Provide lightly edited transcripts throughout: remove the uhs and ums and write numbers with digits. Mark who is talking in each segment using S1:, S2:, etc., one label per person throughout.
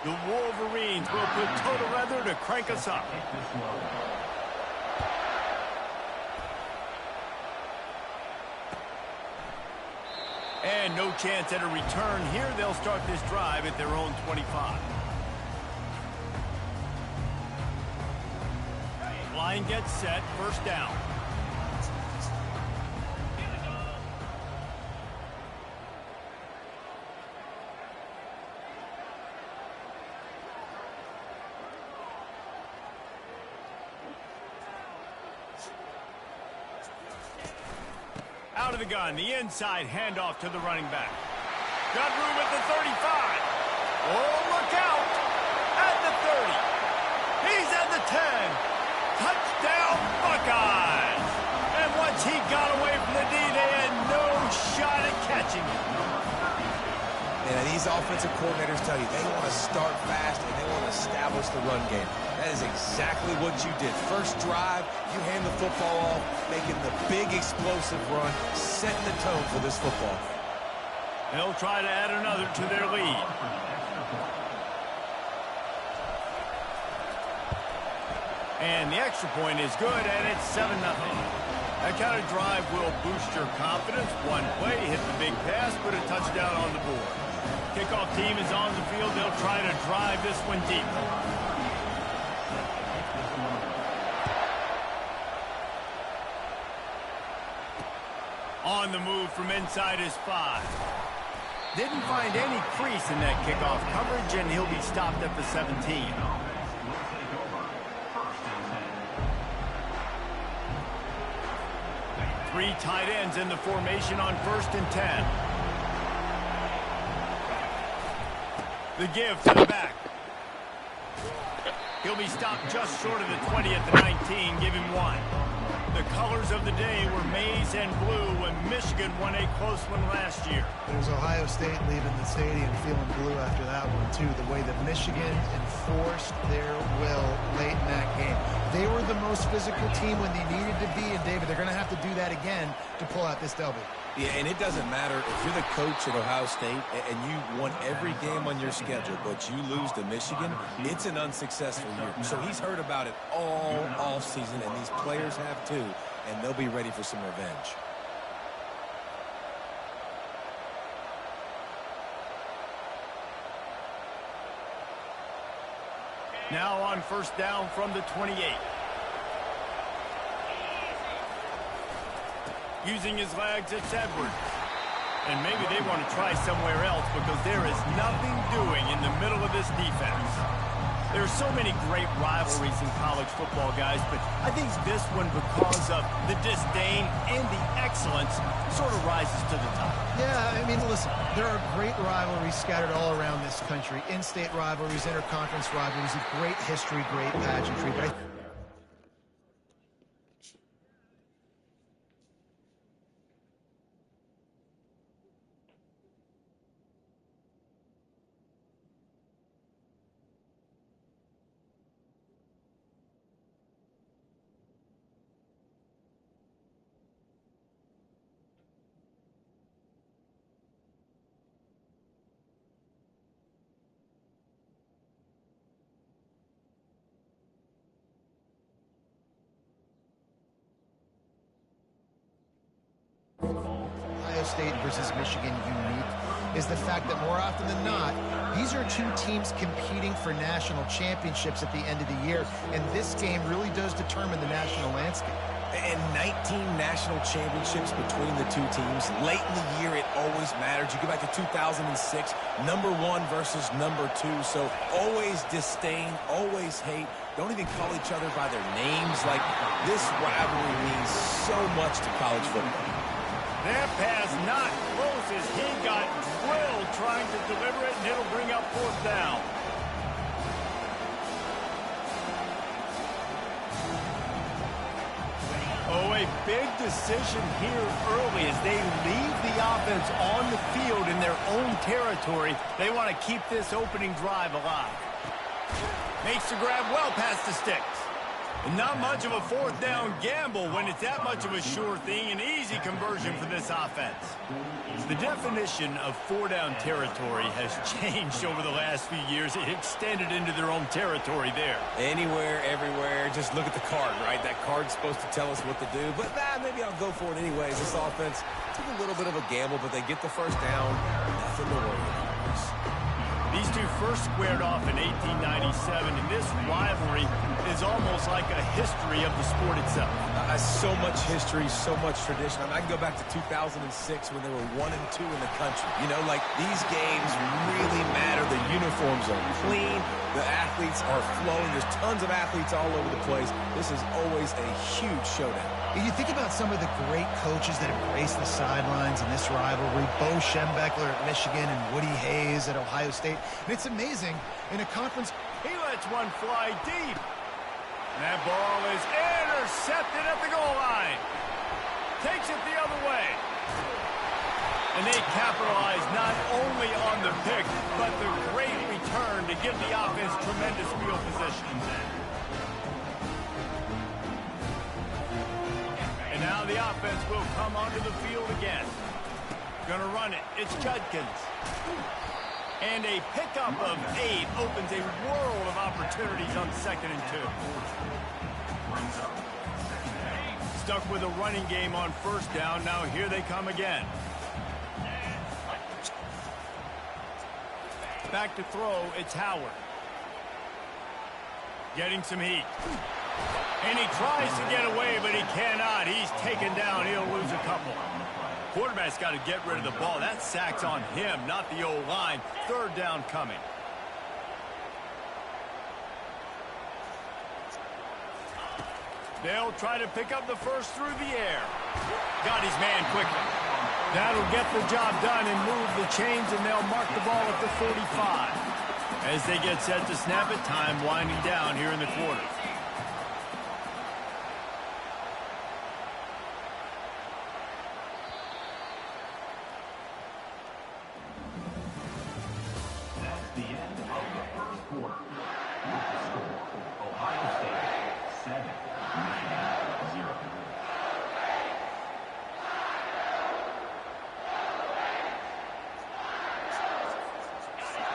S1: The Wolverines will put total leather to crank us up. And no chance at a return here. They'll start this drive at their own 25. Line gets set, first down. Out of the gun, the inside handoff to the running back. Got room at the 35. Oh, look out! At the 30. He's at the 10. Touchdown, Buckeyes! And once he got away from the D, they had no shot at catching him.
S2: And these offensive coordinators tell you they want to start fast and they want to establish the run game. That is exactly what you did. First drive, you hand the football off, making the big explosive run, setting the tone for this football.
S1: They'll try to add another to their lead. And the extra point is good, and it's 7-0. That kind of drive will boost your confidence. One play, hit the big pass, put a touchdown on the board. Kickoff team is on the field. They'll try to drive this one deep. On the move from inside his 5. Didn't find any crease in that kickoff coverage, and he'll be stopped at the 17. Three tight ends in the formation on 1st and 10. The give to the back. He'll be stopped just short of the 20 at the 19. Give him 1. The colors of the day were maize and blue when Michigan won a close one last year.
S3: There's Ohio State leaving the stadium feeling blue after that one, too. The way that Michigan enforced their will late in that game. They were the most physical team when they needed to be, and David, they're going to have to do that again to pull out this W.
S2: Yeah, and it doesn't matter if you're the coach at Ohio State and you won every game on your schedule, but you lose to Michigan, it's an unsuccessful year. So he's heard about it all offseason, and these players have too, and they'll be ready for some revenge.
S1: Now on 1st down from the 28. Using his legs, it's Edwards. And maybe they want to try somewhere else because there is nothing doing in the middle of this defense. There are so many great rivalries in college football, guys, but I think this one, because of the disdain and the excellence, sort of rises to the top.
S3: Yeah, I mean, listen, there are great rivalries scattered all around this country. In-state rivalries, interconference rivalries, a great history, great pageantry, but Ohio State versus Michigan unique is the fact that more often than not, these are two teams competing for national championships at the end of the year, and this game really does determine the national landscape.
S2: And 19 national championships between the two teams. Late in the year, it always mattered. You go back to 2006, number 1 versus number 2. So always disdain, always hate. Don't even call each other by their names. Like, this rivalry means so much to college football.
S1: That pass not close as he got drilled trying to deliver it, and it'll bring up 4th down. Oh, a big decision here early as they leave the offense on the field in their own territory. They want to keep this opening drive alive. Makes the grab well past the sticks. And not much of a fourth down gamble when it's that much of a sure thing. An easy conversion for this offense. The definition of four-down territory has changed over the last few years. It extended into their own territory there.
S2: Anywhere, everywhere. Just look at the card, right? That card's supposed to tell us what to do. But maybe I'll go for it anyways. This offense took a little bit of a gamble, but they get the first down. Nothing to worry about.
S1: These two first squared off in 1897, and this rivalry is almost like a history of the sport itself.
S2: So much history, so much tradition. I can go back to 2006 when they were 1-2 in the country. You know, like, these games really matter. The uniforms are clean. The athletes are flowing. There's tons of athletes all over the place. This is always a huge showdown.
S3: You think about some of the great coaches that embrace the sidelines in this rivalry. Bo Schembechler at Michigan and Woody Hayes at Ohio State. And it's amazing, in a conference...
S1: He lets one fly deep. And that ball is intercepted at the goal line. Takes it the other way. And they capitalize not only on the pick, but the great return to give the offense tremendous field position. And now the offense will come onto the field again. Gonna run it. It's Judkins. And a pickup of 8 opens a world of opportunities on 2nd and 2. Stuck with a running game on first down. Now here they come again. Back to throw. It's Howard. Getting some heat. And he tries to get away, but he cannot. He's taken down. He'll lose a couple. Quarterback's got to get rid of the ball. That sack's on him, not the O-line. 3rd down coming. They'll try to pick up the first through the air. Got his man quickly. That'll get the job done and move the chains, and they'll mark the ball at the 45. As they get set to snap it, time winding down here in the quarter.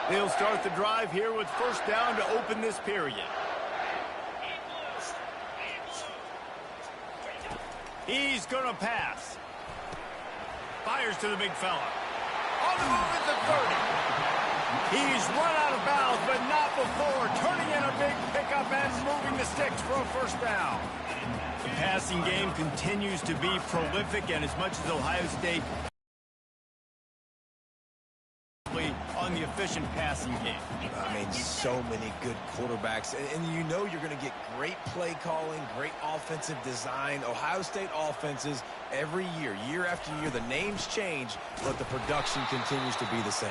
S1: They'll start the drive here with first down to open this period. He's going to pass. Fires to the big fella. On the move at the 30. He's run out of bounds, but not before turning in a big pickup and moving the sticks for a first down. The passing game continues to be prolific, and as much as Ohio State on the efficient passing game.
S2: I mean, so many good quarterbacks. And you know you're going to get great play calling, great offensive design. Ohio State offenses, every year, year after year, the names change, but the production continues to be the same.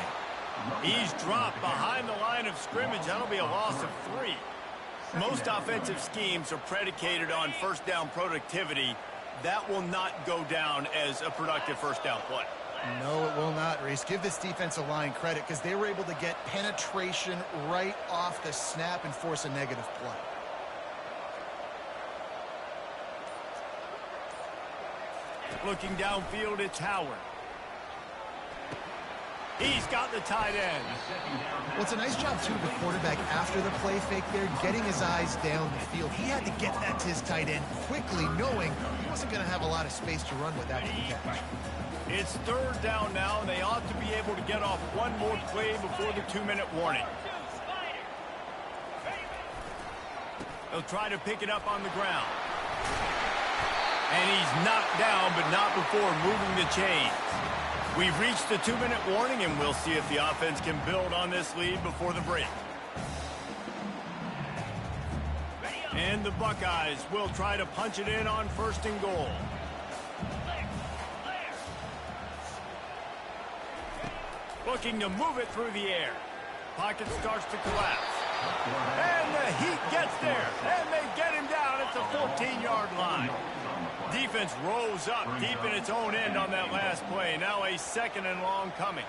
S1: He's dropped behind the line of scrimmage. That'll be a loss of 3. Most offensive schemes are predicated on first down productivity. That will not go down as a productive first down play.
S3: No, it will not, Reese. Give this defensive line credit because they were able to get penetration right off the snap and force a negative play.
S1: Looking downfield, it's Howard. He's got the tight end.
S3: Well, it's a nice job, too, the quarterback after the play fake there, getting his eyes down the field. He had to get that to his tight end quickly, knowing he wasn't going to have a lot of space to run with after the catch.
S1: It's 3rd down now, and they ought to be able to get off one more play before the 2-minute warning. They'll try to pick it up on the ground. And he's knocked down, but not before moving the chains. We've reached the 2-minute warning, and we'll see if the offense can build on this lead before the break. And the Buckeyes will try to punch it in on 1st and goal. Looking to move it through the air. Pocket starts to collapse. And the heat gets there. And they get him down at the 14-yard line. Defense rolls up deep in its own end on that last play. Now a 2nd and long coming.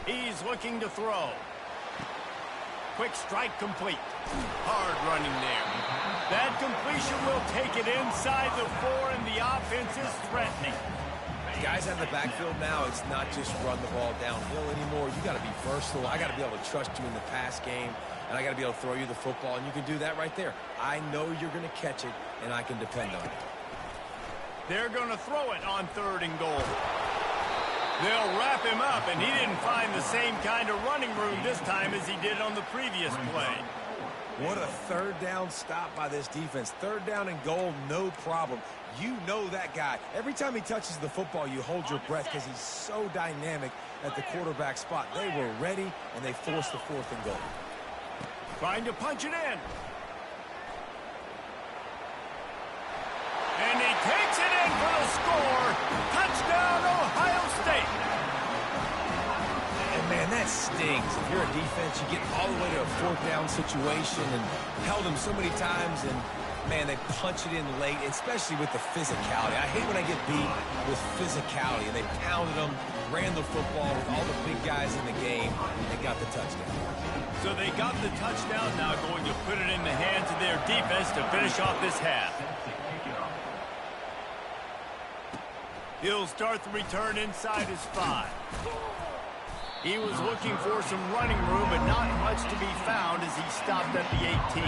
S1: He's looking to throw. Quick strike complete. Hard running there. That completion will take it inside the 4, and the offense is threatening.
S2: Guys out of the backfield now, it's not just run the ball downhill anymore. You got to be versatile. I got to be able to trust you in the pass game, and I got to be able to throw you the football, and you can do that right there. I know you're going to catch it, and I can depend on it.
S1: They're going to throw it on 3rd and goal. They'll wrap him up, and he didn't find the same kind of running room this time as he did on the previous play.
S2: What a 3rd down stop by this defense. 3rd down and goal, no problem. You know that guy. Every time he touches the football, you hold your breath because he's so dynamic at the quarterback spot. They were ready, and they forced the 4th and goal.
S1: Trying to punch it in. And he takes it in for the score. Touchdown, Ohio State.
S2: And, man, that stings. If you're a defense, you get all the way to a 4th down situation and held them so many times, and, man, they punch it in late, especially with the physicality. I hate when I get beat with physicality, and they pounded them, ran the football with all the big guys in the game, and got the touchdown.
S1: So they got the touchdown, now going to put it in the hands of their defense to finish off this half. He'll start the return inside his 5. He was looking for some running room, but not much to be found as he stopped at the 18.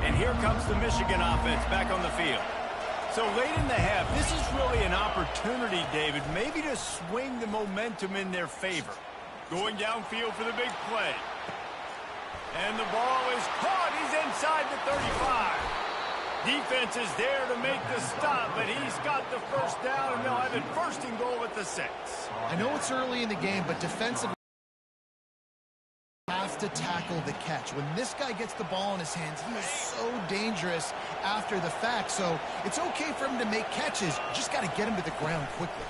S1: And here comes the Michigan offense back on the field. So late in the half, this is really an opportunity, David, maybe to swing the momentum in their favor. Going downfield for the big play. And the ball is caught. He's inside the 35. Defense is there to make the stop, but he's got the 1st down, and they'll have it 1st and goal at the 6.
S3: I know it's early in the game, but defensively have to tackle the catch. When this guy gets the ball in his hands, he is so dangerous after the fact. So it's okay for him to make catches. You just got to get him to the ground quickly.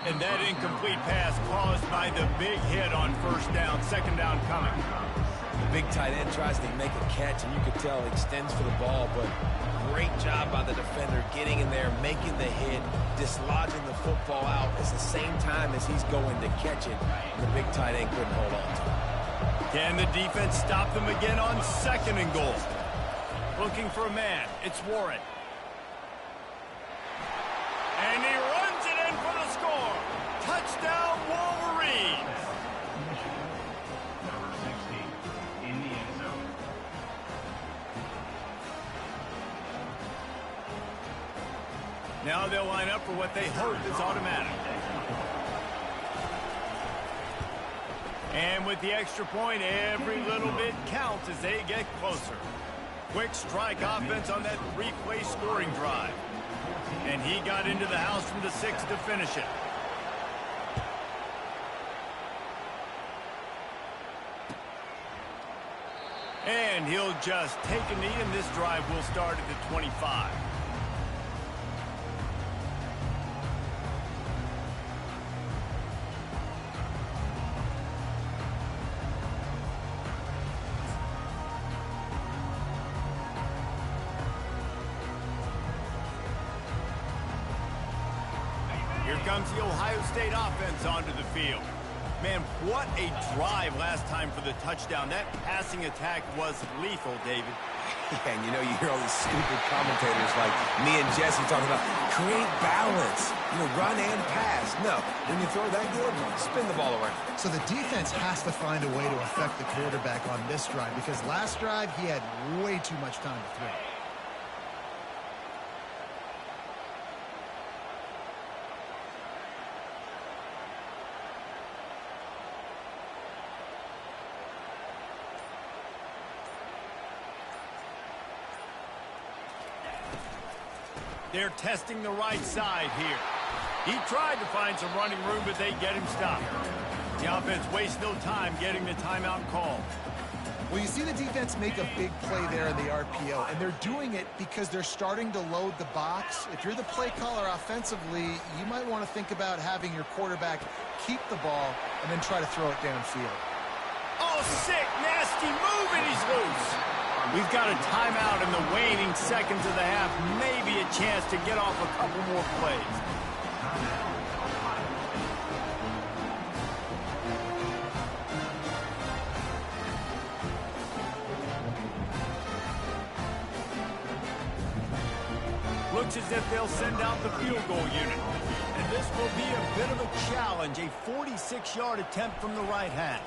S1: And that incomplete pass caused by the big hit on 1st down. 2nd down coming.
S2: The big tight end tries to make a catch, and you can tell he extends for the ball, but great job by the defender getting in there, making the hit, dislodging the football out at the same time as he's going to catch it. The big tight end couldn't hold on to it.
S1: Can the defense stop them again on 2nd and goal? Looking for a man. It's Warren. And he runs it in for the score. Touchdown, Wolverines.
S4: Number 16 in the end zone.
S1: Now they'll line up for what they hope is automatic. And with the extra point, every little bit counts as they get closer. Quick strike offense on that 3-play scoring drive. And he got into the house from the 6 to finish it. And he'll just take a knee, and this drive will start at the 25. Here comes the Ohio State offense onto the field. Man, what a drive last time for the touchdown. That passing attack was lethal, David.
S2: And you know, you hear all these stupid commentators like me and Jesse talking about create balance, run and pass. No, when you throw that good, spin the ball around.
S3: So the defense has to find a way to affect the quarterback on this drive, because last drive he had way too much time to throw.
S1: They're testing the right side here. He tried to find some running room, but they get him stopped. The offense wastes no time getting the timeout called.
S3: Well, you see the defense make a big play there in the RPO, and they're doing it because they're starting to load the box. If you're the play caller offensively, you might want to think about having your quarterback keep the ball and then try to throw it downfield.
S1: Oh, sick, nasty move, and he's loose. We've got a timeout in the waning seconds of the half. Maybe a chance to get off a couple more plays. Looks as if they'll send out the field goal unit. And this will be a bit of a challenge, a 46-yard attempt from the right hash.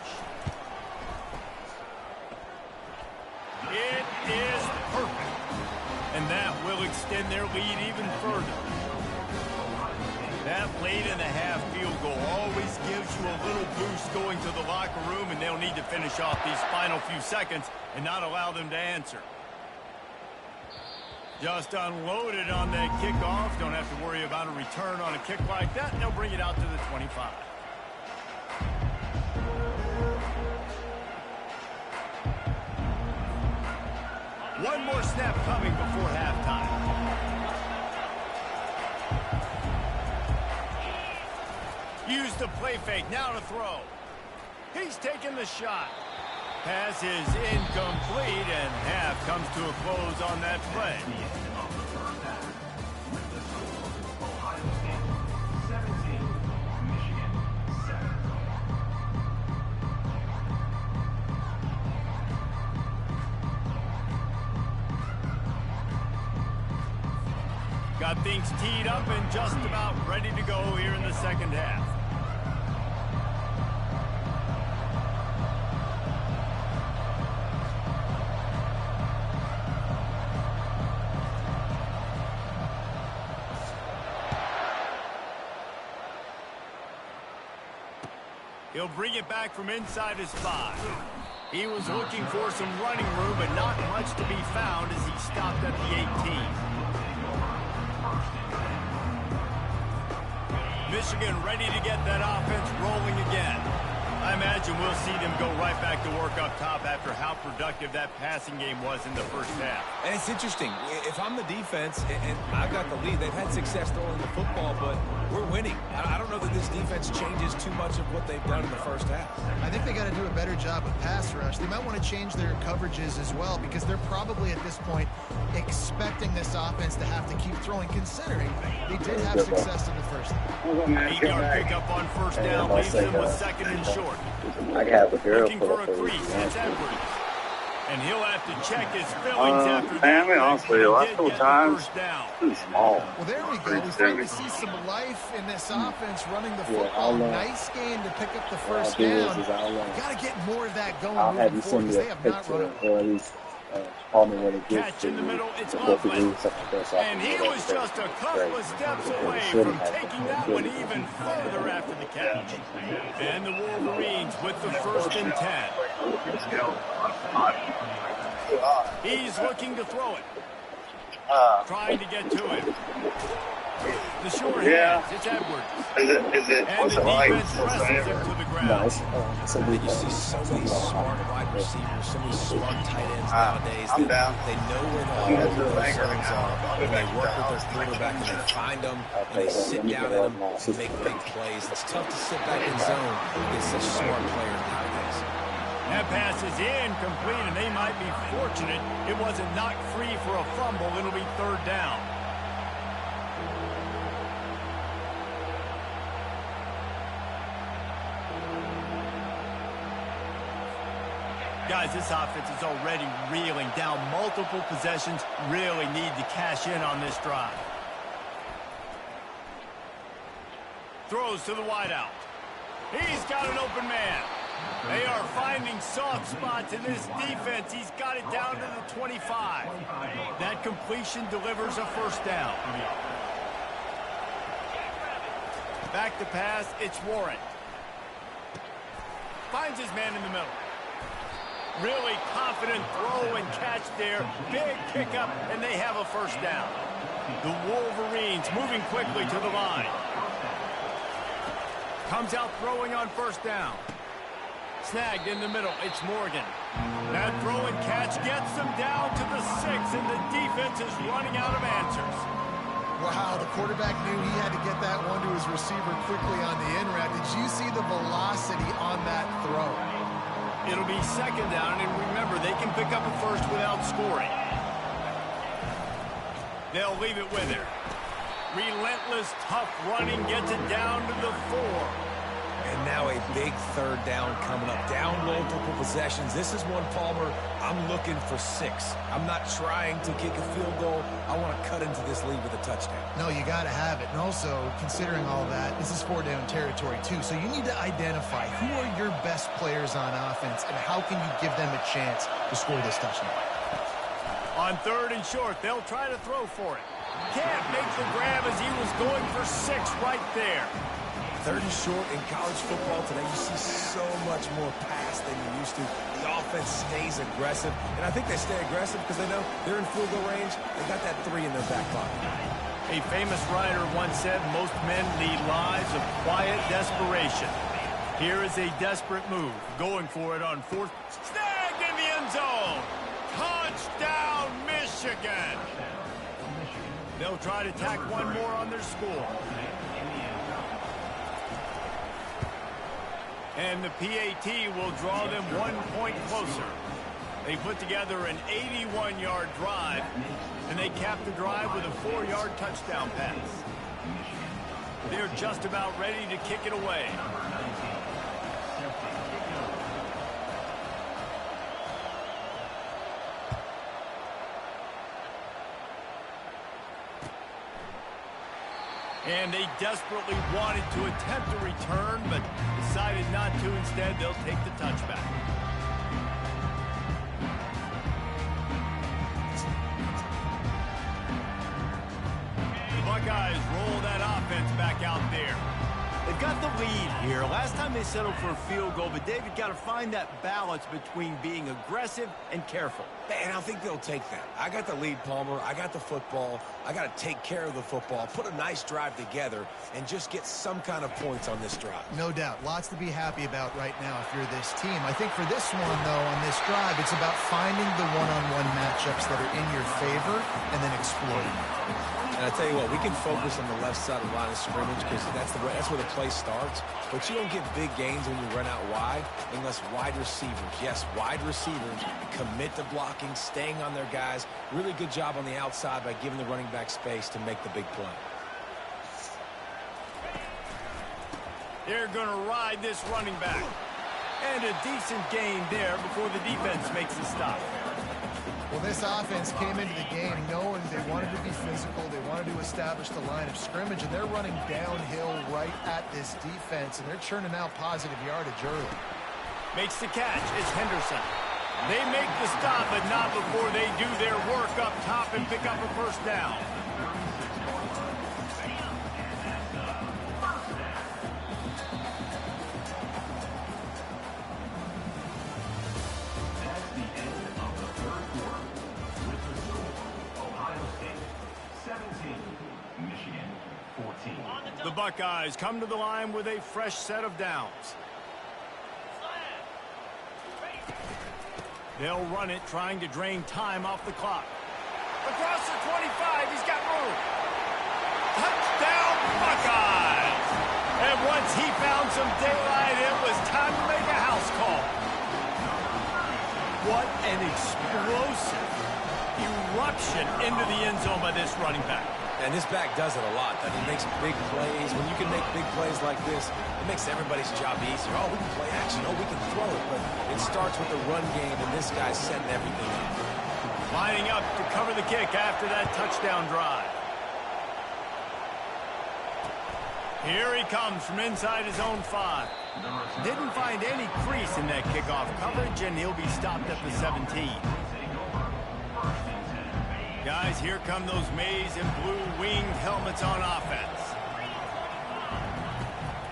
S1: It is perfect. And that will extend their lead even further. That late in the half field goal always gives you a little boost going to the locker room, and they'll need to finish off these final few seconds and not allow them to answer. Just unloaded on that kickoff. Don't have to worry about a return on a kick like that. They'll bring it out to the 25. One more snap coming before halftime. Use the play fake. Now to throw. He's taking the shot. Pass is incomplete, and half comes to a close on that play. Got things teed up and just about ready to go here in the second half. He'll bring it back from inside his 5. He was looking for some running room, but not much to be found as he stopped at the 18. Michigan ready to get that offense rolling again. I imagine we'll see them go right back to work up top after how productive that passing game was in the first half.
S2: And it's interesting. If I'm the defense and I've got the lead, they've had success throwing the football, but we're winning. I don't know that this defense changes too much of what they've done in the first half.
S3: I think they got to do a better job with pass rush. They might want to change their coverages as well, because they're probably at this point expecting this offense to have to keep throwing, considering they did have success in the first half.
S1: 8-yard pickup on first down leaves them with second and short.
S5: I have a girl
S1: Looking for a crease. It's Edwards. And he'll have to check his fillings after that.
S5: I mean, honestly, the last couple times, too small.
S3: Well, there we go. We're starting to see some life in this offense running the football. Nice game to pick up the first down. Got to get more of that going moving forward, because they have not run it.
S1: Catch in the middle, it's Loveland. And he was just a couple of steps away from taking that one even further after the catch. And the Wolverines with the 1st and 10. He's looking to throw it. Trying to get to it. The short hands, it's Edwards. And the defense wrestles him to the ground.
S2: You see so many smart wide receivers, so many smart tight ends nowadays. They know where the zones are, and they work with their quarterback, and they find them, and they sit down in them and make big plays. It's tough to sit back in zone against such smart players nowadays.
S1: That pass is incomplete, and they might be fortunate it wasn't knocked free for a fumble. It'll be 3rd down. Guys, this offense is already reeling down multiple possessions. Really need to cash in on this drive. Throws to the wideout. He's got an open man. They are finding soft spots in this defense. He's got it down to the 25. That completion delivers a 1st down. Back to pass, it's Warren. Finds his man in the middle. Really confident throw and catch there. Big pickup, and they have a 1st down. The Wolverines moving quickly to the line. Comes out throwing on 1st down. Snagged in the middle. It's Morgan. That throw and catch gets them down to the 6, and the defense is running out of answers.
S3: Wow, the quarterback knew he had to get that one to his receiver quickly on the in route. Did you see the velocity on that throw?
S1: It'll be second down, and remember, they can pick up a first without scoring. They'll leave it with her. Relentless, tough running gets it down to the 4.
S2: And now a big third down coming up. Down multiple possessions. This is one, Palmer, I'm looking for 6. I'm not trying to kick a field goal. I want to cut into this lead with a touchdown.
S3: No, you got to have it. And also, considering all that, this is 4-down territory, too. So you need to identify who are your best players on offense and how can you give them a chance to score this touchdown.
S1: On 3rd and short, they'll try to throw for it. Can't make the grab as he was going for 6 right there.
S2: 3rd and short in college football today, you see so much more pass than you used to. The offense stays aggressive, and I think they stay aggressive because they know they're in field goal range. They got that 3 in their back pocket.
S1: A famous writer once said, most men lead lives of quiet desperation. Here is a desperate move, going for it on 4th. Snagged in the end zone. Touchdown, Michigan. They'll try to tack one more on their score. And the PAT will draw them 1 point closer. They put together an 81-yard drive, and they cap the drive with a 4-yard touchdown pass. They're just about ready to kick it away. And they desperately wanted to attempt a return, but decided not to. Instead, they'll take the touchback. The Buckeyes roll that offense back out there. They've got the lead here. Last time they settled for a field goal, but David got to find that balance between being aggressive and careful.
S2: And I think they'll take that. I got the lead, Palmer. I got the football. I got to take care of the football, put a nice drive together, and just get some kind of points on this drive.
S3: No doubt. Lots to be happy about right now if you're this team. I think for this one, though, on this drive, it's about finding the one-on-one matchups that are in your favor and then exploiting.
S2: And I tell you what, we can focus on the left side of the line of scrimmage because that's where the play starts. But you don't get big gains when you run out wide unless wide receivers, yes, wide receivers commit to blocking, staying on their guys. Really good job on the outside by giving the running back space to make the big play.
S1: They're going to ride this running back. And a decent gain there before the defense makes the stop.
S3: Well, this offense came into the game knowing they wanted to be physical, they wanted to establish the line of scrimmage, and they're running downhill right at this defense, and they're churning out positive yardage early.
S1: Makes the catch. It's Henderson. They make the stop, but not before they do their work up top and pick up a first down. The Buckeyes come to the line with a fresh set of downs. They'll run it, trying to drain time off the clock. Across the 25, he's got room. Touchdown, Buckeyes! And once he found some daylight, it was time to make a house call. What an explosive eruption into the end zone by this running back.
S2: And this back does it a lot. I mean, he makes big plays. When you can make big plays like this, it makes everybody's job easier. Oh, we can play action. Oh, we can throw it. But it starts with the run game, and this guy's setting everything up.
S1: Lining up to cover the kick after that touchdown drive. Here he comes from inside his own 5. Didn't find any crease in that kickoff coverage, and he'll be stopped at the 17. Guys, here come those maize and blue winged helmets on offense.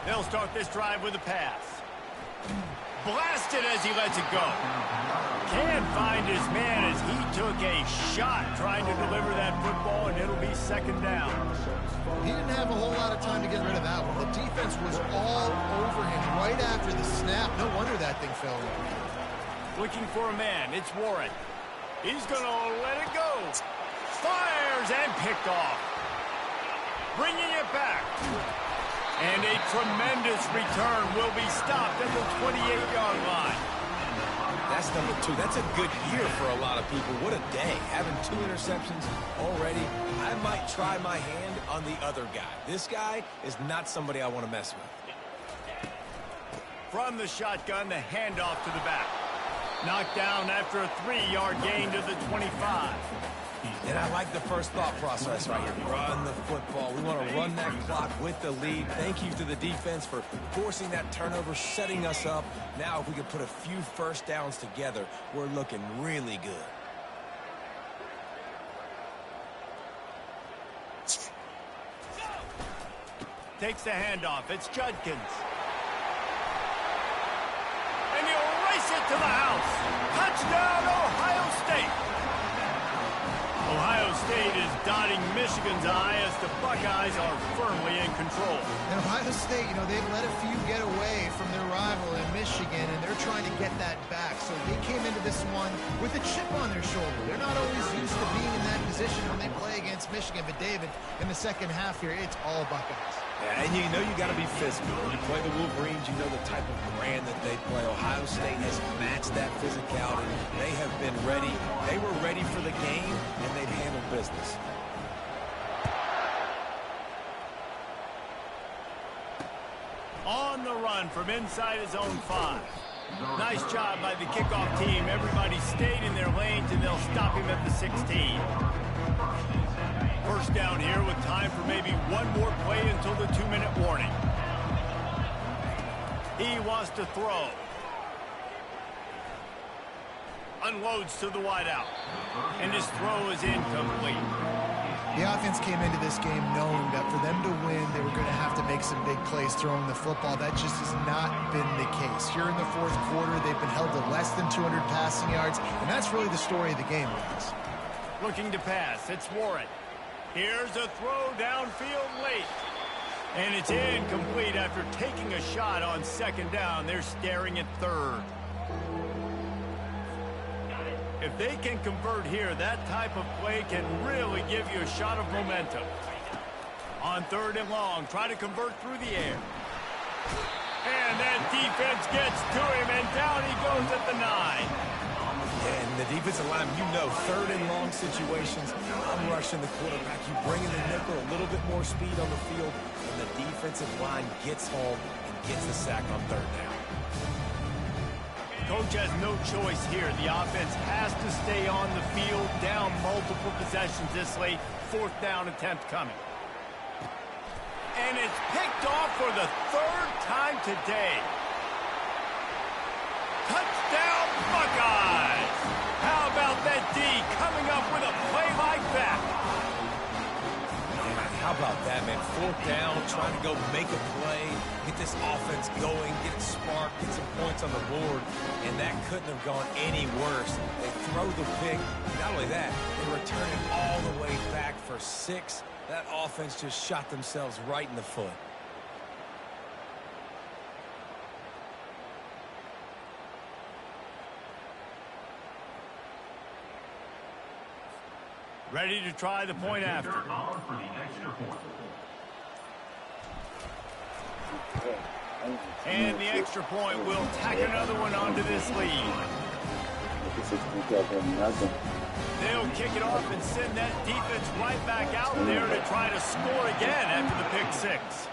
S1: They'll start this drive with a pass. Blasted as he lets it go. Can't find his man as he took a shot trying to deliver that football, and it'll be second down.
S3: He didn't have a whole lot of time to get rid of that one. The defense was all over him right after the snap. No wonder that thing fell in.
S1: Looking for a man. It's Warren. He's going to let it go. Fires and picked off. Bringing it back. And a tremendous return will be stopped at the 28-yard line.
S2: That's number 2. That's a good year for a lot of people. What a day. Having 2 interceptions already. I might try my hand on the other guy. This guy is not somebody I want to mess with.
S1: From the shotgun, the handoff to the back. Knocked down after a 3-yard gain to the 25.
S2: And I like the first thought process right here. Run the football. We want to run that clock with the lead. Thank you to the defense for forcing that turnover, setting us up. Now, if we can put a few first downs together, we're looking really good.
S1: Takes the handoff. It's Judkins. And he'll race it to the house. Touchdown, Ohio State. Ohio State is dotting Michigan's eye as the Buckeyes are firmly in control.
S3: And Ohio State, they've let a few get away from their rival in Michigan, and they're trying to get that back. So they came into this one with a chip on their shoulder. They're not always used to being in that position when they play against Michigan. But, David, in the second half here, it's all Buckeyes.
S2: Yeah, and you know you got to be physical. When you play the Wolverines, you know the type of brand that they play. Ohio State has matched that physicality. They have been ready. They were ready for the game, and they've handled business.
S1: On the run from inside his own 5. Nice job by the kickoff team. Everybody stayed in their lanes, and they'll stop him at the 16. First down here with time for maybe one more play until the 2-minute warning. He wants to throw. Unloads to the wideout. And his throw is incomplete.
S3: The offense came into this game knowing that for them to win, they were going to have to make some big plays throwing the football. That just has not been the case. Here in the fourth quarter, they've been held to less than 200 passing yards, and that's really the story of the game, guys.
S1: Looking to pass. It's Warren. Here's a throw downfield late. And it's incomplete after taking a shot on second down. They're staring at third. If they can convert here, that type of play can really give you a shot of momentum. On third and long, try to convert through the air. And that defense gets to him, and down he goes at the 9.
S2: And the defensive line, third and long situations, I'm rushing the quarterback. You bring in the nickel, a little bit more speed on the field, and the defensive line gets home and gets the sack on third down.
S1: Coach has no choice here. The offense has to stay on the field, down multiple possessions this late. Fourth down attempt coming. And it's picked off for the 3rd time today. Touchdown, Buckeyes! How about that D coming up with a play like that?
S2: Man, how about that, man? Fourth down, trying to go make a play, get this offense going, get it sparked, get some points on the board, and that couldn't have gone any worse. They throw the pick. Not only that, they return it all the way back for 6. That offense just shot themselves right in the foot.
S1: Ready to try the point after. And the extra point will tack another one onto this lead. They'll kick it off and send that defense right back out there to try to score again after the pick 6.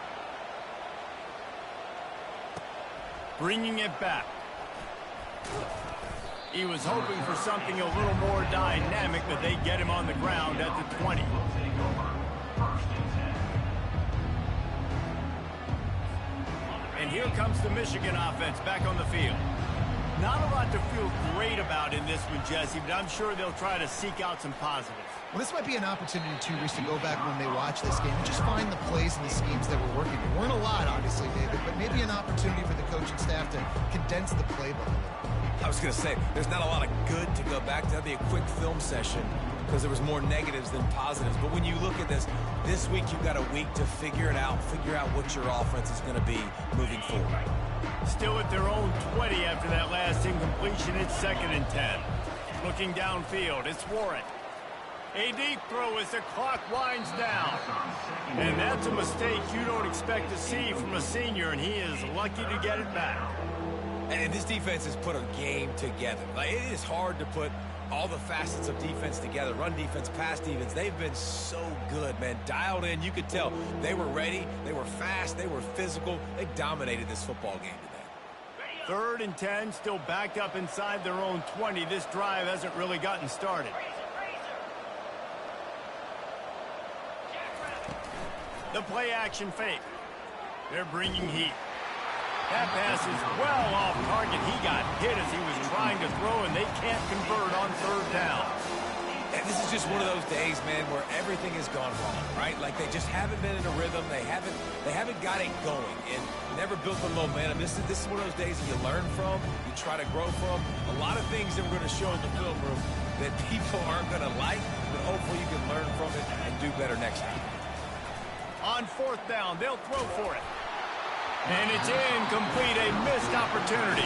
S1: Bringing it back. He was hoping for something a little more dynamic, but they get him on the ground at the 20. And here comes the Michigan offense back on the field. Not a lot to feel great about in this one, Jesse, but I'm sure they'll try to seek out some positives.
S3: Well, this might be an opportunity, too, Reese, to go back when they watch this game and just find the plays and the schemes that were working. There weren't a lot, obviously, David, but maybe an opportunity for the coaching staff to condense the playbook a little.
S2: I was going to say, there's not a lot of good to go back to. That'd be a quick film session because there was more negatives than positives. But when you look at this week you've got a week to figure it out, figure out what your offense is going to be moving forward.
S1: Still at their own 20 after that last incompletion. It's 2nd and 10. Looking downfield, it's Warren. A deep throw as the clock winds down. And that's a mistake you don't expect to see from a senior, and he is lucky to get it back.
S2: And this defense has put a game together. Like, it is hard to put all the facets of defense together. Run defense, pass defense. They've been so good, man. Dialed in. You could tell they were ready. They were fast. They were physical. They dominated this football game today.
S1: 3rd and 10, still backed up inside their own 20. This drive hasn't really gotten started. The play action fake. They're bringing heat. That pass is well off target. He got hit as he was trying to throw, and they can't convert on 3rd down.
S2: And this is just one of those days, man, where everything has gone wrong, right? Like, they just haven't been in a rhythm. They haven't got it going and never built the momentum. This is one of those days that you learn from, you try to grow from. A lot of things that we're going to show in the film room that people aren't going to like, but hopefully you can learn from it and do better next time.
S1: On 4th down, they'll throw for it. And it's incomplete, a missed opportunity.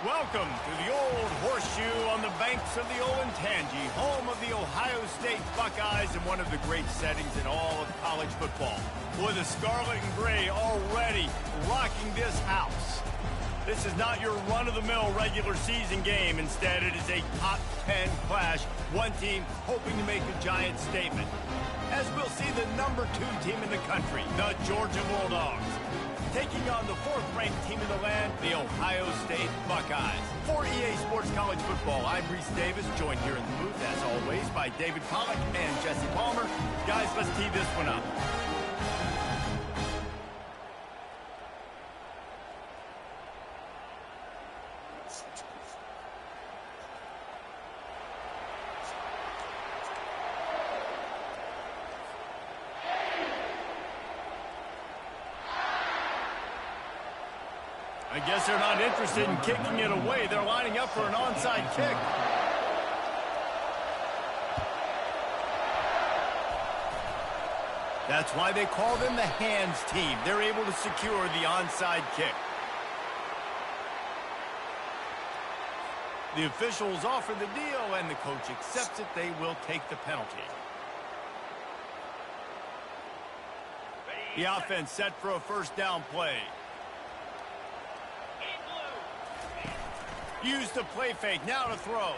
S1: Welcome to the Old Horseshoe on the banks of the Olentangy, home of the Ohio State Buckeyes and one of the great settings in all of college football. With the scarlet and gray already rocking this house. This is not your run-of-the-mill regular season game. Instead, it is a top 10 clash, one team hoping to make a giant statement. As we'll see the number 2 team in the country, the Georgia Bulldogs, taking on the 4th-ranked team in the land, the Ohio State Buckeyes. For EA Sports College Football, I'm Reese Davis, joined here in the booth, as always, by David Pollack and Jesse Palmer. Guys, let's tee this one up. I guess they're not interested in kicking it away. They're lining up for an onside kick. That's why they call them the hands team. They're able to secure the onside kick. The officials offer the deal, and the coach accepts it. They will take the penalty. The offense set for a first down play. Use the play fake, now to throw.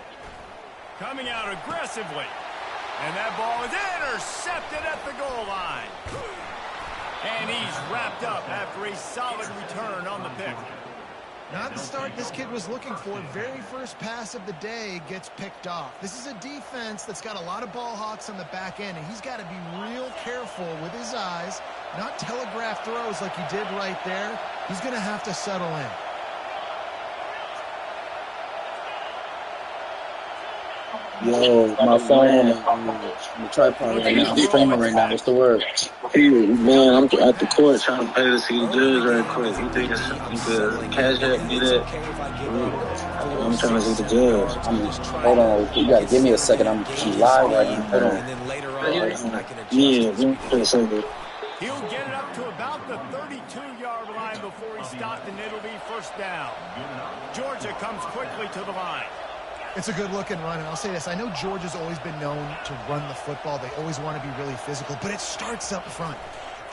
S1: Coming out aggressively. And that ball is intercepted at the goal line. And he's wrapped up after a solid return on the pick.
S3: Not the start this kid was looking for. Very first pass of the day gets picked off. This is a defense that's got a lot of ball hawks on the back end, and he's got to be real careful with his eyes, not telegraph throws like he did right there. He's going to have to settle in.
S5: Yo, my phone, the tripod right now. I'm streaming right now. What's the word? Hey, man, I'm at the court trying to pay to see the judge right quick. You think it's cash app, get it? I'm trying to see the judge.
S6: Hold on, you gotta give me a second. I'm live right now. Hold on.
S5: Yeah, give me a second.
S1: He'll get it up to about the 32-yard line before he stopped, and it'll be first down. Georgia comes quickly to the line.
S3: It's a good-looking run, and I'll say this. I know Georgia's always been known to run the football. They always want to be really physical, but it starts up front.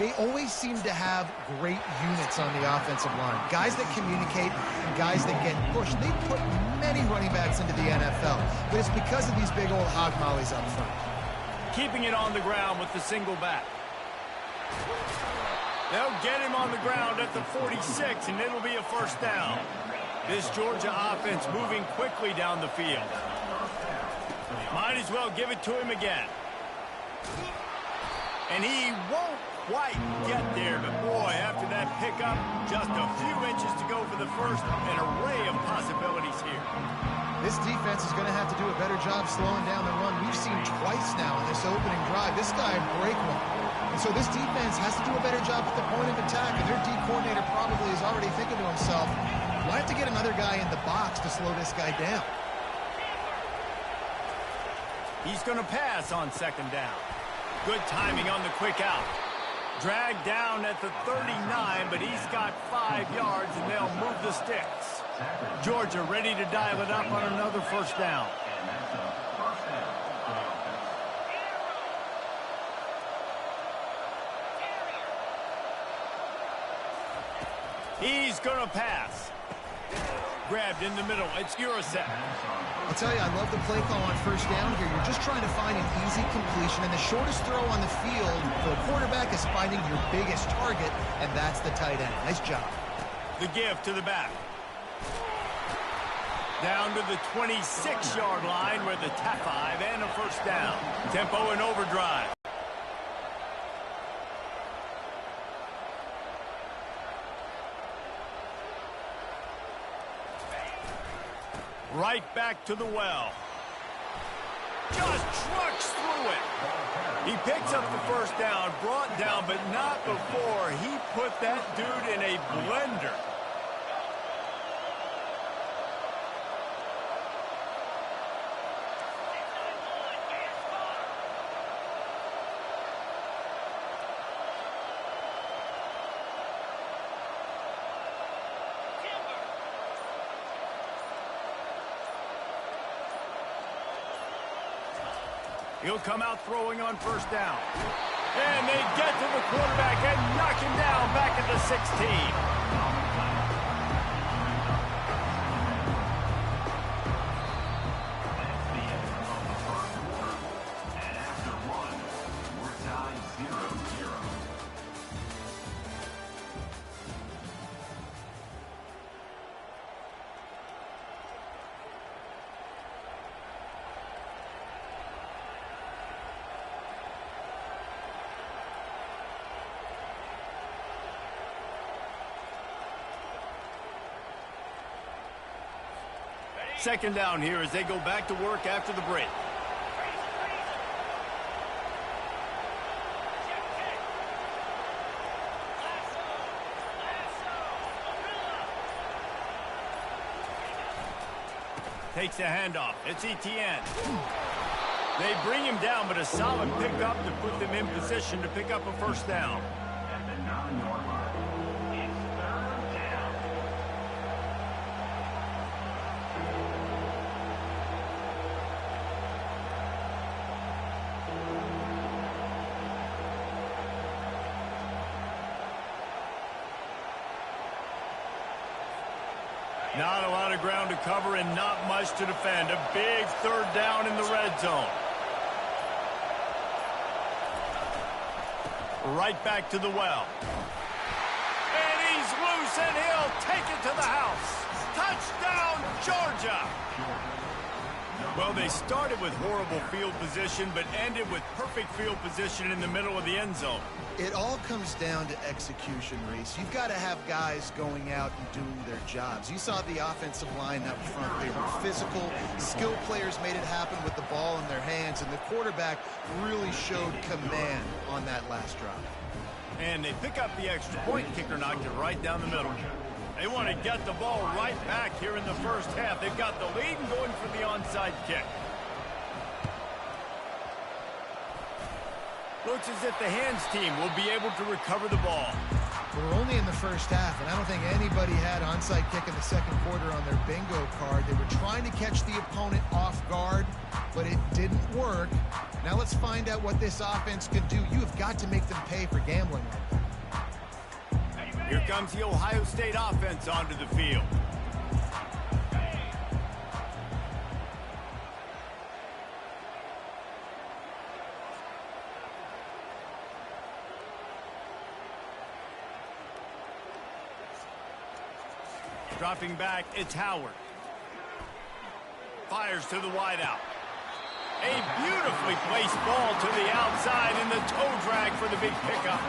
S3: They always seem to have great units on the offensive line, guys that communicate and guys that get pushed. They put many running backs into the NFL, but it's because of these big old hog mollies up front.
S1: Keeping it on the ground with the single back. They'll get him on the ground at the 46, and it'll be a first down. This Georgia offense moving quickly down the field. Might as well give it to him again. And he won't quite get there, but boy, after that pickup, just a few inches to go for the first. An array of possibilities here.
S3: This defense is going to have to do a better job slowing down the run. We've seen twice now in this opening drive. This guy break one. And so this defense has to do a better job at the point of attack, and their D coordinator probably is already thinking to himself, I have to get another guy in the box to slow this guy down.
S1: He's going to pass on second down. Good timing on the quick out. Dragged down at the 39, but he's got 5 yards, and they'll move the sticks. Georgia ready to dial it up on another first down. He's going to pass. Grabbed in the middle. It's Urasek.
S3: I'll tell you, I love the play call on first down here. You're just trying to find an easy completion, and the shortest throw on the field for a quarterback is finding your biggest target, and that's the tight end. Nice job.
S1: The give to the back. Down to the 26-yard line with the tap 5 and a first down. Tempo and overdrive. Right back to the well. Just trucks through it. He picks up the first down, brought down, but not before he put that dude in a blender. He'll come out throwing on first down. And they get to the quarterback and knock him down back at the 16. Second down here as they go back to work after the break. Takes the handoff. It's Etienne. They bring him down, but a solid pickup to put them in position to pick up a first down. Not a lot of ground to cover and not much to defend. A big third down in the red zone. Right back to the well. And he's loose, and he'll take it to the house. Touchdown, Georgia! Well, they started with horrible field position, but ended with perfect field position in the middle of the end zone.
S3: It all comes down to execution, Reese. You've got to have guys going out and doing their jobs. You saw the offensive line up front. They were physical. Skilled players made it happen with the ball in their hands, and the quarterback really showed command on that last drive.
S1: And they pick up the extra point. Kicker knocked it right down the middle. They want to get the ball right back here in the first half. They've got the lead and going for the onside kick. Looks as if the hands team will be able to recover the ball.
S3: We're only in the first half, and I don't think anybody had onside kick in the second quarter on their bingo card. They were trying to catch the opponent off guard, but it didn't work. Now let's find out what this offense can do. You have got to make them pay for gambling.
S1: Here comes the Ohio State offense onto the field. Dropping back, it's Howard. Fires to the wideout. A beautifully placed ball to the outside in the toe drag for the big pickup.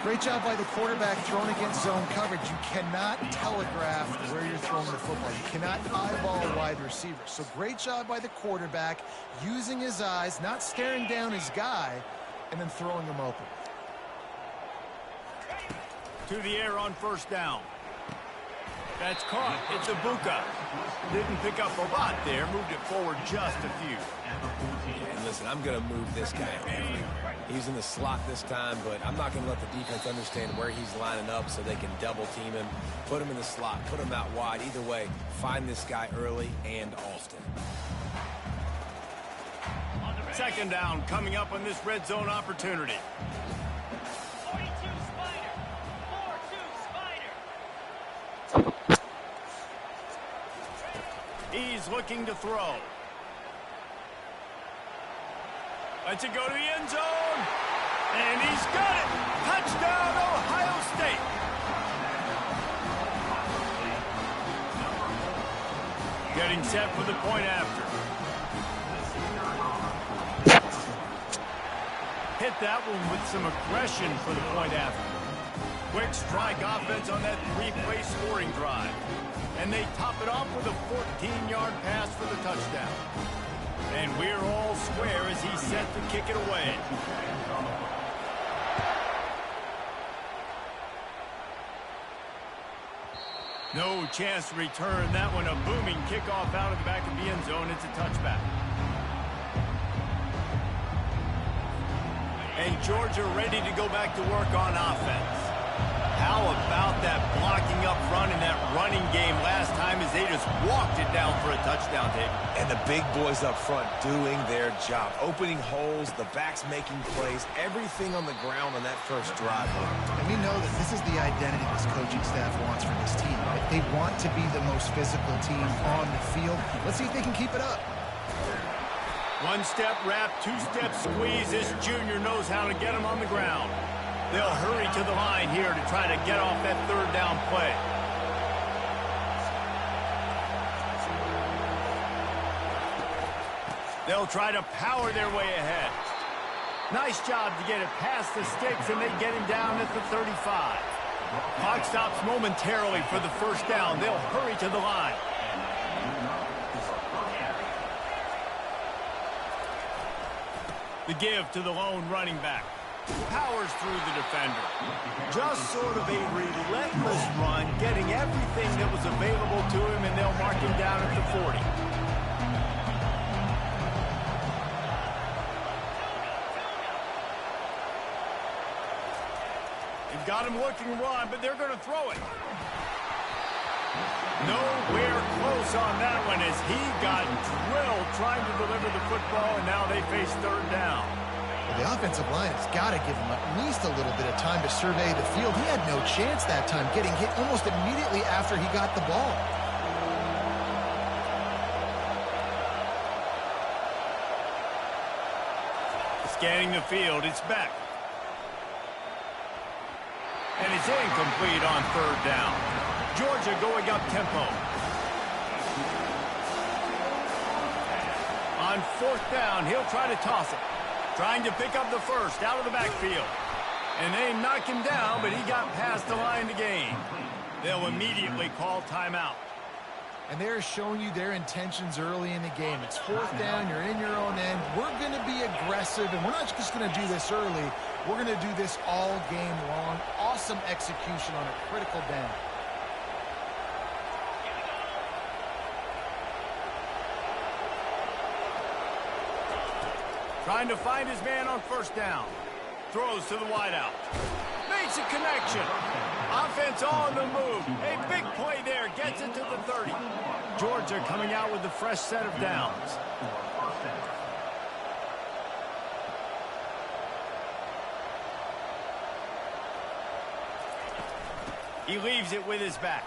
S3: Great job by the quarterback throwing against zone coverage. You cannot telegraph where you're throwing the football. You cannot eyeball a wide receiver. So great job by the quarterback using his eyes, not staring down his guy, and then throwing him open.
S1: To the air on first down. That's caught. It's Ibuka. Didn't pick up a lot there. Moved it forward just a few.
S2: And listen, I'm going to move this guy everywhere. He's in the slot this time, but I'm not going to let the defense understand where he's lining up so they can double team him. Put him in the slot. Put him out wide. Either way, find this guy early and often.
S1: Second down coming up on this red zone opportunity.
S7: 42 Spider. 4-2 Spider.
S1: He's looking to throw. Lets it go to the end zone. And he's got it. Touchdown, Ohio State. Getting set for the point after. Hit that one with some aggression for the point after. Quick strike offense on that three-play scoring drive. And they top it off with a 14-yard pass for the touchdown. And we're all square as he's set to kick it away. No chance to return that one. A booming kickoff out of the back of the end zone. It's a touchback. And Georgia ready to go back to work on offense. How about that blocking up run in that running game last time as they just walked it down for a touchdown, Dave?
S2: And the big boys up front doing their job. Opening holes, the backs making plays, everything on the ground on that first drive.
S3: And we know that this is the identity this coaching staff wants for this team, right? They want to be the most physical team on the field. Let's see if they can keep it up.
S1: One-step wrap, two-step squeeze. This junior knows how to get him on the ground. They'll hurry to the line here to try to get off that third down play. They'll try to power their way ahead. Nice job to get it past the sticks, and they get him down at the 35. Clock stops momentarily for the first down. They'll hurry to the line. The give to the lone running back. Powers through the defender. Just sort of a relentless run, getting everything that was available to him, and they'll mark him down at the 40. They've got him looking run, but they're going to throw it. Nowhere close on that one as he got drilled trying to deliver the football, and now they face third down.
S3: Well, the offensive line has got to give him at least a little bit of time to survey the field. He had no chance that time, getting hit almost immediately after he got the ball.
S1: Scanning the field, it's Beck. And it's incomplete on third down. Georgia going up tempo. On fourth down, he'll try to toss it. Trying to pick up the first out of the backfield. And they knock him down, but he got past the line to gain. They'll immediately call timeout.
S3: And they're showing you their intentions early in the game. It's fourth down, you're in your own end. We're going to be aggressive, and we're not just going to do this early. We're going to do this all game long. Awesome execution on a critical down.
S1: Trying to find his man on first down. Throws to the wideout. Makes a connection. Offense on the move. A big play there. Gets it to the 30. Georgia coming out with a fresh set of downs. He leaves it with his back.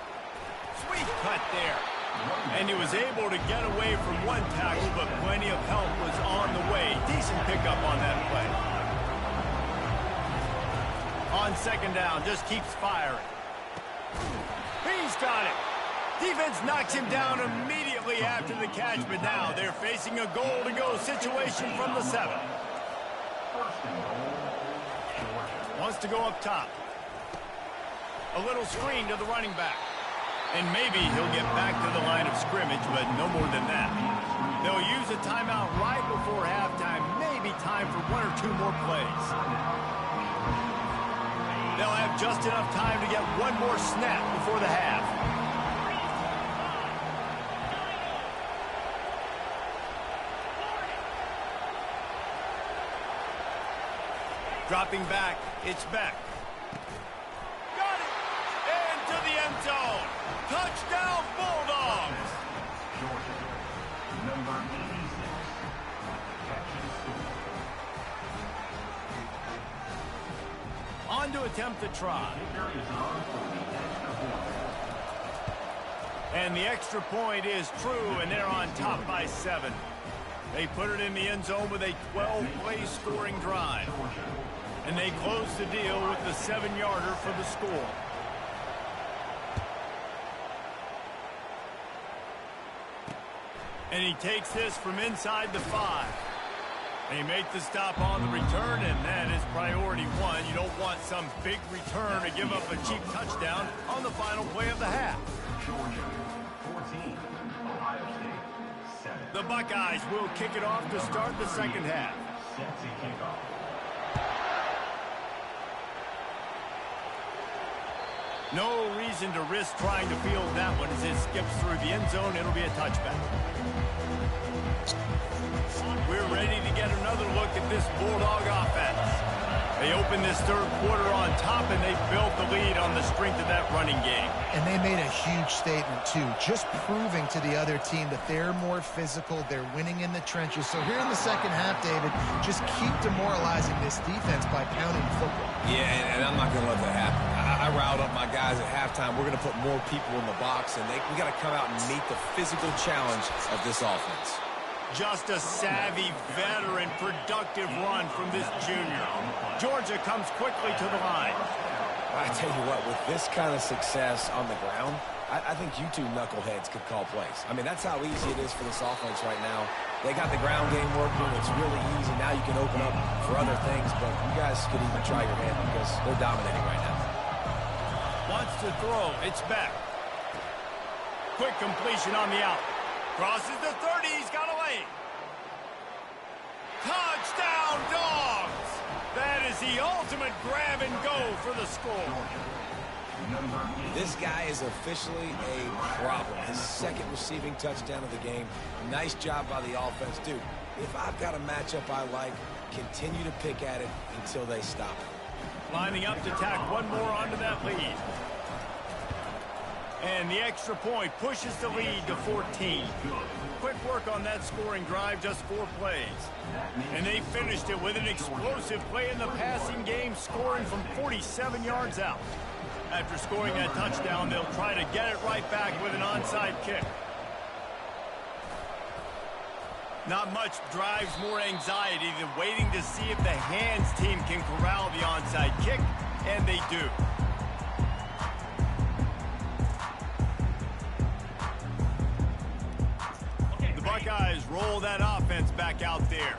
S1: Sweet cut there. And he was able to get away from one tackle, but plenty of help was on the way. Decent pickup on that play. On second down, just keeps firing. He's got it. Defense knocks him down immediately after the catch, but now they're facing a goal-to-go situation from the 7. Wants to go up top. A little screen to the running back. And maybe he'll get back to the line of scrimmage, but no more than that. They'll use a timeout right before halftime. Maybe time for one or two more plays. They'll have just enough time to get one more snap before the half. Dropping back, it's Beck. Got it! Into the end zone. Touchdown, Bulldogs!
S4: Georgia, number 86, catches score.
S1: On to attempt the try. And the extra point is true, and they're on top by 7. They put it in the end zone with a 12-play scoring drive. And they close the deal with the 7-yarder for the score. And he takes this from inside the 5. They make the stop on the return, and that is priority 1. You don't want some big return to give up a cheap touchdown on the final play of the half.
S4: Georgia, 14, Ohio State, 7.
S1: The Buckeyes will kick it off to start the second half.
S4: Set to kick off.
S1: No reason to risk trying to field that one as it skips through the end zone. It'll be a touchback. We're ready to get another look at this Bulldog offense. They opened this third quarter on top, and they built the lead on the strength of that running game.
S3: And they made a huge statement, too, just proving to the other team that they're more physical, they're winning in the trenches. So here in the second half, David, just keep demoralizing this defense by pounding the football.
S2: Yeah, and I'm not going to let that happen. I riled up my guys at halftime. We're going to put more people in the box, and we got to come out and meet the physical challenge of this offense.
S1: Just a savvy, veteran, productive run from this junior. Georgia comes quickly to the line.
S2: I tell you what, with this kind of success on the ground, I think you two knuckleheads could call plays. I mean, that's how easy it is for this offense right now. They got the ground game working. It's really easy. Now you can open up for other things, but you guys could even try your hand because they're dominating right now.
S1: Wants to throw. It's back. Quick completion on the out. Crosses the 30. He's got a lane. Touchdown, Dogs! That is the ultimate grab and go for the score.
S2: This guy is officially a problem. His second receiving touchdown of the game. Nice job by the offense. Dude, if I've got a matchup I like, continue to pick at it until they stop it.
S1: Lining up to tack one more onto that lead. And the extra point pushes the lead to 14. Quick work on that scoring drive, just 4 plays. And they finished it with an explosive play in the passing game, scoring from 47 yards out. After scoring that touchdown, they'll try to get it right back with an onside kick. Not much drives more anxiety than waiting to see if the hands team can corral the onside kick, and they do. The Buckeyes roll that offense back out there.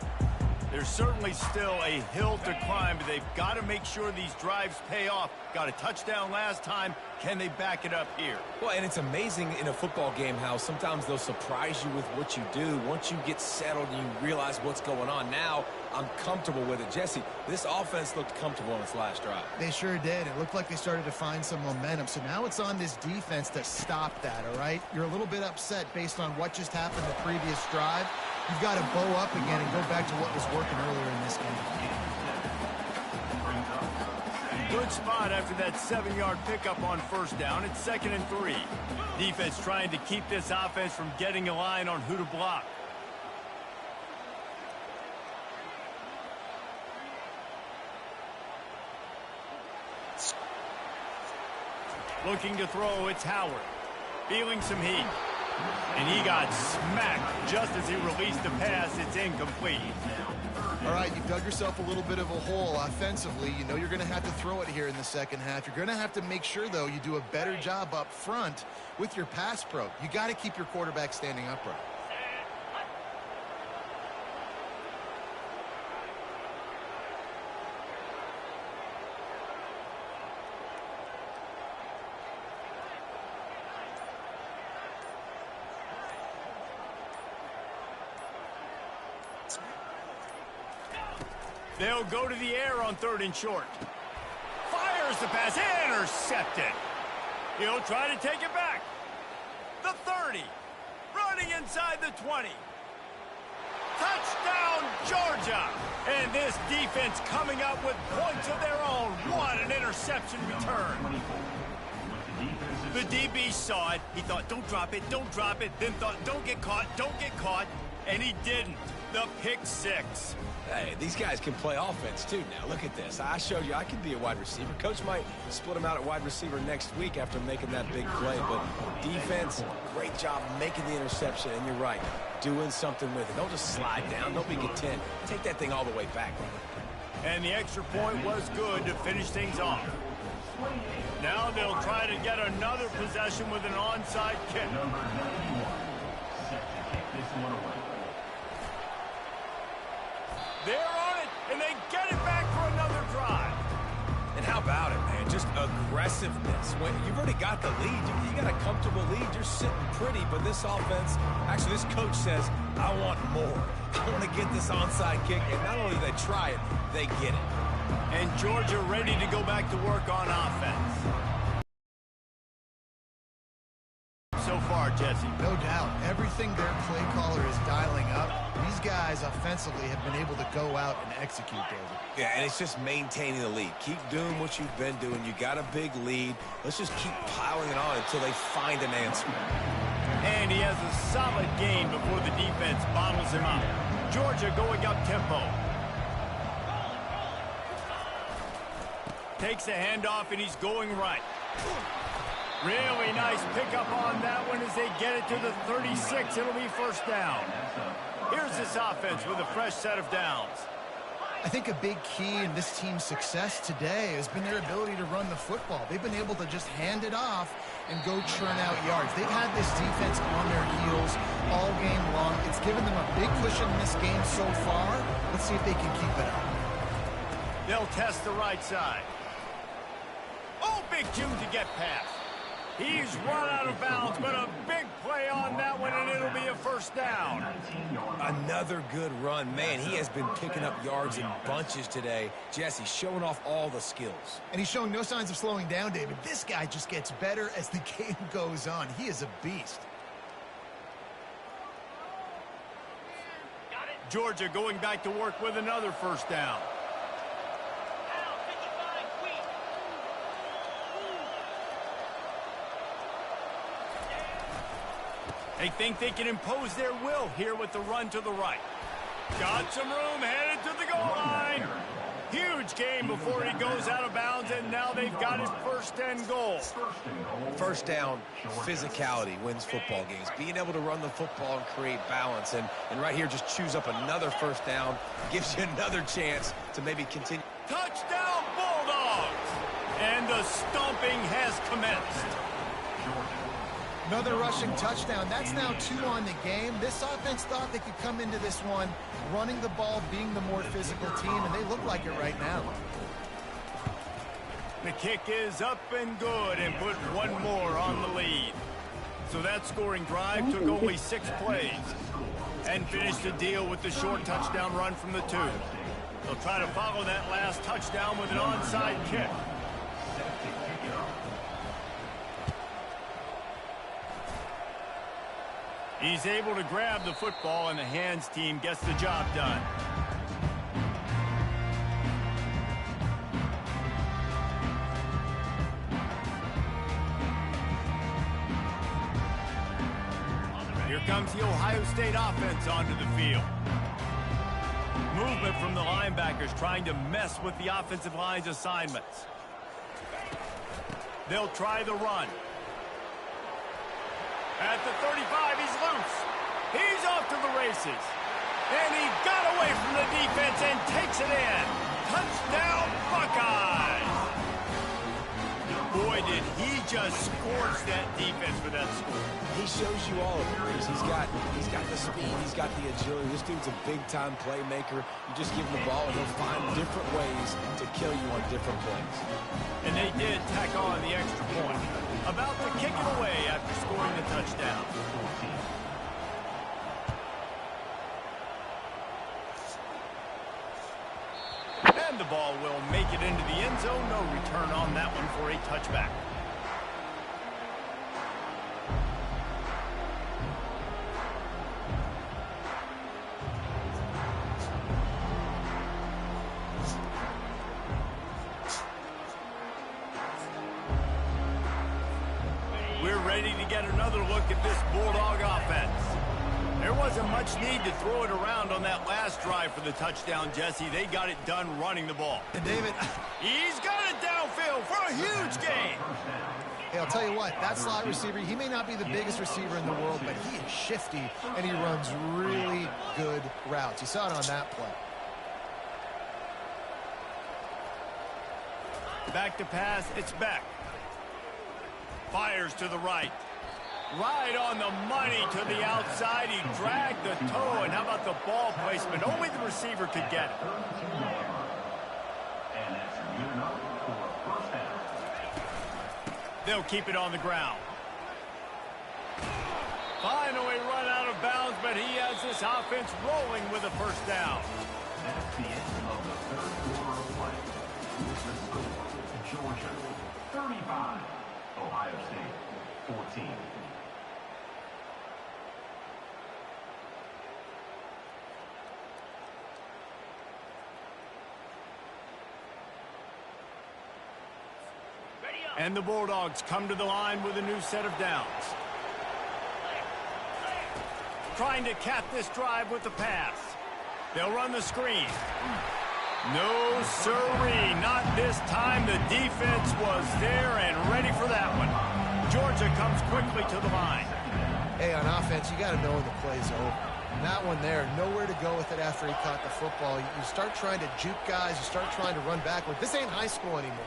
S1: There's certainly still a hill to climb, but they've got to make sure these drives pay off. Got a touchdown last time. Can they back it up here?
S2: Well, and it's amazing in a football game how sometimes they'll surprise you with what you do. Once you get settled and you realize what's going on, now I'm comfortable with it. Jesse, this offense looked comfortable on its last drive.
S3: They sure did. It looked like they started to find some momentum. So now it's on this defense to stop that, all right? You're a little bit upset based on what just happened the previous drive. You've got to bow up again and go back to what was working earlier in this game.
S1: Good spot after that 7-yard pickup on first down. It's 2nd and 3. Defense trying to keep this offense from getting a line on who to block. Looking to throw, it's Howard. Feeling some heat. And he got smacked just as he released the pass. It's incomplete.
S3: All right, you've dug yourself a little bit of a hole offensively. You know you're going to have to throw it here in the second half. You're going to have to make sure, though, you do a better job up front with your pass pro. You got to keep your quarterback standing upright.
S1: They'll go to the air on 3rd and short. Fires the pass. Intercepted. He'll try to take it back. The 30. Running inside the 20. Touchdown, Georgia. And this defense coming up with points of their own. What an interception return. The DB saw it. He thought, don't drop it, don't drop it. Then thought, don't get caught, don't get caught. And he didn't. The pick 6.
S2: Hey, these guys can play offense, too, now. Look at this. I showed you I could be a wide receiver. Coach might split him out at wide receiver next week after making that big play. But defense, great job making the interception. And you're right, doing something with it. Don't just slide down. Don't be content. Take that thing all the way back.
S1: And the extra point was good to finish things off. Now they'll try to get another possession with an onside kick.
S4: Number 91, set to kick this one away.
S1: They're on it, and they get it back for another drive.
S2: And how about it, man? Just aggressiveness. When you've already got the lead, you got a comfortable lead. You're sitting pretty, but this offense, actually this coach says, I want more. I want to get this onside kick, and not only do they try it, they get it.
S1: And Georgia ready to go back to work on offense. So far, Jesse.
S3: No doubt. Everything their play caller is dialing up, these guys offensively have been able to go out and execute, David.
S2: Yeah, and it's just maintaining the lead. Keep doing what you've been doing. You got a big lead. Let's just keep piling it on until they find an answer.
S1: And he has a solid gain before the defense bottles him up. Georgia going up tempo. Takes a handoff, and he's going right. Really nice pickup on that one as they get it to the 36. It'll be first down. Here's this offense with a fresh set of downs.
S3: I think a big key in this team's success today has been their ability to run the football. They've been able to just hand it off and go churn out yards. They've had this defense on their heels all game long. It's given them a big cushion in this game so far. Let's see if they can keep it up.
S1: They'll test the right side. Oh, big June to get past. He's run out of bounds, but a big play on that one, and it'll be a first down.
S2: Another good run. Man, he has been picking up yards in bunches today. Jesse showing off all the skills.
S3: And he's showing no signs of slowing down, David. This guy just gets better as the game goes on. He is a beast.
S1: Georgia going back to work with another first down. They think they can impose their will here with the run to the right. Got some room, headed to the goal line. Huge game before he goes out of bounds, and now they've got his first and goal.
S2: First down, physicality wins football games. Being able to run the football and create balance. And right here, just choose up another first down. Gives you another chance to maybe continue.
S1: Touchdown, Bulldogs! And the stomping has commenced.
S3: Another rushing touchdown. That's now 2 on the game. This offense thought they could come into this one running the ball, being the more physical team, and they look like it right now.
S1: The kick is up and good and put one more on the lead. So that scoring drive took only 6 plays and finished the deal with the short touchdown run from the 2. They'll try to follow that last touchdown with an onside kick. He's able to grab the football, and the hands team gets the job done. Here comes the Ohio State offense onto the field. Movement from the linebackers trying to mess with the offensive line's assignments. They'll try the run. At the 35, he's loose. He's off to the races. And he got away from the defense and takes it in. Touchdown, Buckeyes! Boy, did he just scorch that defense for that score.
S2: He shows you all of it. He's got the speed. He's got the agility. This dude's a big-time playmaker. You just give him the ball, and he'll find different ways to kill you on different plays.
S1: And they did tack on the extra point. About to kick it away after scoring the touchdown. And the ball will make it into the end zone. No return on that one for a touchback. We're ready to get another look at this Bulldog offense. There wasn't much need to throw it around on that last drive for the touchdown, Jesse. They got it done running the ball.
S3: And David,
S1: He's got it downfield for a huge gain.
S3: hey, I'll tell you what, that slot receiver, he may not be the biggest receiver in the world, but he is shifty, and he runs really good routes. You saw it on that play.
S1: Back to pass, it's Beck. Fires to the right. Right on the money to the outside. He dragged the toe, and how about the ball placement? Only the receiver could get it.
S4: And that's good enough for a first down.
S1: They'll keep it on the ground. Finally run out of bounds, but he has this offense rolling with a first down.
S4: That's the end of the third quarter of play. The score, Georgia 35, Ohio State 14.
S1: And the Bulldogs come to the line with a new set of downs. Trying to cap this drive with the pass. They'll run the screen. No sirree, not this time. The defense was there and ready for that one. Georgia comes quickly to the line.
S3: Hey, on offense, you got to know when the play's over. And that one there, nowhere to go with it after he caught the football. You start trying to juke guys. You start trying to run backward. This ain't high school anymore.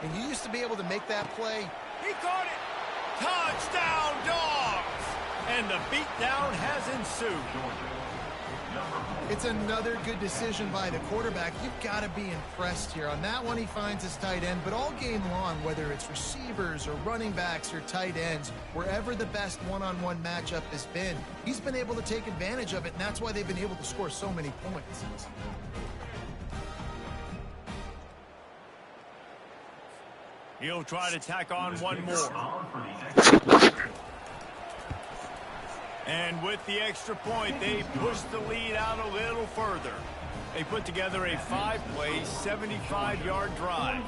S3: And you used to be able to make that play.
S1: He caught it. Touchdown, Dogs. And the beatdown has ensued.
S3: It's another good decision by the quarterback. You've got to be impressed here. On that one, he finds his tight end. But all game long, whether it's receivers or running backs or tight ends, wherever the best one-on-one matchup has been, he's been able to take advantage of it, and that's why they've been able to score so many points.
S1: He'll try to tack on one more. And with the extra point, they push the lead out a little further. They put together a 5-play, 75-yard drive.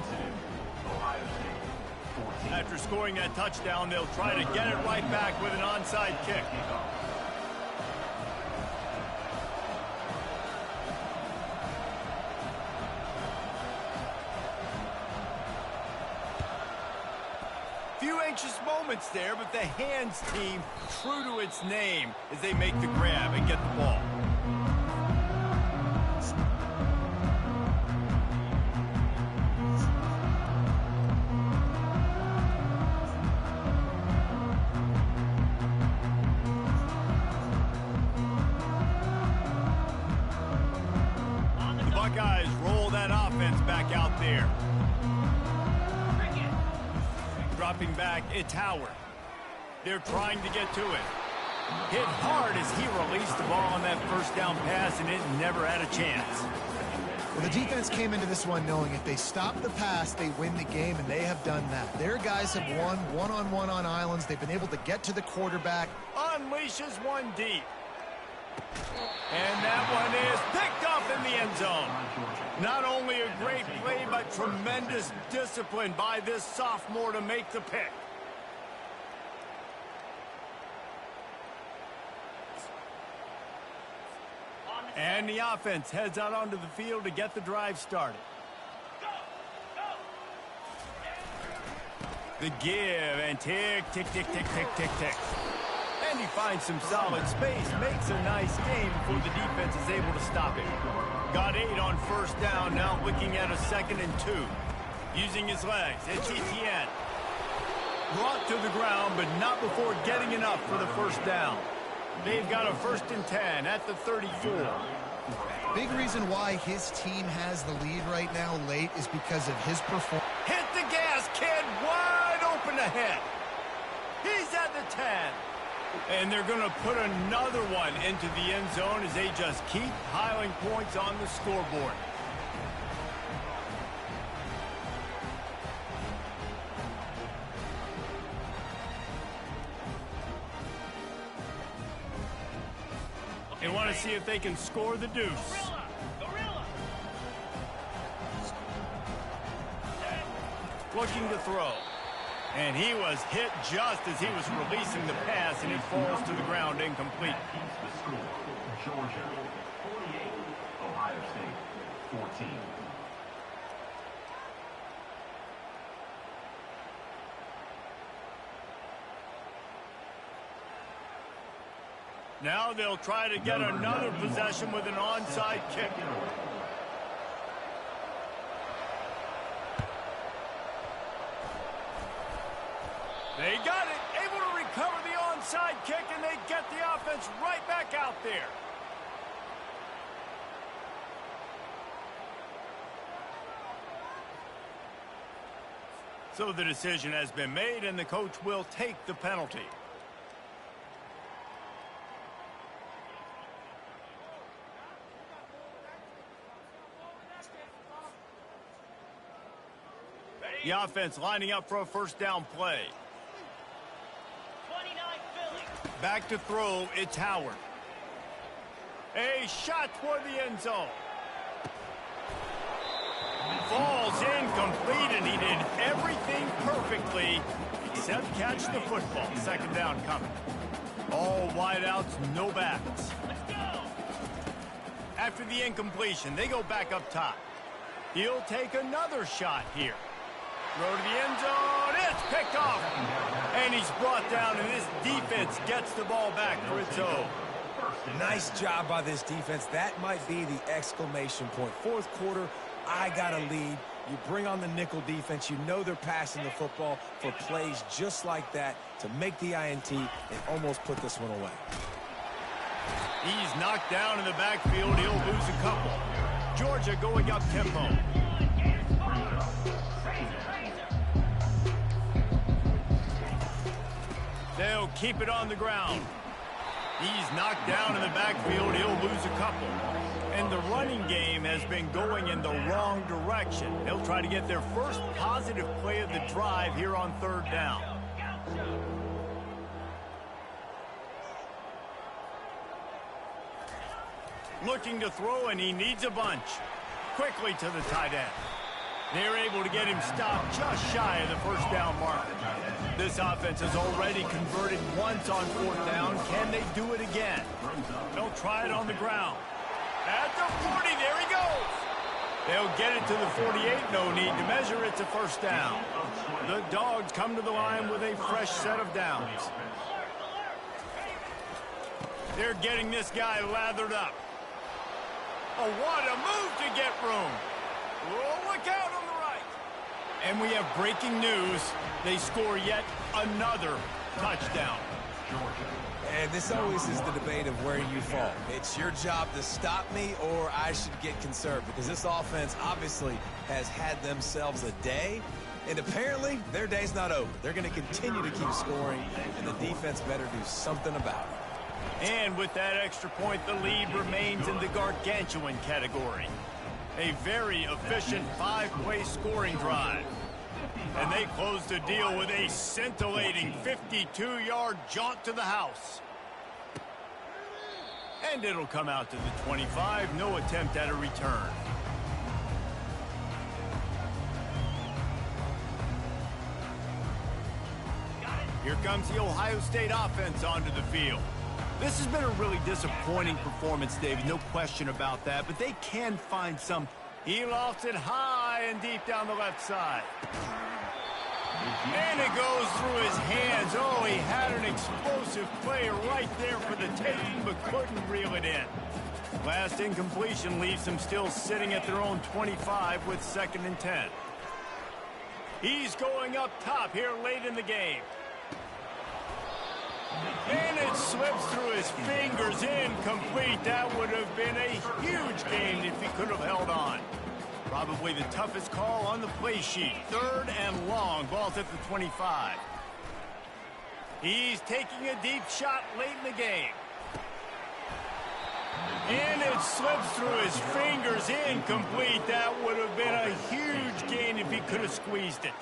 S1: After scoring that touchdown, they'll try to get it right back with an onside kick. Few anxious moments there, but the hands team true to its name as they make the grab and get the ball. The Buckeyes roll that offense back out there. Dropping back, it's Howard. They're trying to get to it. Hit hard as he released the ball on that first down pass, and it never had a chance.
S3: Well, the defense came into this one knowing if they stop the pass, they win the game, and they have done that. Their guys have won one-on-one on islands. They've been able to get to the quarterback.
S1: Unleashes one deep. And that one is picked up in the end zone. Not only a great play, but tremendous discipline by this sophomore to make the pick. And the offense heads out onto the field to get the drive started. The give and tick, tick, tick, tick, tick, tick, tick. And he finds some solid space, makes a nice game before the defense is able to stop it. Got 8 on first down, now looking at a 2nd and 2. Using his legs, it's Etienne. Brought to the ground, but not before getting enough for the first down. They've got a 1st and 10 at the 34.
S3: Big reason why his team has the lead right now late is because of his performance.
S1: Hit the gas, kid, wide open ahead. He's at the 10. And they're going to put another one into the end zone as they just keep piling points on the scoreboard. They want to see if they can score the deuce. Looking to throw. And he was hit just as he was releasing the pass, and it falls to the ground incomplete.
S4: The score, Georgia 48, Ohio State 14.
S1: Now they'll try to get another possession with an onside kick. They got it, able to recover the onside kick, and they get the offense right back out there. So the decision has been made, and the coach will take the penalty. The offense lining up for a first down play. Back to throw, it's Howard. A shot toward the end zone. falls incomplete, and he did everything perfectly except catch the football. Second down coming. All wideouts, no backs. After the incompletion, they go back up top. He'll take another shot here. Throw to the end zone. It's picked off. And he's brought down, and this defense gets the ball back for its own.
S2: Nice job by this defense. That might be the exclamation point. Fourth quarter, I got a lead. You bring on the nickel defense. You know they're passing the football for plays just like that to make the INT and almost put this one away.
S1: He's knocked down in the backfield. He'll lose a couple. Georgia going up tempo. They'll keep it on the ground. He's knocked down in the backfield. He'll lose a couple. And the running game has been going in the wrong direction. They'll try to get their first positive play of the drive here on third down. Looking to throw, and he needs a bunch. Quickly to the tight end. They're able to get him stopped just shy of the first down marker. This offense has already converted once on fourth down. Can they do it again? They'll try it on the ground. At the 40, there he goes. They'll get it to the 48. No need to measure. It's a first down. The Dogs come to the line with a fresh set of downs. They're getting this guy lathered up. Oh, what a move to get room. Oh, look out on the right. And we have breaking news. They score yet another touchdown.
S2: And this always is the debate of where you fall. It's your job to stop me, or I should get conserved, because this offense obviously has had themselves a day, and apparently their day's not over. They're going to continue to keep scoring, and the defense better do something about it.
S1: And with that extra point, the lead remains in the gargantuan category. A very efficient five-play scoring drive. And they close the deal with a scintillating 52-yard jaunt to the house. And it'll come out to the 25. No attempt at a return. Here comes the Ohio State offense onto the field. This has been a really disappointing performance, David. No question about that. But they can find some. He lofts it high and deep down the left side. And it goes through his hands. Oh, he had an explosive play right there for the taking, but couldn't reel it in. Last incompletion leaves them still sitting at their own 25 with 2nd and 10. He's going up top here late in the game. And it slips through his fingers, incomplete. That would have been a huge gain if he could have held on. Probably the toughest call on the play sheet. 3rd and long, ball's at the 25. He's taking a deep shot late in the game. And it slips through his fingers, incomplete. That would have been a huge gain if he could have squeezed it.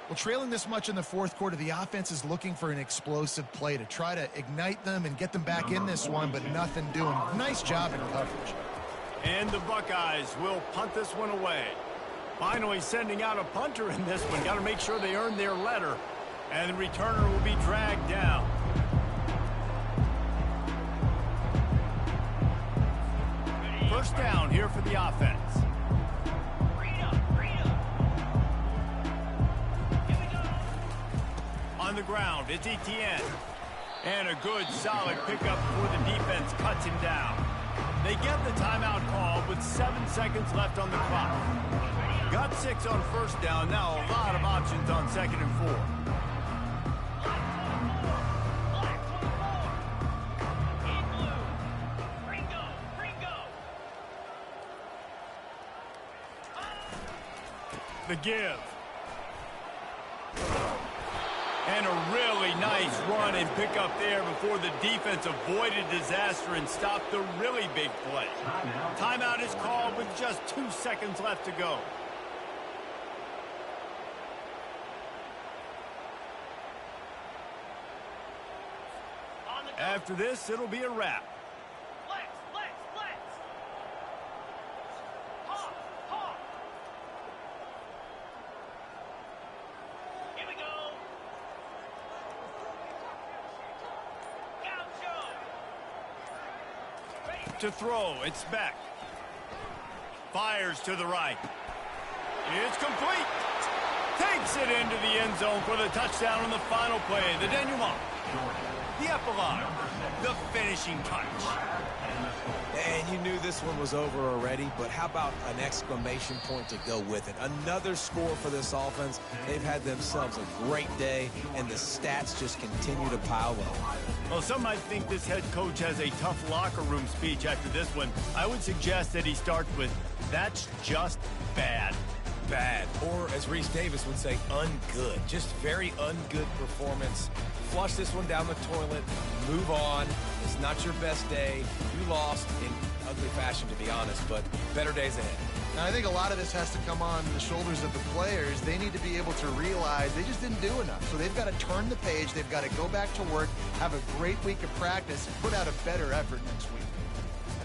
S3: Well, trailing this much in the fourth quarter, the offense is looking for an explosive play to try to ignite them and get them back in this one, but nothing doing. Nice job in coverage.
S1: And the Buckeyes will punt this one away. Finally sending out a punter in this one. Got to make sure they earn their letter. And the returner will be dragged down. First down here for the offense. On the ground, it's Etienne. And a good, solid pickup before the defense cuts him down. They get the timeout call with 7 seconds left on the clock. Got 6 on first down. Now a lot of options on 2nd and 4. The give. And a really nice run and pick up there before the defense avoided disaster and stopped the really big play. Timeout is called with just 2 seconds left to go. After this, it'll be a wrap. Set to throw. It's Beck. Fires to the right. It's complete. Takes it into the end zone for the touchdown on the final play. The denouement. The epilogue. The finishing touch.
S2: And you knew this one was over already, but how about an exclamation point to go with it? Another score for this offense. They've had themselves a great day, and the stats just continue to pile up.
S1: Well, some might think this head coach has a tough locker room speech after this one. I would suggest that he starts with, "That's just bad."
S2: Bad, or as Reese Davis would say, ungood. Just very ungood performance. Flush this one down the toilet, move on. It's not your best day. You lost in ugly fashion, to be honest, but better days ahead.
S3: And I think a lot of this has to come on the shoulders of the players. They need to be able to realize they just didn't do enough. So they've got to turn the page. They've got to go back to work, have a great week of practice, and put out a better effort next week.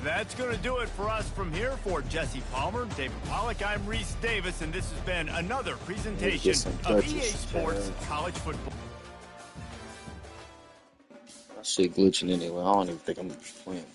S1: That's going to do it for us from here. For Jesse Palmer, David Pollack, I'm Reese Davis, and this has been another presentation of EA Sports College Football.
S5: That shit glitching anyway. I don't even think I'm playing.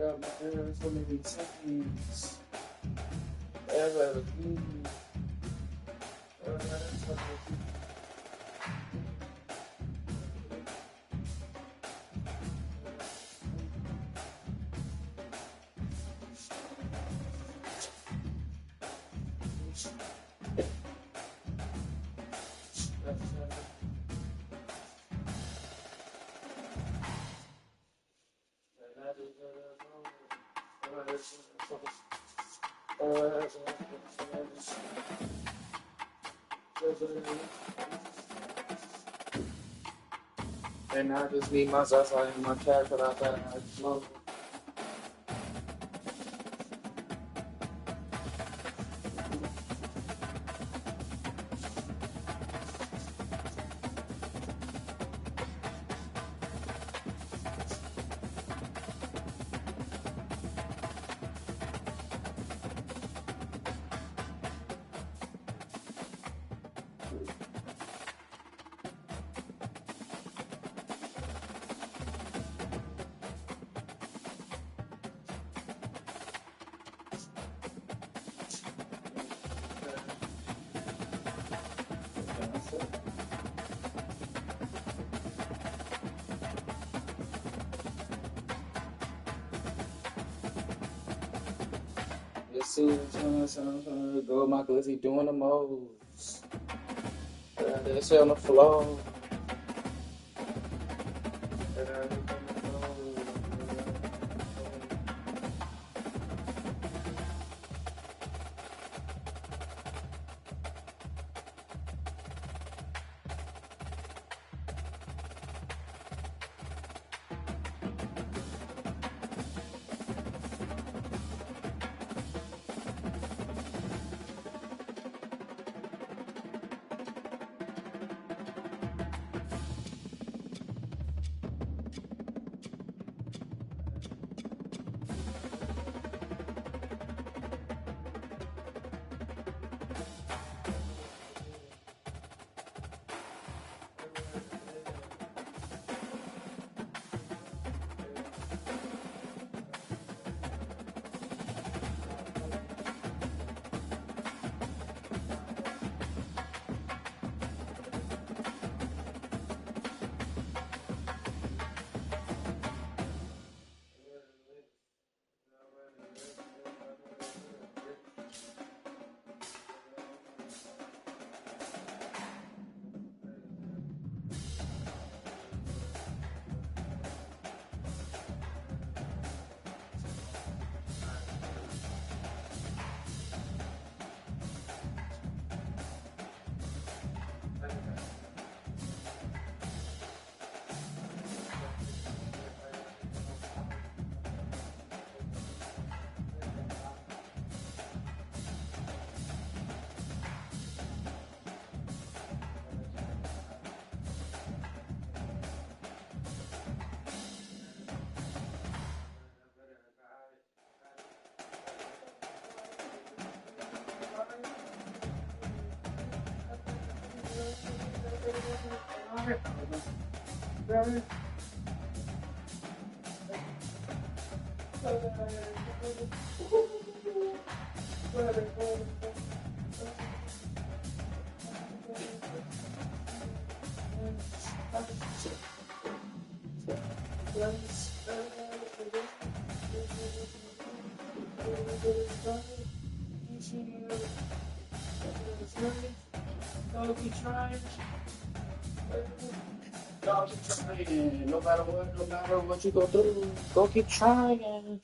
S6: got my hair so many seconds. Ever. And I just need my Zaza and my cat for that. I smoke. Let's see what's gonna go. My glizzy doing the most. That shit on the floor. Keep trying. Go keep trying. No matter what you go through, go keep trying.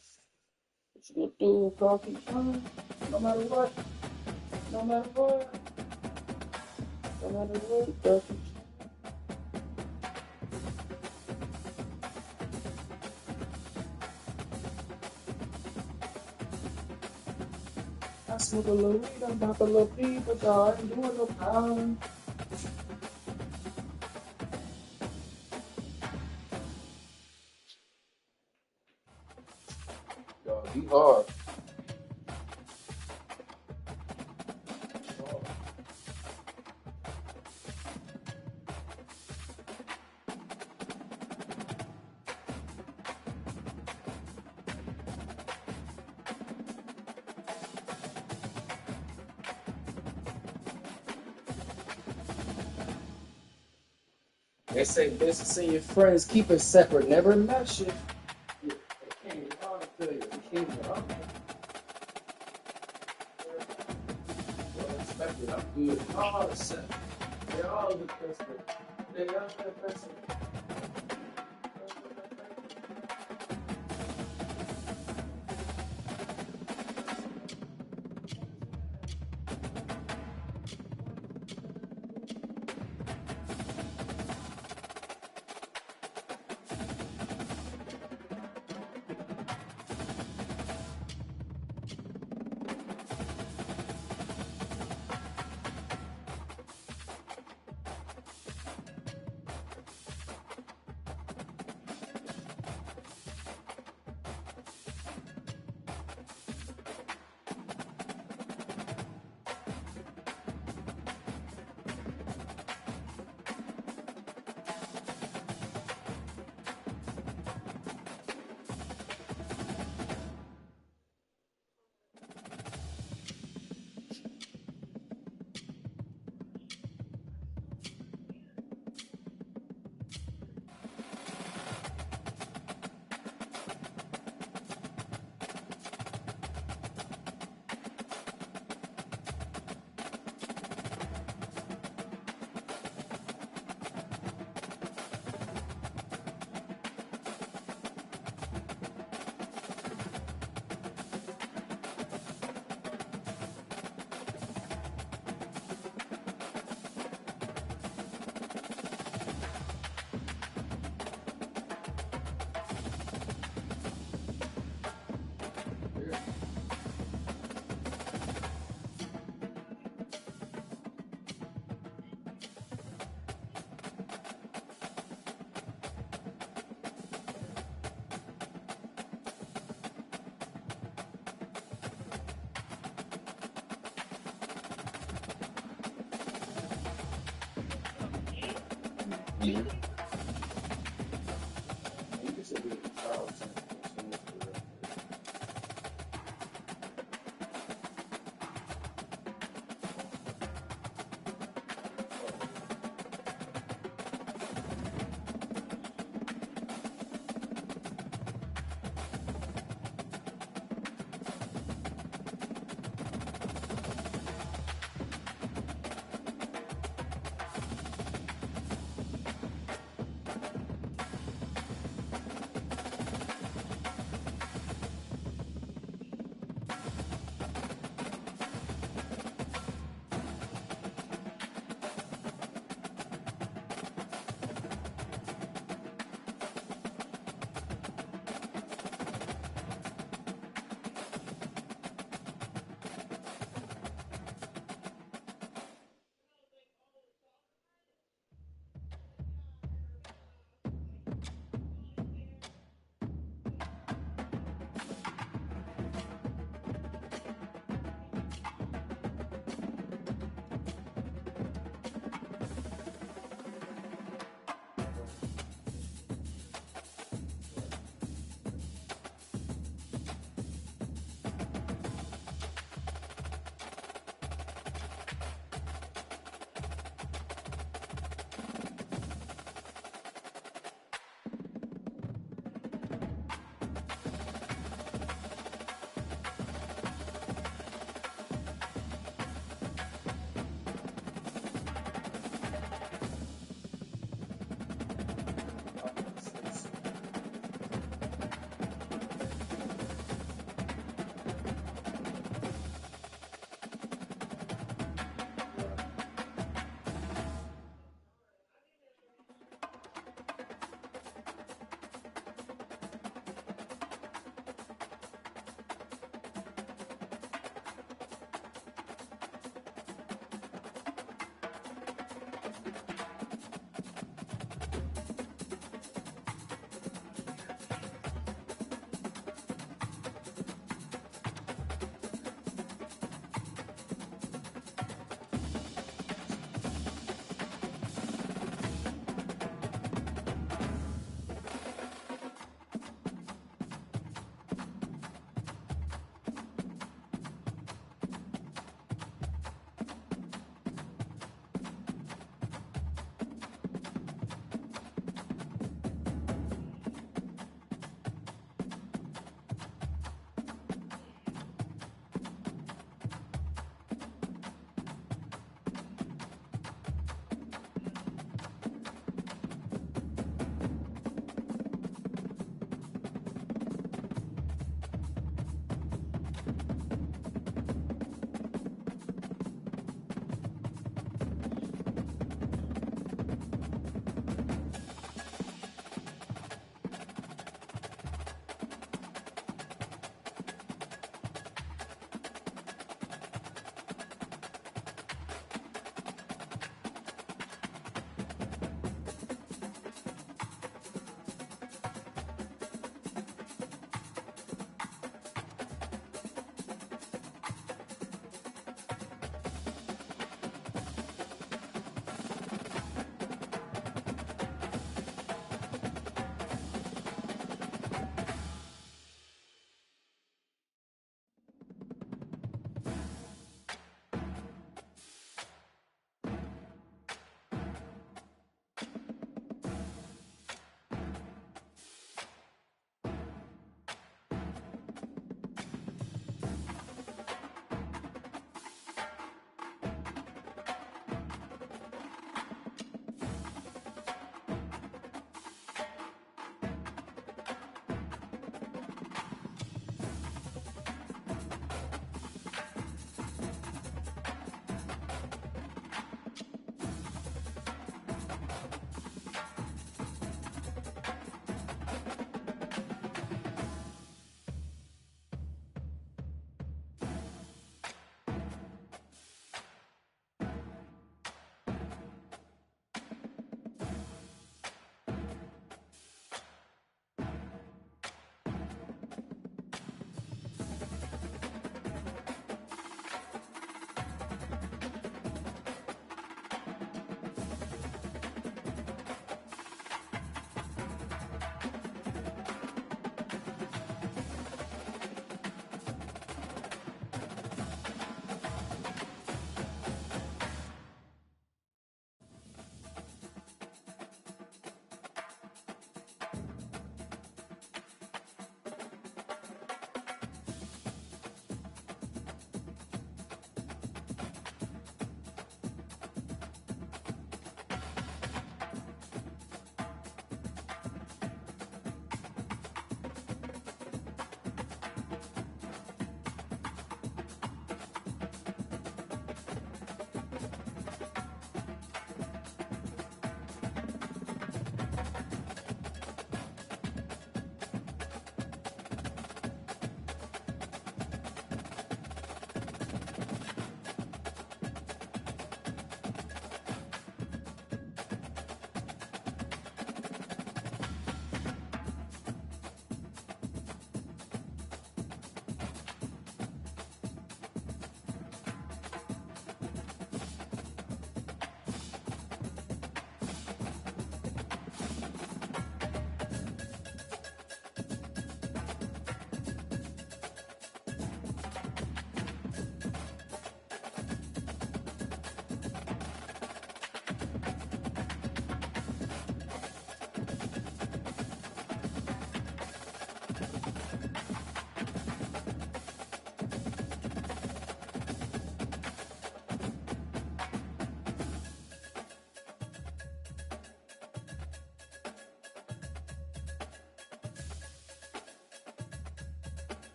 S6: What you gonna do? Go keep trying. No matter what. No matter what. No matter what. Go keep trying. I smoke a little weed, I'm about a little pee, but y'all ain't doing no problem. Yo, be hard. They say business and your friends keep it separate, never mesh it. Yeah, they can't get on to you. They can't get on. Well, expected. I'm good. All the set. They all the best. They all the best.
S5: Yeah.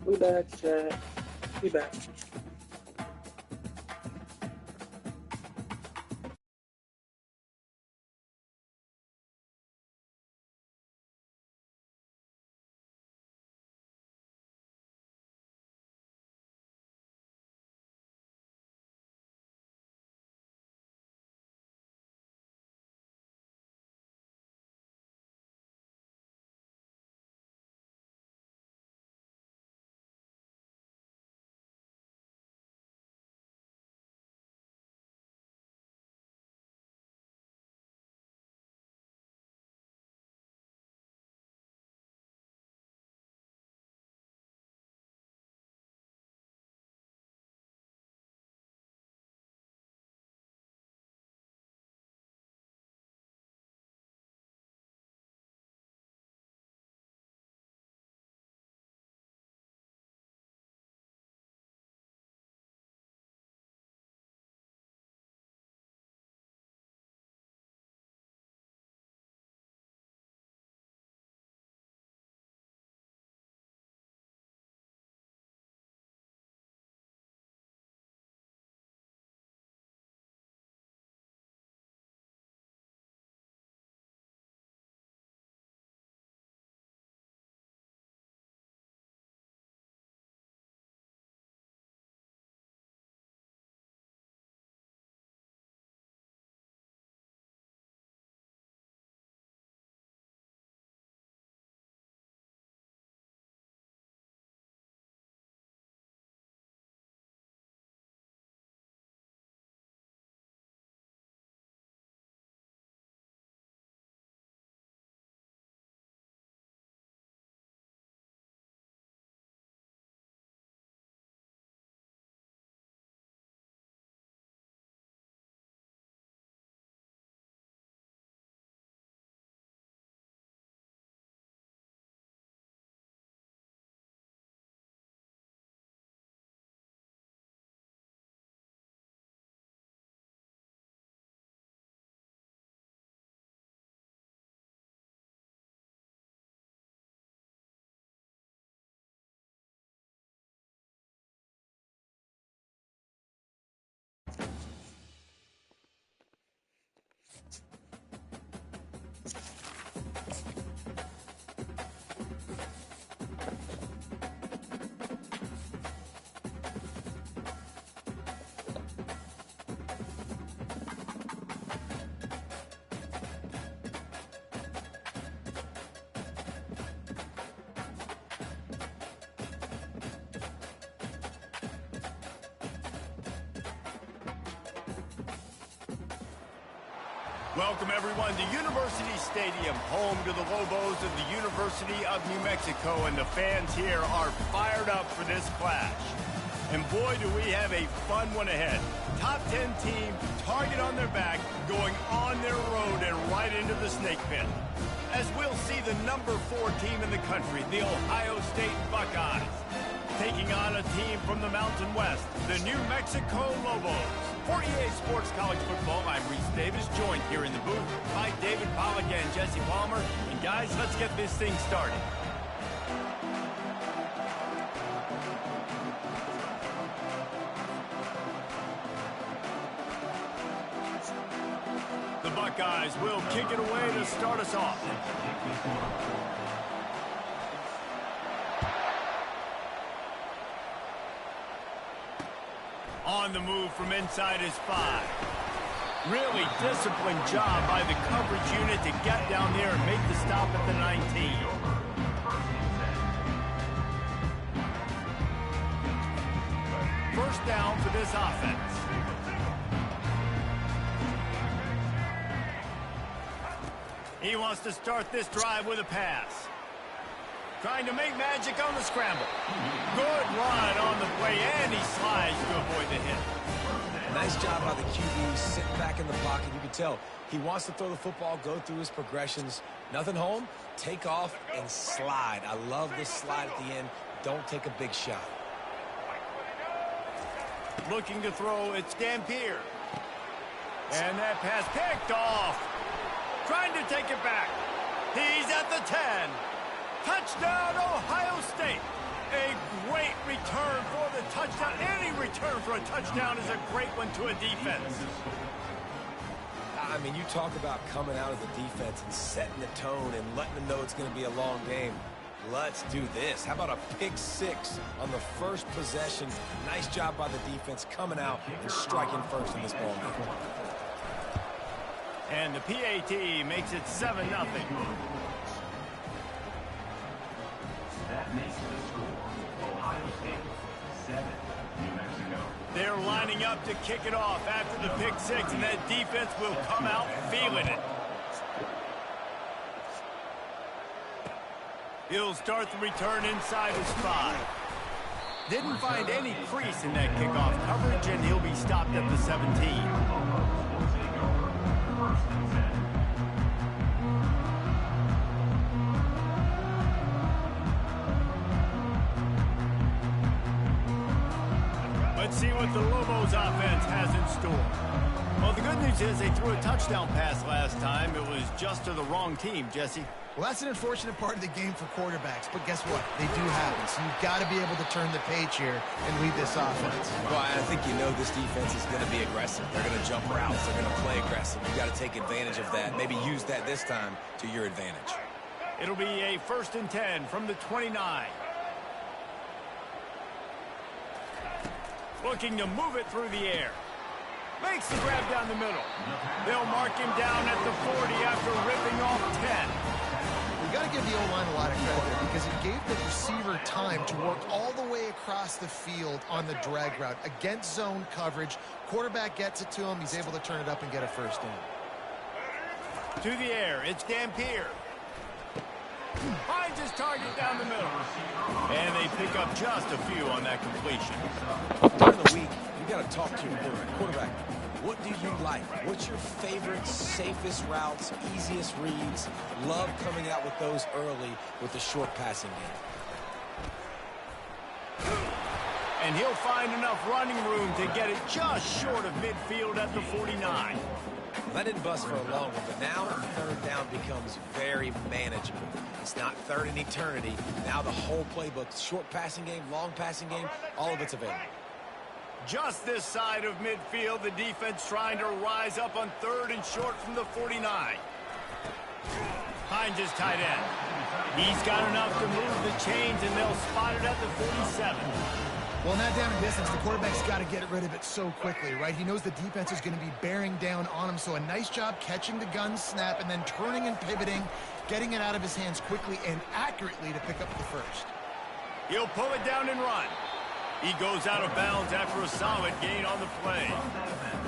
S6: We back, chat. We back.
S1: Welcome, everyone, to University Stadium, home to the Lobos of the University of New Mexico, and the fans here are fired up for this clash. And boy, do we have a fun one ahead. Top 10 team, target on their back, going on their road and right into the snake pit. As we'll see the number 4 team in the country, the Ohio State Buckeyes, taking on a team from the Mountain West, the New Mexico Lobos. For EA Sports College Football, I'm Reese Davis, joined here in the booth by David Pollack and Jesse Palmer. And guys, let's get this thing started. The Buckeyes will kick it away to start us off. On the move from inside his 5. Really disciplined job by the coverage unit to get down there and make the stop at the 19. First down for this offense. He wants to start this drive with a pass. Trying to make magic on the scramble. Good run on the play, and he slides to avoid the hit.
S2: Nice job by the QB, sitting back in the pocket. You can tell he wants to throw the football, go through his progressions. Nothing home, take off, and slide. I love this slide at the end. Don't take a big shot.
S1: Looking to throw, it's Dampier. And that pass picked off. Trying to take it back. He's at the 10. Touchdown, Ohio State. A great return for the touchdown. Any return for a touchdown is a great one to a defense.
S2: I mean, you talk about coming out of the defense and setting the tone and letting them know it's going to be a long game. Let's do this. How about a pick six on the first possession? Nice job by the defense coming out and striking first in this ball game.
S1: And the PAT makes it 7-0.
S4: That makes the score Ohio State 7, New Mexico.
S1: They're lining up to kick it off after the pick six, and that defense will come out feeling it. He'll start the return inside his 5. Didn't find any crease in that kickoff coverage, and he'll be stopped at the 17. Let's see what the Lobos offense has in store. Well, the good news is they threw a touchdown pass last time. It was just to the wrong team, Jesse.
S3: Well, that's an unfortunate part of the game for quarterbacks, but guess what? They do happen, so you've got to be able to turn the page here and lead this offense.
S2: Well, I think you know this defense is going to be aggressive. They're going to jump routes. They're going to play aggressive. You've got to take advantage of that. Maybe use that this time to your advantage.
S1: It'll be a 1st and 10 from the 29. Looking to move it through the air. Makes the grab down the middle. They'll mark him down at the 40 after ripping off 10.
S3: We got to give the O-line a lot of credit there because it gave the receiver time to work all the way across the field on the drag route against zone coverage. Quarterback gets it to him. He's able to turn it up and get a first down.
S1: To the air, it's Dampier. Finds his target down the middle. And they pick up just a few on that completion.
S2: During the week, you got to talk to your quarterback. What do you like? What's your favorite, safest routes, easiest reads? Love coming out with those early with the short passing game.
S1: And he'll find enough running room to get it just short of midfield at the 49.
S2: That didn't bust for a long one, but now third down becomes very manageable. It's not third in eternity. Now the whole playbook, short passing game, long passing game, all of it's available.
S1: Just this side of midfield, the defense trying to rise up on 3rd and short from the 49. Hines is tight end. He's got enough to move the chains, and they'll spot it at the 47.
S3: Well, in that down and distance, the quarterback's got to get rid of it so quickly, right? He knows the defense is going to be bearing down on him, so a nice job catching the gun snap and then turning and pivoting, getting it out of his hands quickly and accurately to pick up the first.
S1: He'll pull it down and run. He goes out of bounds after a solid gain on the play.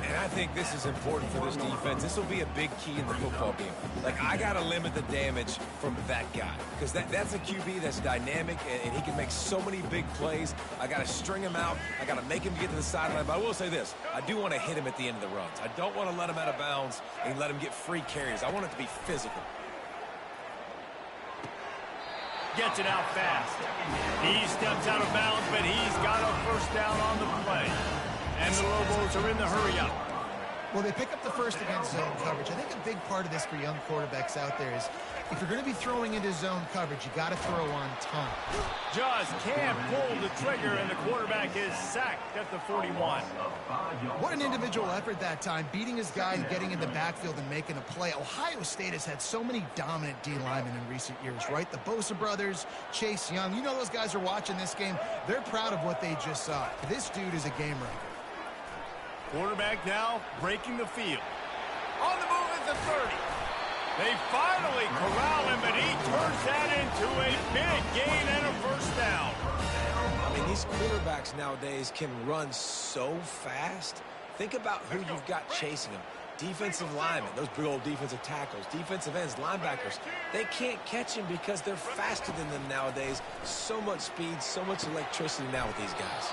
S2: And I think this is important for this defense. This will be a big key in the football game. Like, I got to limit the damage from that guy because that's a QB that's dynamic, and he can make so many big plays. I got to string him out. I got to make him get to the sideline. But I will say this. I do want to hit him at the end of the runs. I don't want to let him out of bounds and let him get free carries. I want it to be physical.
S1: Gets it out fast. He steps out of bounds, but he's got a first down on the play. And the Lobos are in the hurry-up.
S3: Well, they pick up the first against zone coverage. I think a big part of this for young quarterbacks out there is if you're going to be throwing into zone coverage, you got to throw on time.
S1: Just can't pull the trigger, and the quarterback is sacked at the 41.
S3: What an individual effort that time, beating his guy and getting in the backfield and making a play. Ohio State has had so many dominant D linemen in recent years, right? The Bosa brothers, Chase Young. You know those guys are watching this game. They're proud of what they just saw. This dude is a game wrecker.
S1: Quarterback now breaking the field. On the move at the 30. They finally corral him, but he turns that into a big gain and a first down.
S2: I mean, these quarterbacks nowadays can run so fast. Think about who you've got chasing them. Defensive linemen, those big old defensive tackles, defensive ends, linebackers. They can't catch him because they're faster than them nowadays. So much speed, so much electricity now with these guys.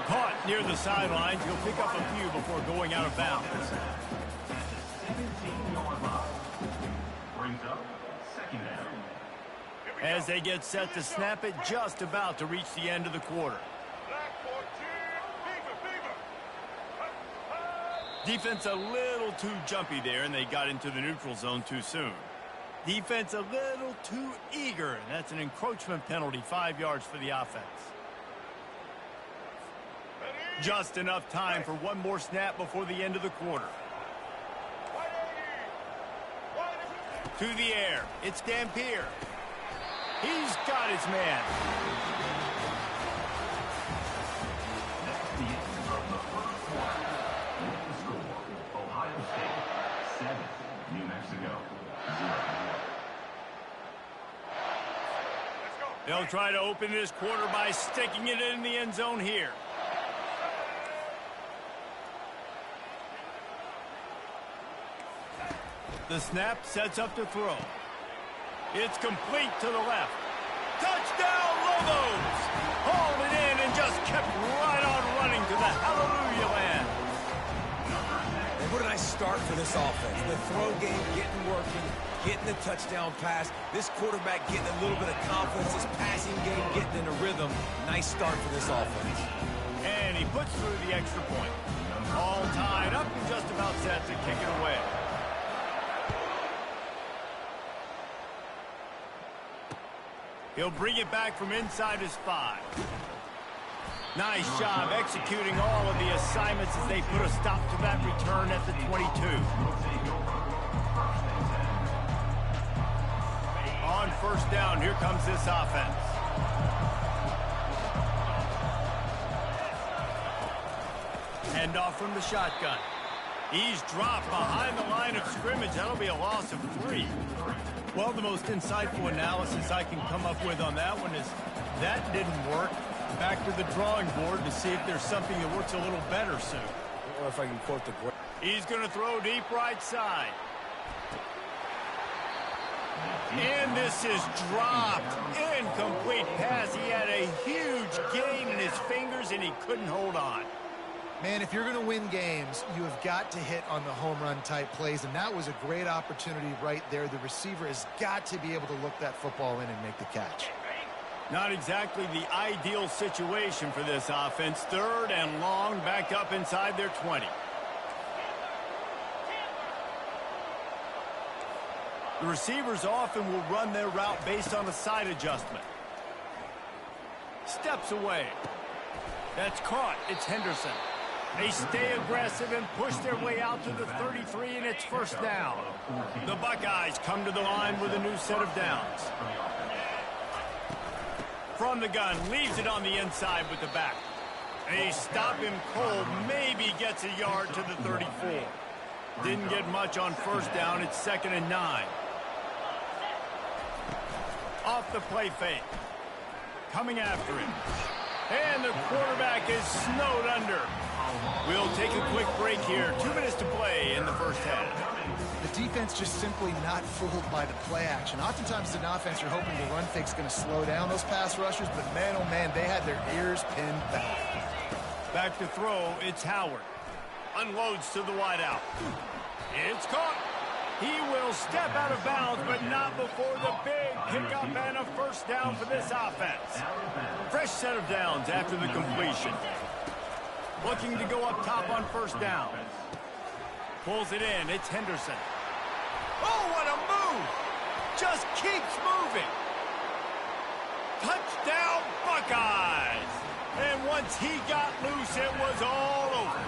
S1: Caught near the sidelines. He'll pick up a few before going out of bounds.
S4: Brings up second down.
S1: As they get set to snap it, just about to reach the end of the quarter. Defense a little too jumpy there, and they got into the neutral zone too soon. Defense a little too eager, and that's an encroachment penalty, 5 yards for the offense. Just enough time for one more snap before the end of the quarter. To the air, it's Dampier. He's got his man.
S4: That's the end of the first quarter. The score, Ohio State 7, New Mexico 0.
S1: They'll try to open this quarter by sticking it in the end zone here. The snap sets up to throw. It's complete to the left. Touchdown, Lobos! Hauled it in and just kept right on running to the hallelujah land.
S2: And where did I start for this offense? The throw game getting working, getting the touchdown pass. This quarterback getting a little bit of confidence. This passing game getting in a rhythm. Nice start for this offense.
S1: And he puts through the extra point. All tied up and just about set to kick it away. He'll bring it back from inside his 5. Nice job executing all of the assignments as they put a stop to that return at the 22. On first down, here comes this offense. Handoff from the shotgun. He's dropped behind the line of scrimmage. That'll be a loss of 3. Well, the most insightful analysis I can come up with on that one is that didn't work. Back to the drawing board to see if there's something that works a little better soon.
S2: Or if I can quote the...
S1: He's going to throw deep right side. And this is dropped. Incomplete pass. He had a huge gain in his fingers, and he couldn't hold on.
S3: Man, if you're going to win games, you have got to hit on the home run type plays, and that was a great opportunity right there. The receiver has got to be able to look that football in and make the catch.
S1: Not exactly the ideal situation for this offense. 3rd and long, back up inside their 20. The receivers often will run their route based on a side adjustment. Steps away. That's caught. It's Henderson. They stay aggressive and push their way out to the 33, and it's first down. The Buckeyes come to the line with a new set of downs. From the gun, leaves it on the inside with the back. They stop him cold, maybe gets a yard to the 34. Didn't get much on first down, it's 2nd and 9. Off the play fake. Coming after him. And the quarterback is snowed under. We'll take a quick break here. 2 minutes to play in the first half.
S3: The defense just simply not fooled by the play action. Oftentimes as an offense, you're hoping the run fake's going to slow down those pass rushers, but man, oh man, they had their ears pinned back.
S1: Back to throw, it's Howard. Unloads to the wideout. It's caught. He will step out of bounds, but not before the big pickup and a first down for this offense. Fresh set of downs after the completion. Looking to go up top on first down. Pulls it in. It's Henderson. Oh, what a move! Just keeps moving. Touchdown, Buckeyes! And once he got loose, it was all over.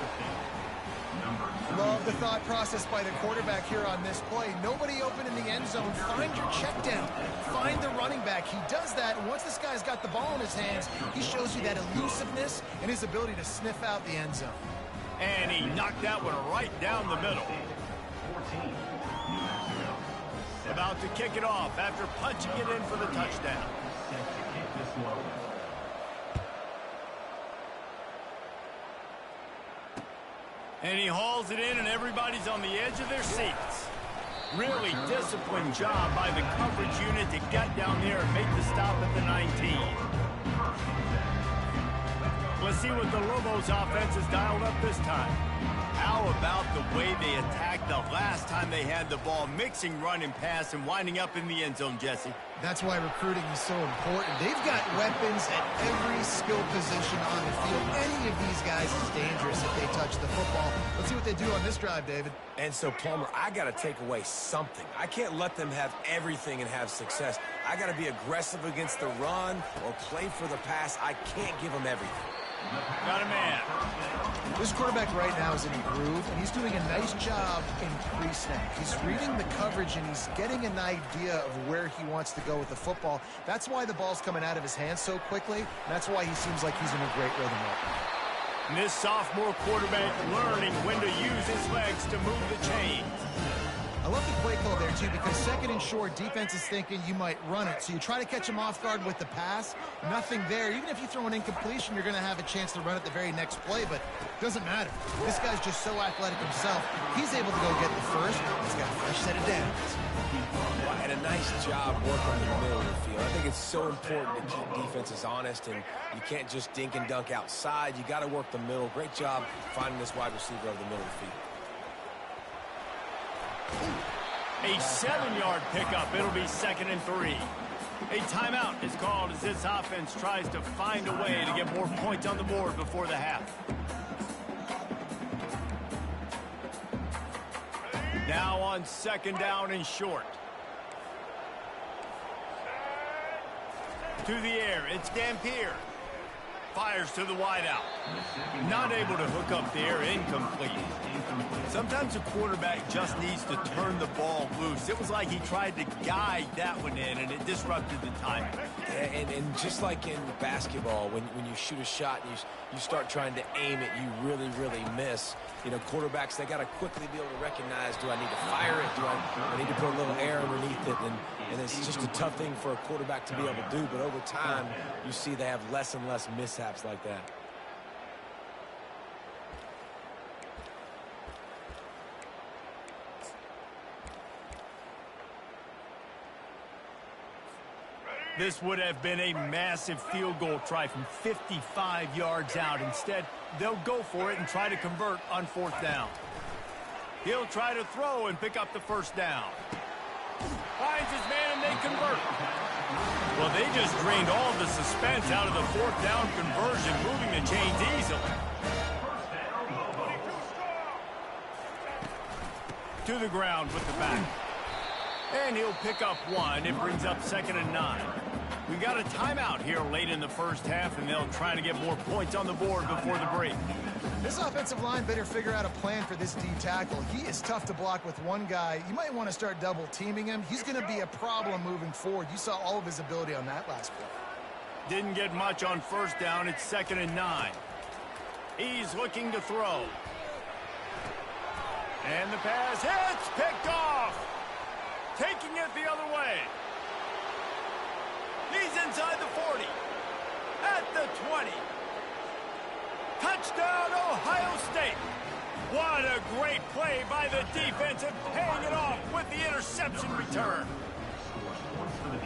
S3: Love the thought process by the quarterback here on this play. Nobody open in the end zone. Find your check down. Find the running back. He does that, and once this guy's got the ball in his hands, he shows you that elusiveness and his ability to sniff out the end zone.
S1: And he knocked that one right down the middle. About to kick it off after punching it in for the touchdown. And he hauls it in, and everybody's on the edge of their seats. Really disciplined job by the coverage unit to get down there and make the stop at the 19. Let's see what the Lobos offense has dialed up this time. How about the way they attacked the last time they had the ball, mixing run and pass and winding up in the end zone, Jesse?
S3: That's why recruiting is so important. They've got weapons at every skill position on the field. Any of these guys is dangerous if they touch the football. Let's see what they do on this drive, David.
S2: And so, Palmer, I got to take away something. I can't let them have everything and have success. I got to be aggressive against the run or play for the pass. I can't give them everything.
S1: Got a man.
S3: This quarterback right now is in a groove, and he's doing a nice job in pre-snap. He's reading the coverage, and he's getting an idea of where he wants to go with the football. That's why the ball's coming out of his hands so quickly, and that's why he seems like he's in a great rhythm right now.
S1: And this sophomore quarterback learning when to use his legs to move the chains.
S3: I love the play call there, too, because second and short, defense is thinking you might run it. So you try to catch him off guard with the pass. Nothing there. Even if you throw an incompletion, you're going to have a chance to run it the very next play, but it doesn't matter. This guy's just so athletic himself. He's able to go get the first. He's got a fresh set of downs.
S2: And a nice job working in the middle of the field. I think it's so important to keep defenses honest, and you can't just dink and dunk outside. You got to work the middle. Great job finding this wide receiver over the middle of the field.
S1: A 7-yard pickup. It'll be 2nd and 3. A timeout is called as this offense tries to find a way to get more points on the board before the half. Now on 2nd down and short. To the air, it's Dampier. Fires to the wideout. Not able to hook up there, incomplete. Sometimes a quarterback just needs to turn the ball loose. It was like he tried to guide that one in, and it disrupted the timing.
S2: And just like in basketball, when you shoot a shot and you start trying to aim it, you really, really miss. You know, quarterbacks, they got to quickly be able to recognize, do I need to fire it? Do I need to put a little air underneath it? And it's just a tough thing for a quarterback to be able to do. But over time, you see they have less and less mishaps like that.
S1: This would have been a massive field goal try from 55 yards out. Instead, they'll go for it and try to convert on 4th down. He'll try to throw and pick up the 1st down. Finds his man and they convert. Well, they just drained all the suspense out of the 4th down conversion, moving the chains easily. To the ground with the back. And he'll pick up 1. It brings up 2nd and 9. We got a timeout here late in the first half, and they'll try to get more points on the board before the break.
S3: This offensive line better figure out a plan for this D tackle. He is tough to block with one guy. You might want to start double teaming him. He's going to be a problem moving forward. You saw all of his ability on that last play.
S1: Didn't get much on 1st down. It's 2nd and 9. He's looking to throw. And the pass hits, picked off. Taking it the other way. He's inside the 40. At the 20. Touchdown, Ohio State. What a great play by the defense and paying it off with the interception return.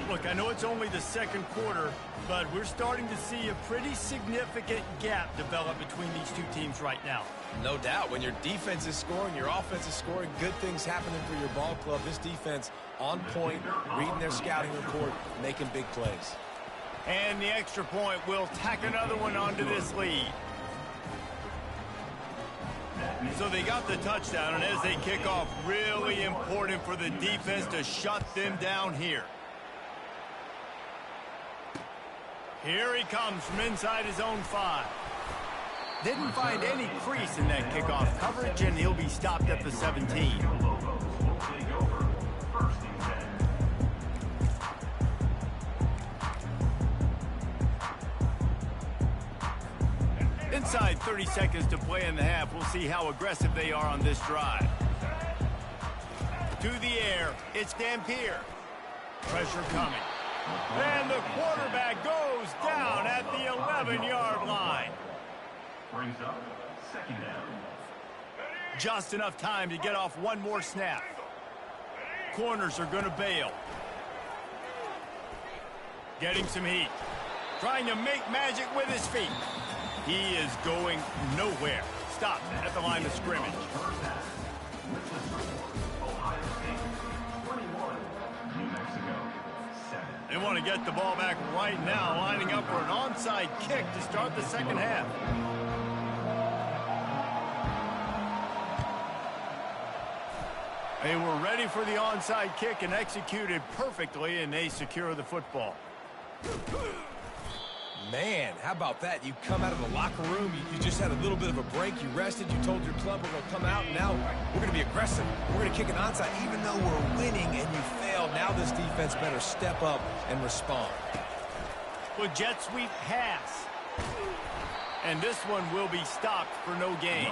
S1: Look, I know it's only the 2nd quarter, but we're starting to see a pretty significant gap develop between these two teams right now.
S2: No doubt. When your defense is scoring, your offense is scoring, good things happening for your ball club. This defense on point, reading their scouting report, making big plays.
S1: And the extra point will tack another one onto this lead. So they got the touchdown, and as they kick off, really important for the defense to shut them down here. Here he comes from inside his own 5. Didn't find any crease in that kickoff coverage, and he'll be stopped at the 17. Inside 30 seconds to play in the half. We'll see how aggressive they are on this drive. To the air, it's Dampier. Pressure coming. And the quarterback goes down at the 11-yard line.
S4: Brings up 2nd down.
S1: Just enough time to get off one more snap. Corners are going to bail. Getting some heat. Trying to make magic with his feet. He is going nowhere. Stop at the line of scrimmage.
S4: Ohio State 21, New Mexico 7.
S1: They want to get the ball back right now, lining up for an onside kick to start the second half. They were ready for the onside kick and executed perfectly, and they secure the football.
S2: Man, how about that? You come out of the locker room, you just had a little bit of a break, you rested, you told your club we're going to come out, and now we're going to be aggressive. We're going to kick an onside, even though we're winning and you failed. Now this defense better step up and respond.
S1: Well, jet sweep pass. And this one will be stopped for no gain.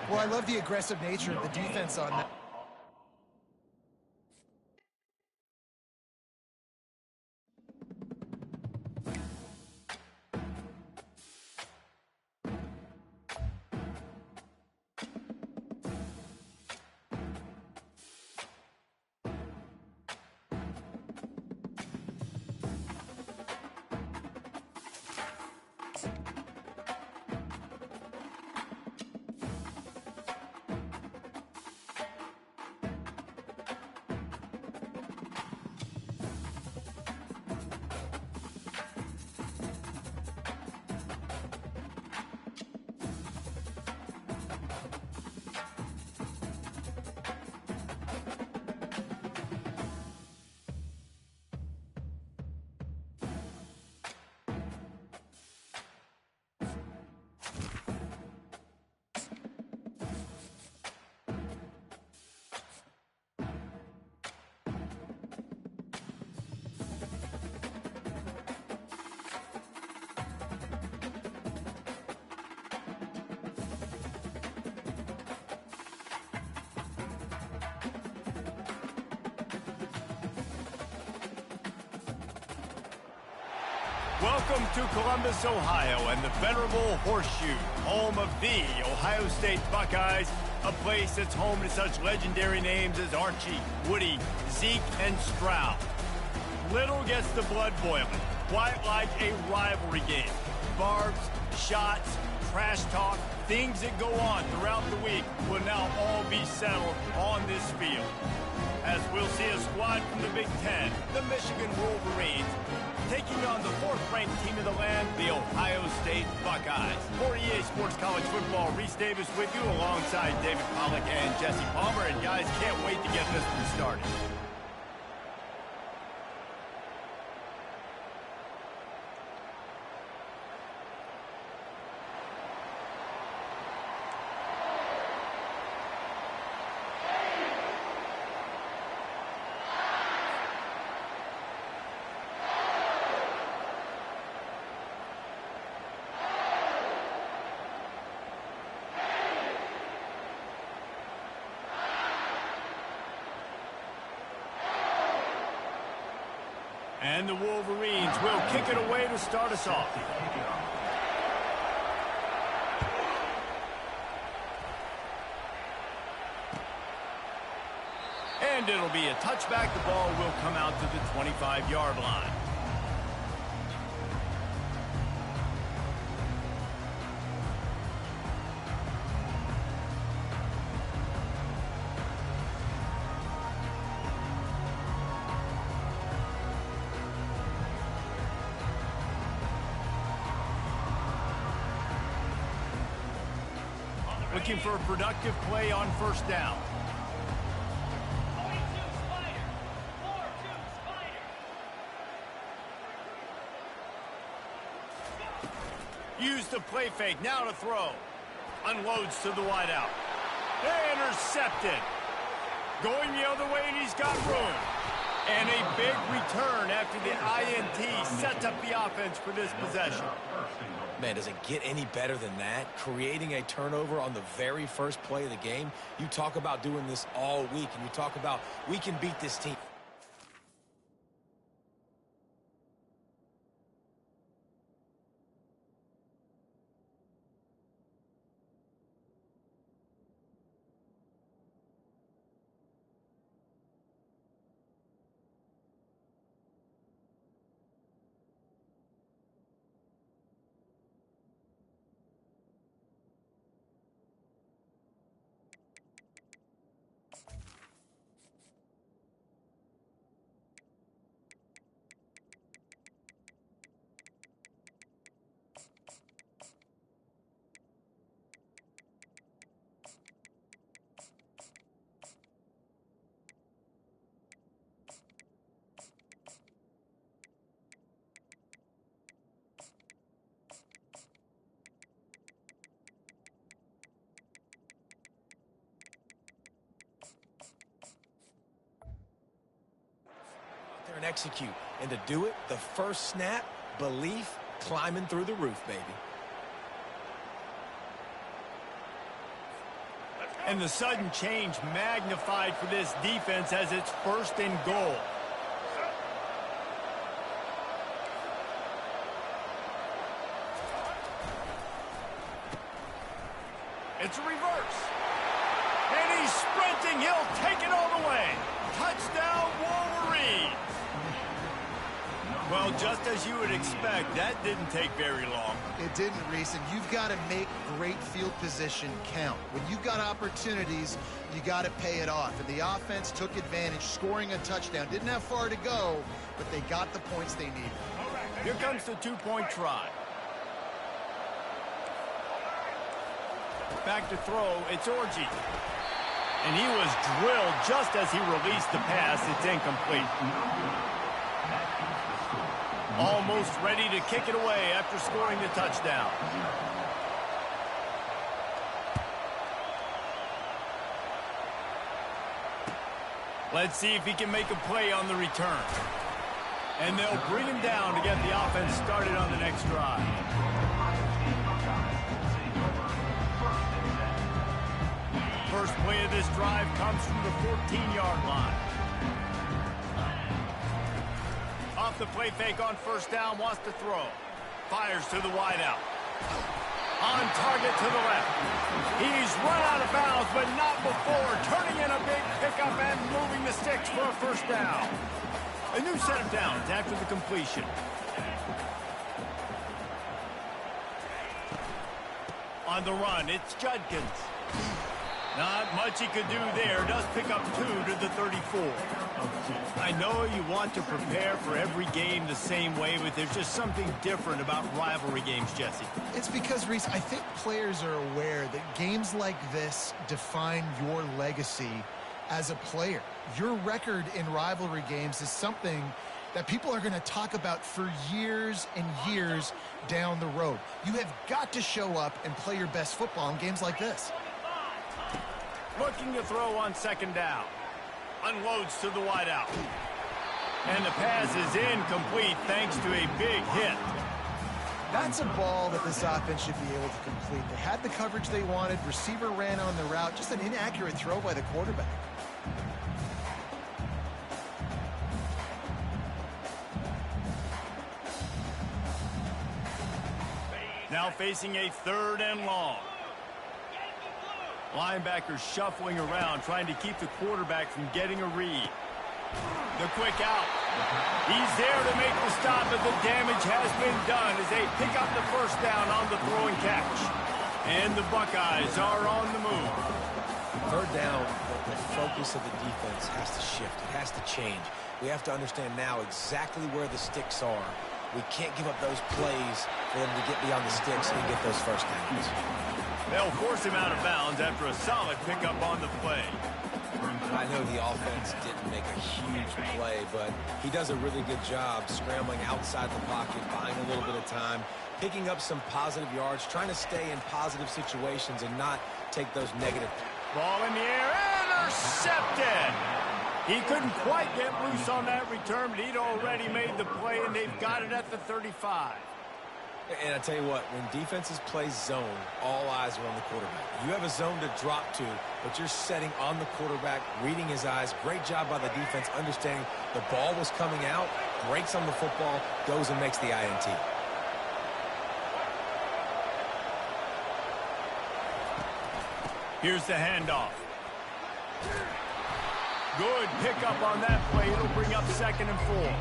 S3: Well, I love the aggressive nature of the defense on that.
S1: Welcome to Columbus, Ohio, and the venerable Horseshoe, home of the Ohio State Buckeyes, a place that's home to such legendary names as Archie, Woody, Zeke, and Stroud. Little gets the blood boiling, quite like a rivalry game. Barbs, shots, trash talk, things that go on throughout the week will now all be settled on this field. As we'll see a squad from the Big Ten, the Michigan Wolverines, taking on the fourth-ranked team of the land, the Ohio State Buckeyes. For EA Sports College Football, Reese Davis with you alongside David Pollack and Jesse Palmer. And guys, can't wait to get this one started. And the Wolverines will kick it away to start us off. And it'll be a touchback. The ball will come out to the 25-yard line. Looking for a productive play on first down.
S7: 42 Spider. 4-2 Spider.
S1: Use the play fake, now to throw. Unloads to the wideout. Intercepted. Going the other way, and he's got room. And a big return after the INT sets up the offense for this possession.
S2: Man, does it get any better than that? Creating a turnover on the very first play of the game. You talk about doing this all week, and you talk about we can beat this team. and execute. And to do it, the first snap, belief climbing through the roof, baby.
S1: And the sudden change magnified for this defense as it's 1st and goal. It's a reverse. And he's sprinting. He'll take it all the way. Touchdown, Wolverines. Well, just as you would expect, that didn't take very long.
S3: It didn't, Reese, and you've got to make great field position count. When you've got opportunities, you got to pay it off. And the offense took advantage, scoring a touchdown. Didn't have far to go, but they got the points they needed.
S1: Here comes the 2-point try. Back to throw, it's Orji. And he was drilled just as he released the pass. It's incomplete. Almost ready to kick it away after scoring the touchdown. Let's see if he can make a play on the return. And they'll bring him down to get the offense started on the next drive. First play of this drive comes from the 14-yard line. Off the play fake on first down, wants to throw. Fires to the wideout. On target to the left. He's run out of bounds, but not before. Turning in a big pickup and moving the sticks for a first down. A new set of downs after the completion. On the run, it's Judkins. Not much he could do there. Does pick up 2 to the 34. I know you want to prepare for every game the same way, but there's just something different about rivalry games, Jesse.
S3: It's because, Reese, I think players are aware that games like this define your legacy as a player. Your record in rivalry games is something that people are going to talk about for years and years down the road. You have got to show up and play your best football in games like this.
S1: Looking to throw on second down. Unloads to the wideout. And the pass is incomplete thanks to a big hit.
S3: That's a ball that this offense should be able to complete. They had the coverage they wanted. Receiver ran on the route. Just an inaccurate throw by the quarterback.
S1: Now facing a 3rd and long. Linebackers shuffling around, trying to keep the quarterback from getting a read. The quick out. He's there to make the stop, but the damage has been done as they pick up the first down on the throwing catch. And the Buckeyes are on the move.
S2: 3rd down, the focus of the defense has to shift. It has to change. We have to understand now exactly where the sticks are. We can't give up those plays for them to get beyond the sticks and get those first downs.
S1: They'll force him out of bounds after a solid pickup on the play.
S2: I know the offense didn't make a huge play, but he does a really good job scrambling outside the pocket, buying a little bit of time, picking up some positive yards, trying to stay in positive situations and not take those negative.
S1: Ball in the air, intercepted! He couldn't quite get loose on that return, but he'd already made the play, and they've got it at the 35.
S2: And I tell you what, when defenses play zone, all eyes are on the quarterback. You have a zone to drop to, but you're setting on the quarterback, reading his eyes. Great job by the defense, understanding the ball was coming out, breaks on the football, goes and makes the INT.
S1: Here's the handoff. Good pickup on that play. It'll bring up 2nd and 4.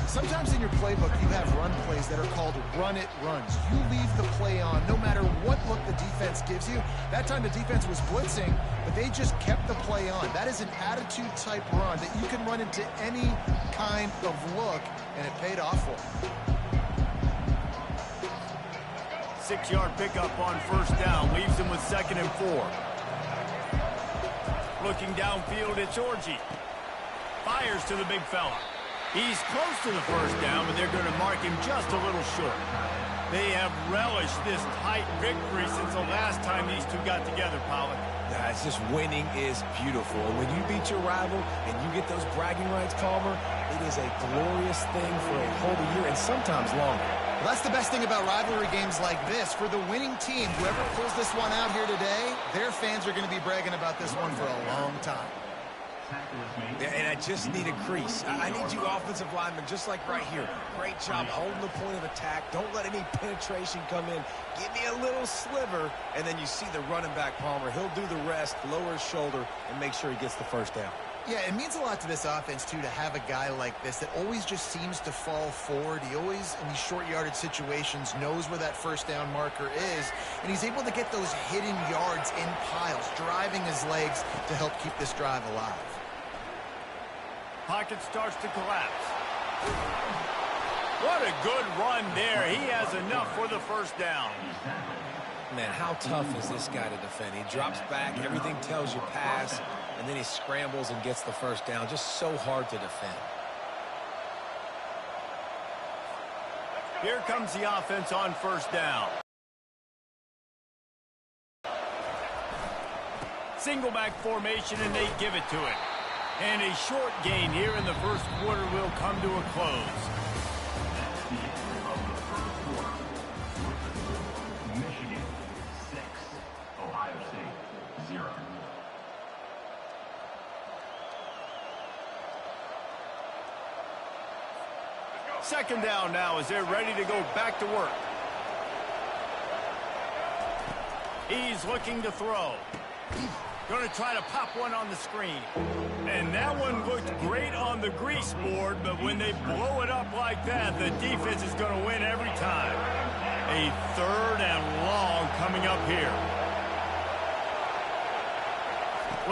S3: Sometimes in your playbook, you have run plays that are called run-it runs. You leave the play on no matter what look the defense gives you. That time the defense was blitzing, but they just kept the play on. That is an attitude-type run that you can run into any kind of look, and it paid off for them.
S1: 6-yard pickup on first down leaves him with 2nd and 4. Looking downfield, it's Orji. Fires to the big fella. He's close to the first down, but they're going to mark him just a little short. They have relished this tight victory since the last time these two got together, Pollard.
S2: Yeah, it's just winning is beautiful. And when you beat your rival and you get those bragging rights, Palmer, it is a glorious thing for a whole year and sometimes longer.
S3: Well, that's the best thing about rivalry games like this. For the winning team, whoever pulls this one out here today, their fans are going to be bragging about this one for a long time.
S2: Yeah, and I just need a crease. I need you offensive linemen, just like right here. Great job holding the point of attack. Don't let any penetration come in. Give me a little sliver, and then you see the running back, Palmer. He'll do the rest, lower his shoulder, and make sure he gets the first down.
S3: Yeah, it means a lot to this offense, too, to have a guy like this that always just seems to fall forward. He always, in these short yardage situations, knows where that first down marker is, and he's able to get those hidden yards in piles, driving his legs to help keep this drive alive.
S1: Pocket starts to collapse. What a good run there. He has enough for the first down.
S2: Man, how tough is this guy to defend? He drops back, everything tells you pass, and then he scrambles and gets the first down. Just so hard to defend.
S1: Here comes the offense on first down. Single back formation, and they give it to it. And a short gain here in the first quarter will come to a close.
S4: That's the end of the first quarter. Michigan 6, Ohio State 0.
S1: Second down now as they're ready to go back to work. He's looking to throw. Going to try to pop one on the screen. And that one looked great on the grease board, but when they blow it up like that, the defense is going to win every time. A third and long coming up here.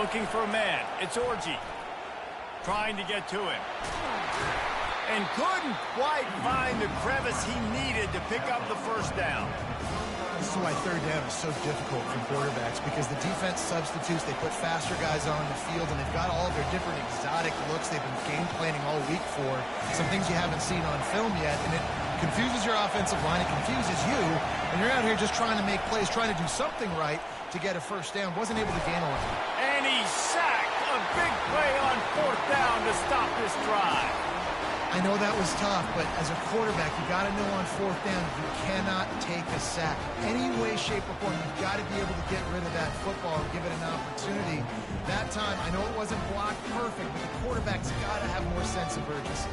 S1: Looking for a man. It's Orji. Trying to get to him. And couldn't quite find the crevice he needed to pick up the first down.
S3: This is why third down is so difficult for quarterbacks, because the defense substitutes, they put faster guys on the field, and they've got all of their different exotic looks they've been game planning all week for, some things you haven't seen on film yet, and it confuses your offensive line, it confuses you, and you're out here just trying to make plays, trying to do something right to get a first down. Wasn't able to gain a lot.
S1: And he sacked a big play on fourth down to stop this drive.
S3: I know that was tough, but as a quarterback, you got to know on fourth down, you cannot take a sack. Any way, shape, or form, you've got to be able to get rid of that football and give it an opportunity. That time, I know it wasn't blocked perfect, but the quarterback's got to have more sense of urgency.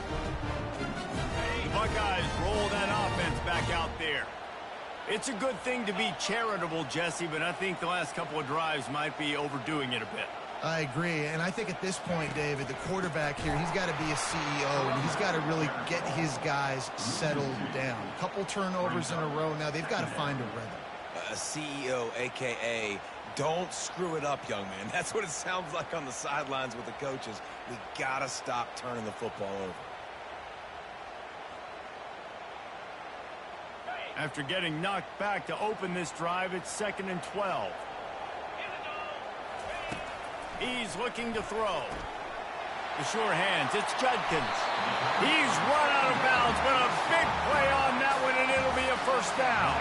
S1: The Buckeyes roll that offense back out there. It's a good thing to be charitable, Jesse, but I think the last couple of drives might be overdoing it a bit.
S3: I agree, and I think at this point, David, the quarterback here, he's got to be a CEO, and he's got to really get his guys settled down. A couple turnovers in a row now. They've got to find a rhythm.
S2: A CEO, a.k.a. don't screw it up, young man. That's what it sounds like on the sidelines with the coaches. We got to stop turning the football over.
S1: After getting knocked back to open this drive, it's 2nd and 12. He's looking to throw. The sure hands, it's Judkins. He's run out of bounds, but a big play on that one, and it'll be a first down.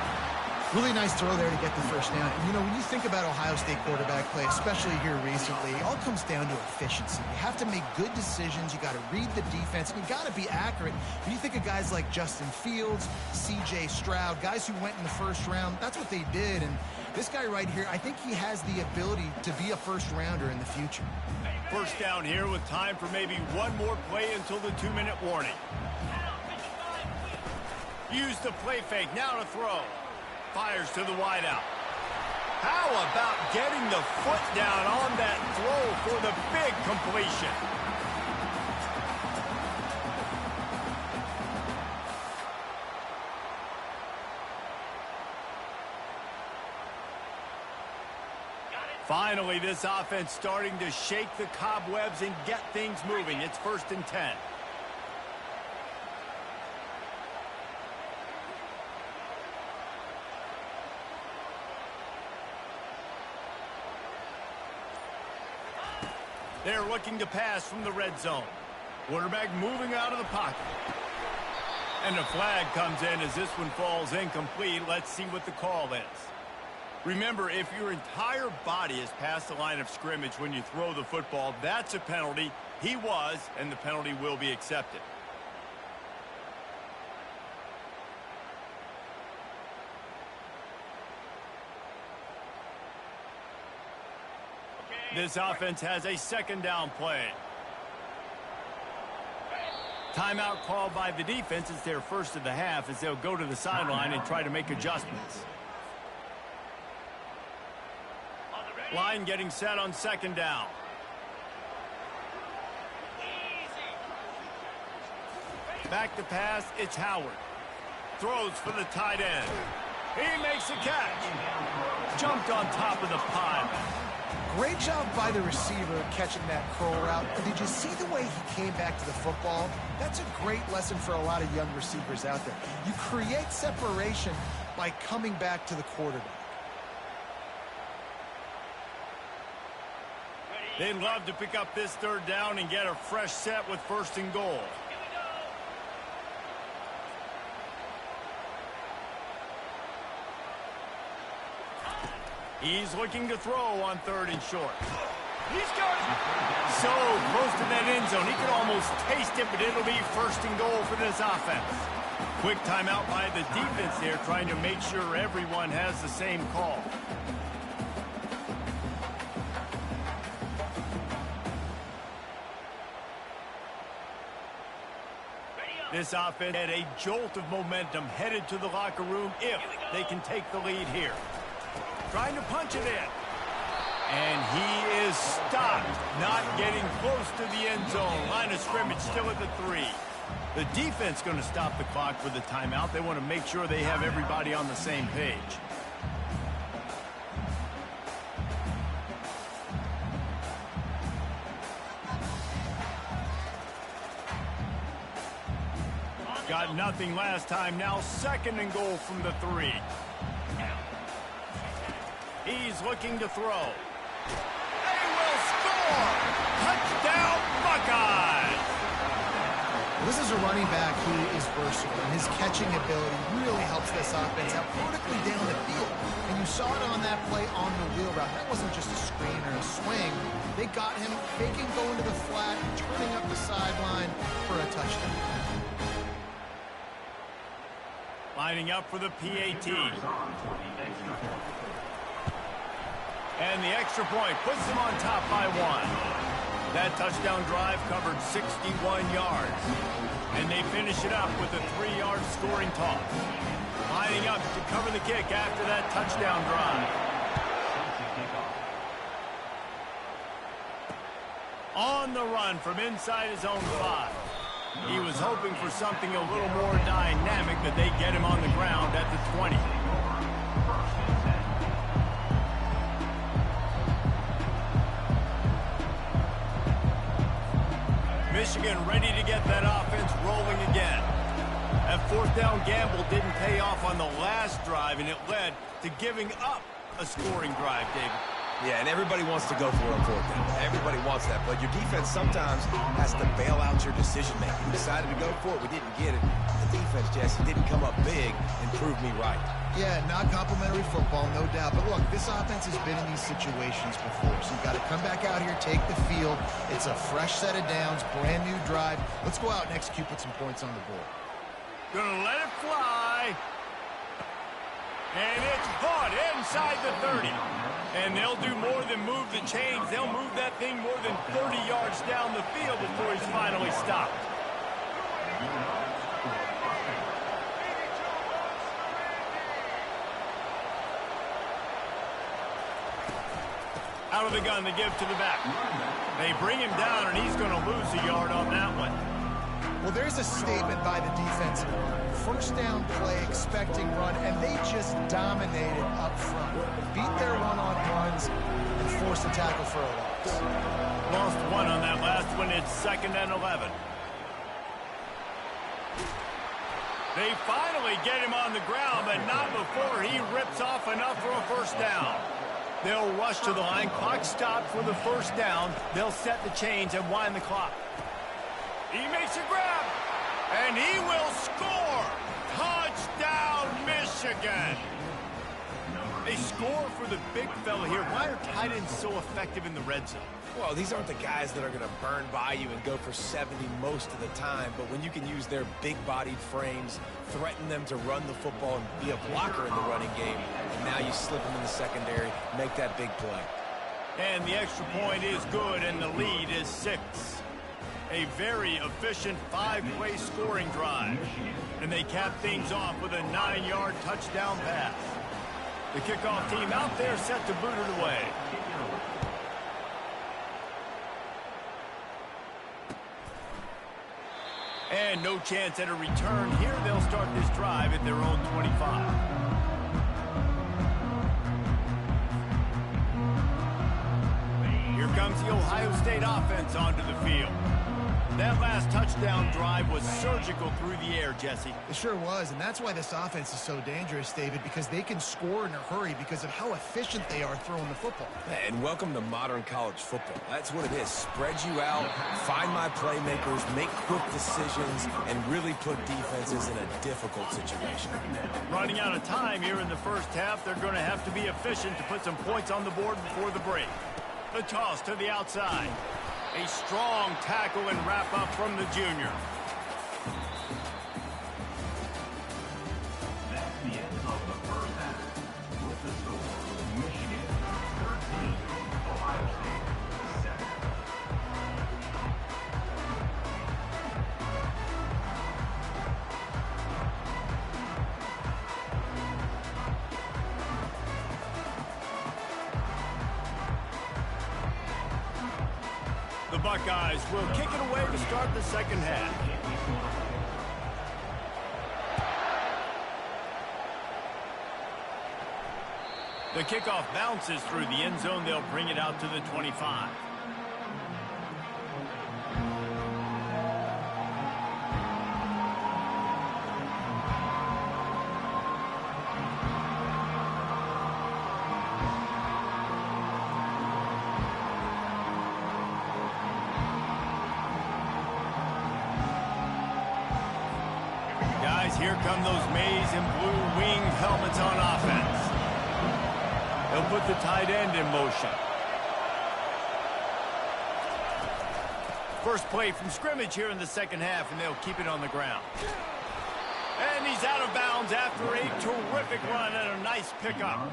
S3: Really nice throw there to get the first down. And, you know, when you think about Ohio State quarterback play, especially here recently, it all comes down to efficiency. You have to make good decisions. You got to read the defense, and you got to be accurate. When you think of guys like Justin Fields, C.J. Stroud, guys who went in the first round, that's what they did. And this guy right here, I think he has the ability to be a first-rounder in the future.
S1: First down here with time for maybe one more play until the 2-minute warning. Use the play fake, now to throw. Fires to the wideout. How about getting the foot down on that throw for the big completion? Finally, this offense starting to shake the cobwebs and get things moving. It's 1st and 10. They're looking to pass from the red zone. Quarterback moving out of the pocket. And the flag comes in as this one falls incomplete. Let's see what the call is. Remember, if your entire body is past the line of scrimmage when you throw the football, that's a penalty. He was, and the penalty will be accepted. This offense has a second down play. Timeout called by the defense. It's their first of the half as they'll go to the sideline and try to make adjustments. Line getting set on second down. Back to pass, it's Howard. Throws for the tight end. He makes a catch. Jumped on top of the pile.
S3: Great job by the receiver catching that curl route. Did you see the way he came back to the football? That's a great lesson for a lot of young receivers out there. You create separation by coming back to the quarterback.
S1: They'd love to pick up this third down and get a fresh set with first and goal. He's looking to throw on third and short. He's got it. So close to that end zone. He could almost taste it, but it'll be first and goal for this offense. Quick timeout by the defense there, trying to make sure everyone has the same call. This offense had a jolt of momentum headed to the locker room if they can take the lead here. Trying to punch it in. And he is stopped, not getting close to the end zone. Line of scrimmage still at the 3. The defense going to stop the clock with the timeout. They want to make sure they have everybody on the same page. Got nothing last time. Now second and goal from the 3. He's looking to throw. They will score! Touchdown, Buckeyes!
S3: This is a running back who is versatile, and his catching ability really helps this offense out vertically down the field. And you saw it on that play on the wheel route. That wasn't just a screen or a swing. They got him faking going to the flat, turning up the sideline for a touchdown.
S1: Lining up for the PAT. And the extra point puts them on top by 1. That touchdown drive covered 61 yards. And they finish it up with a 3-yard scoring toss. Lining up to cover the kick after that touchdown drive. On the run from inside his own 5. He was hoping for something a little more dynamic, but they get him on the ground at the 20. Michigan ready to get that offense rolling again. That fourth down gamble didn't pay off on the last drive, and it led to giving up a scoring drive, David.
S2: Yeah, and everybody wants to go for a fourth down. Everybody wants that, but your defense sometimes has to bail out your decision-making. We decided to go for it. We didn't get it. The defense, Jesse, didn't come up big and prove me right.
S3: Yeah, not complimentary football, no doubt. But look, this offense has been in these situations before, so you've got to come back out here, take the field. It's a fresh set of downs, brand new drive. Let's go out and execute, put some points on the board.
S1: Gonna let it fly. And it's caught inside the 30. And they'll do more than move the chains. They'll move that thing more than 30 yards down the field before he's finally stopped. Out of the gun to give to the back. They bring him down, and he's going to lose a yard on that one.
S3: Well, there's a statement by the defensive line. First down play, expecting run, and they just dominated up front. Beat their one-on-ones and forced a tackle for a loss.
S1: Lost 1 on that last one. It's 2nd and 11. They finally get him on the ground, but not before he rips off enough for a first down. They'll rush to the line. Clock stopped for the first down. They'll set the chains and wind the clock. He makes a grab. And he will score! Touchdown, Michigan! They score for the big fella here. Why are tight ends so effective in the red zone?
S2: Well, these aren't the guys that are going to burn by you and go for 70 most of the time, but when you can use their big-bodied frames, threaten them to run the football and be a blocker in the running game, and now you slip them in the secondary, make that big play.
S1: And the extra point is good, and the lead is 6. A very efficient 5-play scoring drive. And they cap things off with a 9-yard touchdown pass. The kickoff team out there set to boot it away. And no chance at a return here. They'll start this drive at their own 25. Here comes the Ohio State offense onto the field. That last touchdown drive was surgical through the air, Jesse.
S3: It sure was, and that's why this offense is so dangerous, David, because they can score in a hurry because of how efficient they are throwing the football.
S2: And welcome to modern college football. That's what it is. Spread you out, find my playmakers, make quick decisions, and really put defenses in a difficult situation.
S1: Running out of time here in the first half, they're going to have to be efficient to put some points on the board before the break. The toss to the outside. A strong tackle and wrap-up from the junior.
S4: That's the end of the first half. With the score, Michigan 13, Ohio State 7.
S1: The Buckeyes will kick it away to start the second half. The kickoff bounces through the end zone. They'll bring it out to the 25. Here come those maize and blue winged helmets on offense. They'll put the tight end in motion. First play from scrimmage here in the second half, and they'll keep it on the ground. And he's out of bounds after a terrific run and a nice pickup.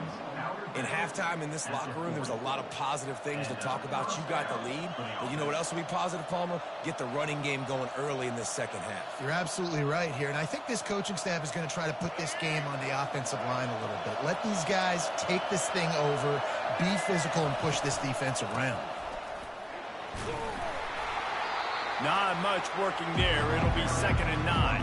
S2: In halftime in this locker room, there was a lot of positive things to talk about. You got the lead, but you know what else will be positive, Palmer? Get the running game going early in this second half.
S3: You're absolutely right here, and I think this coaching staff is going to try to put this game on the offensive line a little bit. Let these guys take this thing over, be physical, and push this defense around.
S1: Not much working there. It'll be 2nd and 9.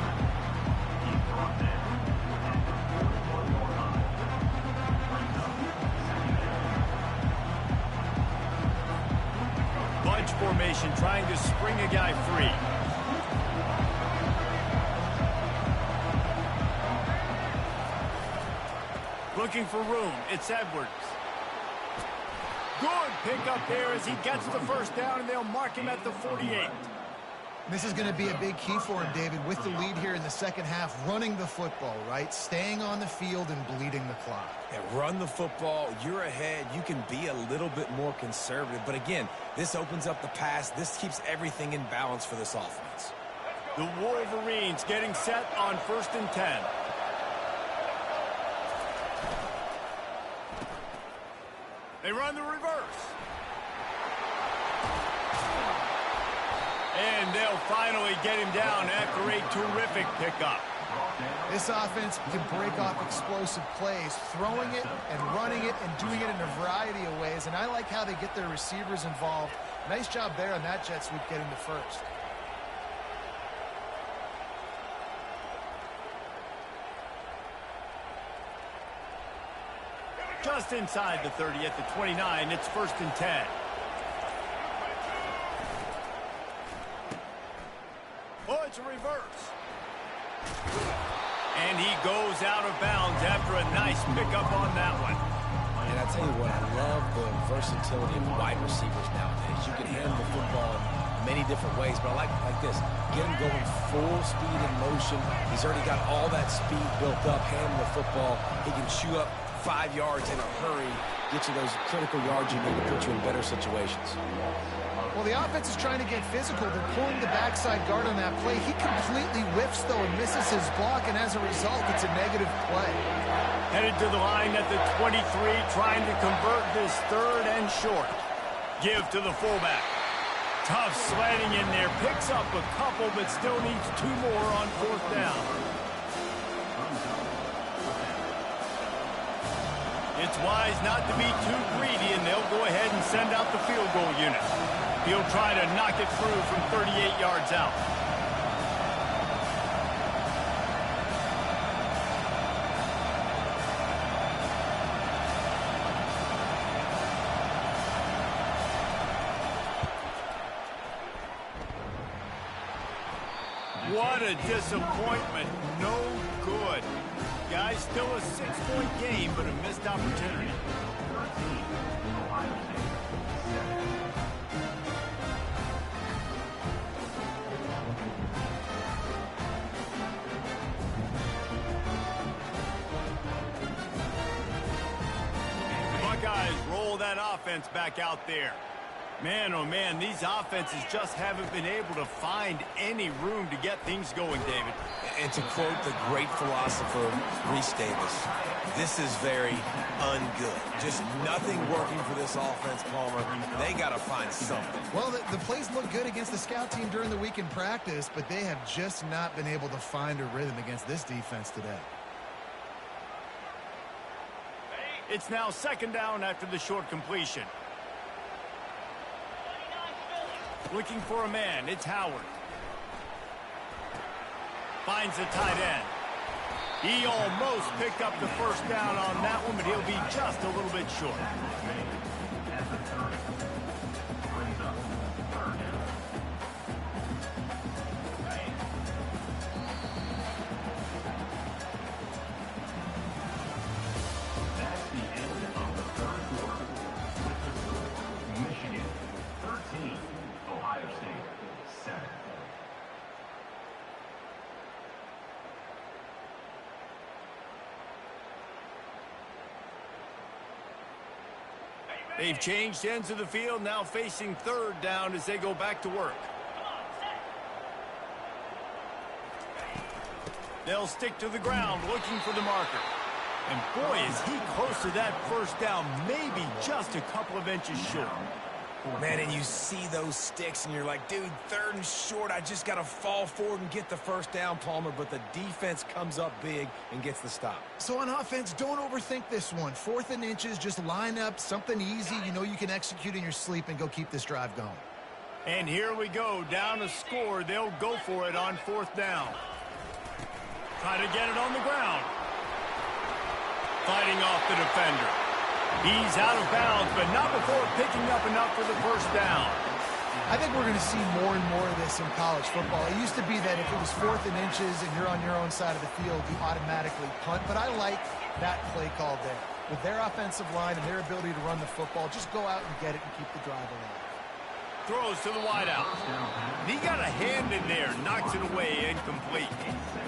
S1: Bunch formation trying to spring a guy free. Looking for room. It's Edwards. Good pickup there as he gets the first down, and they'll mark him at the 48.
S3: This is going to be a big key for him, David, with the lead here in the second half, running the football, right? Staying on the field and bleeding the clock.
S2: Yeah, run the football. You're ahead. You can be a little bit more conservative. But again, this opens up the pass. This keeps everything in balance for this offense.
S1: The Wolverines getting set on 1st and 10. They run the reverse. And they'll finally get him down after a terrific pickup.
S3: This offense can break off explosive plays, throwing it and running it and doing it in a variety of ways. And I like how they get their receivers involved. Nice job there on that jet sweep getting the first.
S1: Just inside the 30 at the 29, it's 1st and 10. Oh, it's a reverse. And he goes out of bounds after a nice pickup on that one.
S2: And I tell you what, I love the versatility of wide receivers nowadays. You can handle the football in many different ways, but I like this. Get him going full speed in motion. He's already got all that speed built up, handling the football. He can chew up 5 yards in a hurry, get you those critical yards you need to put you in better situations.
S3: Well, the offense is trying to get physical. They're pulling the backside guard on that play. He completely whiffs, though, and misses his block, and as a result, it's a negative play.
S1: Headed to the line at the 23, trying to convert this 3rd and short. Give to the fullback. Tough slanting in there. Picks up a couple, but still needs 2 more on 4th down. It's wise not to be too greedy, and they'll go ahead and send out the field goal unit. He'll try to knock it through from 38 yards out. What a disappointment. No good. Guys, still a 6-point game, but a missed opportunity. Buckeyes roll that offense back out there. Man, oh man, these offenses just haven't been able to find any room to get things going, David.
S2: And to quote the great philosopher, Reese Davis, this is very ungood. Just nothing working for this offense, Palmer. They got to find something.
S3: Well, the plays look good against the scout team during the week in practice, but they have just not been able to find a rhythm against this defense today.
S1: It's now 2nd down after the short completion. Looking for a man, it's Howard. Finds the tight end. He almost picked up the 1st down on that one, but he'll be just a little bit short.
S4: That's the end of the 3rd quarter. Michigan 13, Ohio State 7.
S1: They've changed ends of the field, now facing 3rd down as they go back to work. They'll stick to the ground looking for the marker. And boy, is he close to that 1st down, maybe just a couple of inches short.
S2: Man, and you see those sticks, and you're like, dude, 3rd and short, I just got to fall forward and get the 1st down, Palmer, but the defense comes up big and gets the stop.
S3: So on offense, don't overthink this one. 4th and inches, just line up something easy you know you can execute in your sleep and go keep this drive going.
S1: And here we go, down a score. They'll go for it on 4th down. Try to get it on the ground. Fighting off the defender. He's out of bounds, but not before picking up enough for the 1st down.
S3: I think we're going to see more and more of this in college football. It used to be that if it was 4th and inches and you're on your own side of the field, you automatically punt. But I like that play call there. With their offensive line and their ability to run the football, just go out and get it and keep the drive alive.
S1: Throws to the wideout. And he got a hand in there, knocks it away, incomplete.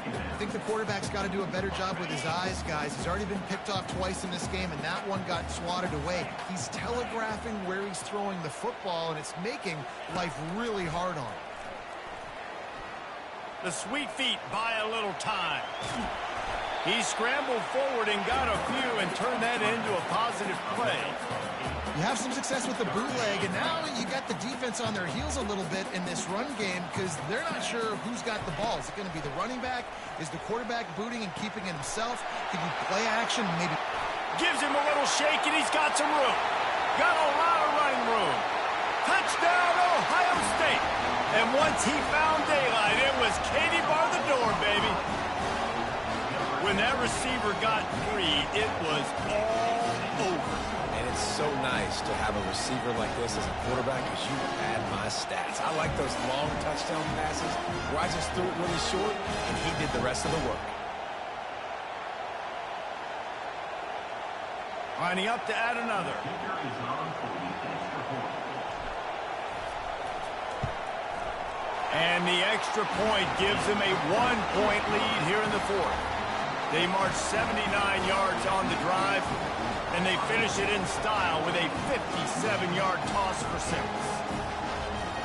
S3: I think the quarterback's got to do a better job with his eyes, guys. He's already been picked off twice in this game, and that one got swatted away. He's telegraphing where he's throwing the football, and it's making life really hard on him.
S1: The sweet feet buy a little time. He scrambled forward and got a few and turned that into a positive play.
S3: You have some success with the bootleg, and now you got the defense on their heels a little bit in this run game because they're not sure who's got the ball. Is it going to be the running back? Is the quarterback booting and keeping it himself? Can you play action? Maybe
S1: gives him a little shake, and he's got some room. Got a lot of running room. Touchdown, Ohio State. And once he found daylight, it was Katie bar the door, baby. When that receiver got free, it was all over.
S2: It's so nice to have a receiver like this as a quarterback because you had my stats. I like those long touchdown passes where I just threw it really short and he did the rest of the work.
S1: Lining up to add another. And the extra point gives them a 1-point lead here in the fourth. They march 79 yards on the drive, and they finish it in style with a 57-yard toss for 6.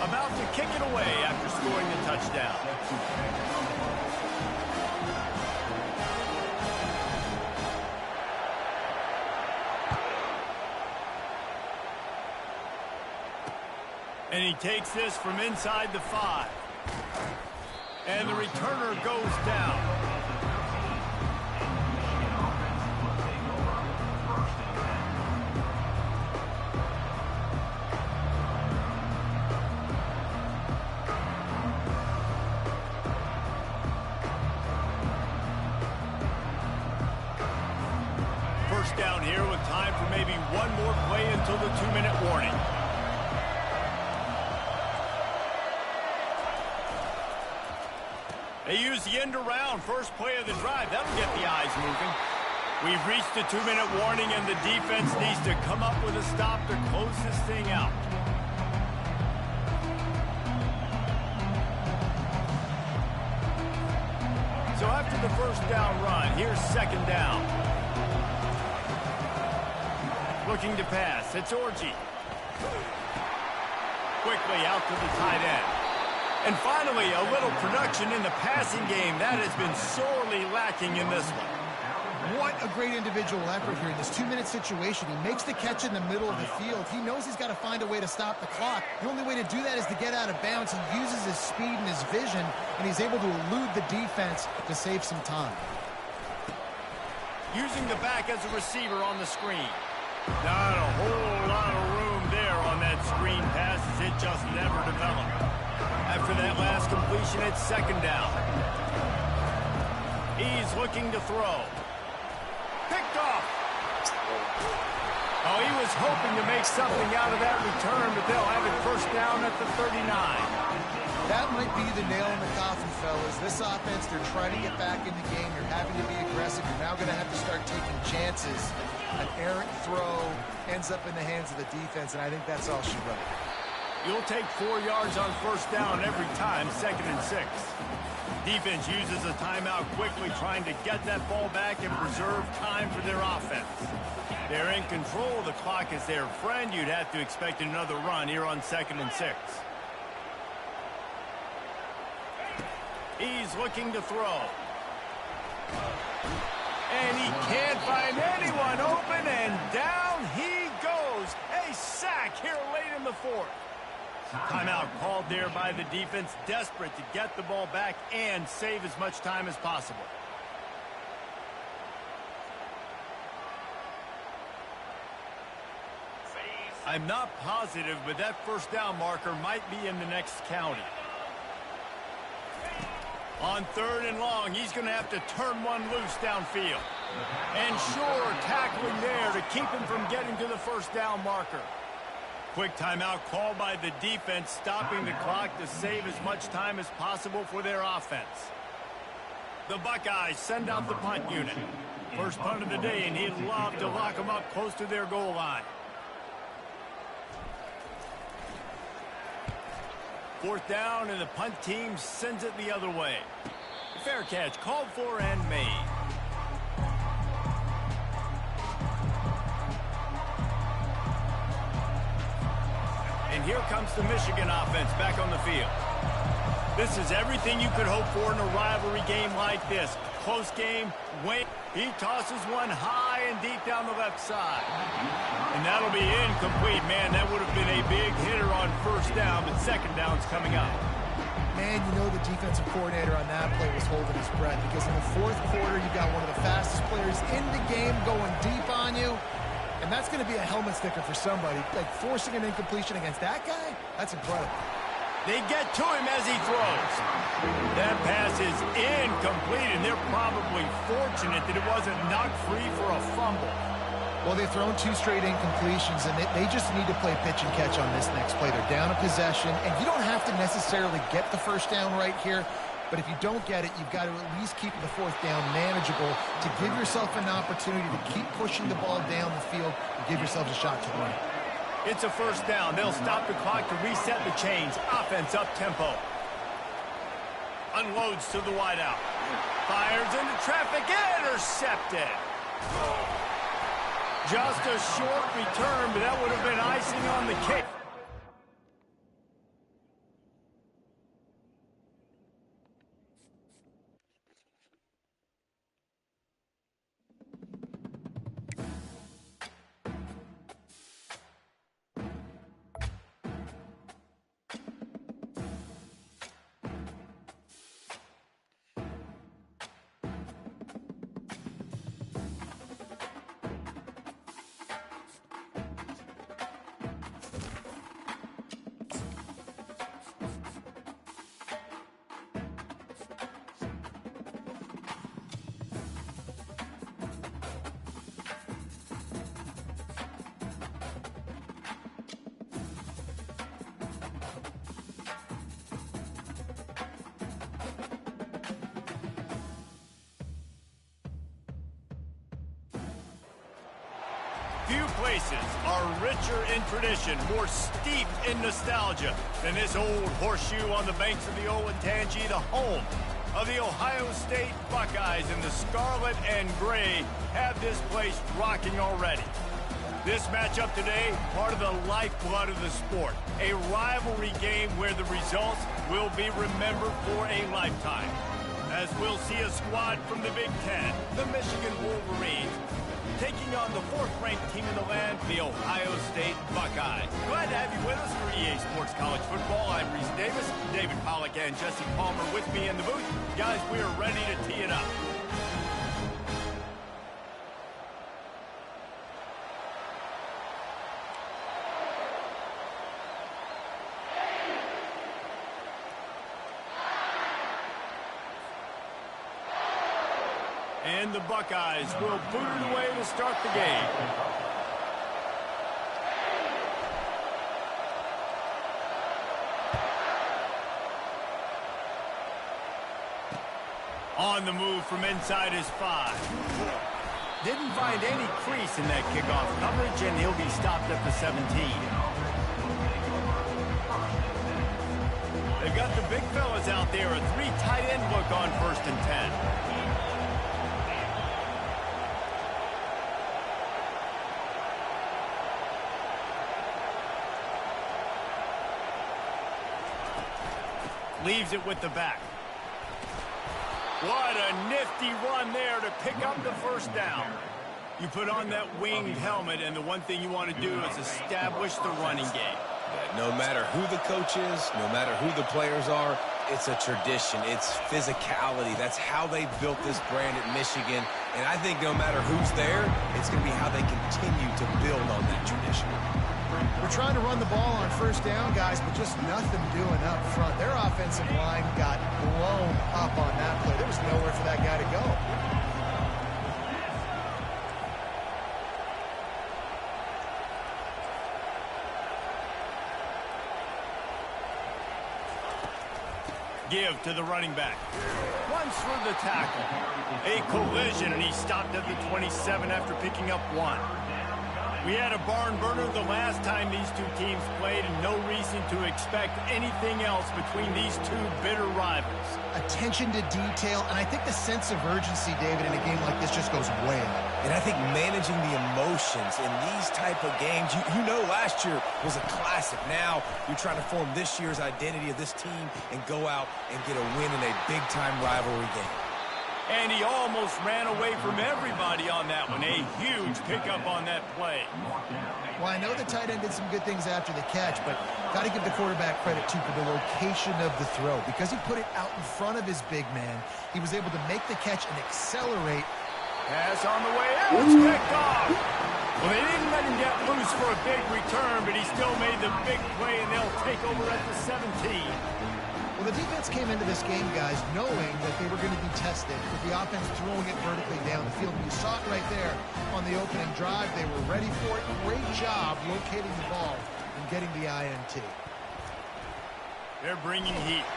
S1: About to kick it away after scoring the touchdown. And he takes this from inside the 5. And the returner goes down. First down here with time for maybe one more play until the 2-minute warning. They use the end around, first play of the drive. That'll get the eyes moving. We've reached the 2-minute warning, and the defense needs to come up with a stop to close this thing out. So after the first down run, here's second down. Looking to pass, it's Orji. Quickly out to the tight end. And finally, a little production in the passing game. That has been sorely lacking in this one.
S3: What a great individual effort here in this 2-minute situation. He makes the catch in the middle of the field. He knows he's got to find a way to stop the clock. The only way to do that is to get out of bounds. He uses his speed and his vision, and he's able to elude the defense to save some time.
S1: Using the back as a receiver on the screen. Not a whole lot of room there on that screen pass as it just never developed. After that last completion, it's second down. He's looking to throw. Picked off. Oh, he was hoping to make something out of that return, but they'll have it first down at the 39.
S3: That might be the nail in the coffin, fellas. This offense, they're trying to get back in the game. You're having to be aggressive. You're now going to have to start taking chances. An errant throw ends up in the hands of the defense, and I think that's all she wrote.
S1: You'll take 4 yards on first down every time, second and 6. Defense uses a timeout quickly, trying to get that ball back and preserve time for their offense. They're in control. The clock is their friend. You'd have to expect another run here on second and 6. He's looking to throw. And he can't find anyone open, and down he goes. A sack here late in the fourth. Timeout called there by the defense, desperate to get the ball back and save as much time as possible. I'm not positive, but that first down marker might be in the next county. On third and long, he's going to have to turn one loose downfield. And sure, tackling there to keep him from getting to the first down marker. Quick timeout called by the defense, stopping the clock to save as much time as possible for their offense. The Buckeyes send out the punt unit. First punt of the day, and he'd love to lock them up close to their goal line. Fourth down, and the punt team sends it the other way. Fair catch called for and made. And here comes the Michigan offense back on the field. This is everything you could hope for in a rivalry game like this. Close game. Wayne, he tosses one high and deep down the left side. And that'll be incomplete. Man, that would have been a big hitter on first down, but second down's coming up.
S3: Man, you know the defensive coordinator on that play was holding his breath, because in the fourth quarter, you got one of the fastest players in the game going deep on you. And that's going to be a helmet sticker for somebody. Like, forcing an incompletion against that guy, that's incredible.
S1: They get to him as he throws. That pass is incomplete, and they're probably fortunate that it wasn't knocked free for a fumble.
S3: Well, they've thrown 2 straight incompletions, and they just need to play pitch and catch on this next play. They're down a possession, and you don't have to necessarily get the first down right here. But if you don't get it, you've got to at least keep the fourth down manageable to give yourself an opportunity to keep pushing the ball down the field and give yourselves a shot to win.
S1: It's a first down. They'll stop the clock to reset the chains. Offense up tempo. Unloads to the wideout. Fires into traffic. Intercepted. Just a short return, but that would have been icing on the cake. Few places are richer in tradition, more steeped in nostalgia than this old horseshoe on the banks of the Olentangy, the home of the Ohio State Buckeyes. And the scarlet and gray have this place rocking already. This matchup today, part of the lifeblood of the sport. A rivalry game where the results will be remembered for a lifetime. As we'll see a squad from the Big Ten, the Michigan Wolverines, taking on the fourth-ranked team in the land, the Ohio State Buckeyes. Glad to have you with us for EA Sports College Football. I'm Reese Davis, David Pollack and Jesse Palmer with me in the booth. Guys, we are ready to tee it up. And the Buckeyes will boot it away to start the game. On the move from inside his 5. Didn't find any crease in that kickoff coverage, and he'll be stopped at the 17. They've got the big fellas out there, a 3 tight end look on 1st and 10. Leaves it with the back. What a nifty run there to pick up the first down. You put on that winged helmet, and the one thing you want to do is establish the running game.
S2: No matter who the coach is, no matter who the players are, it's a tradition. It's physicality. That's how they built this brand at Michigan. And I think no matter who's there, it's going to be how they continue to build on that tradition.
S3: We're trying to run the ball on 1st down, guys, but just nothing doing up front. Their offensive line got blown up on that play. There was nowhere for that guy to go.
S1: Give to the running back. Runs for the tackle. A collision, and he stopped at the 27 after picking up 1. We had a barn burner the last time these two teams played, and no reason to expect anything else between these two bitter rivals.
S3: Attention to detail, and I think the sense of urgency, David, in a game like this just goes way up.
S2: And I think managing the emotions in these type of games, you know last year was a classic. Now you're trying to form this year's identity of this team and go out and get a win in a big-time rivalry game.
S1: And he almost ran away from everybody on that one. A huge pickup on that play.
S3: Well, I know the tight end did some good things after the catch, but got to give the quarterback credit, too, for the location of the throw. Because he put it out in front of his big man, he was able to make the catch and accelerate.
S1: Pass on the way out. It's picked off. Well, they didn't let him get loose for a big return, but he still made the big play, and they'll take over at the 17.
S3: Well, the defense came into this game, guys, knowing that they were going to be tested with the offense throwing it vertically down the field. And you saw it right there on the opening drive. They were ready for it. Great job locating the ball and getting the INT.
S1: They're bringing heat.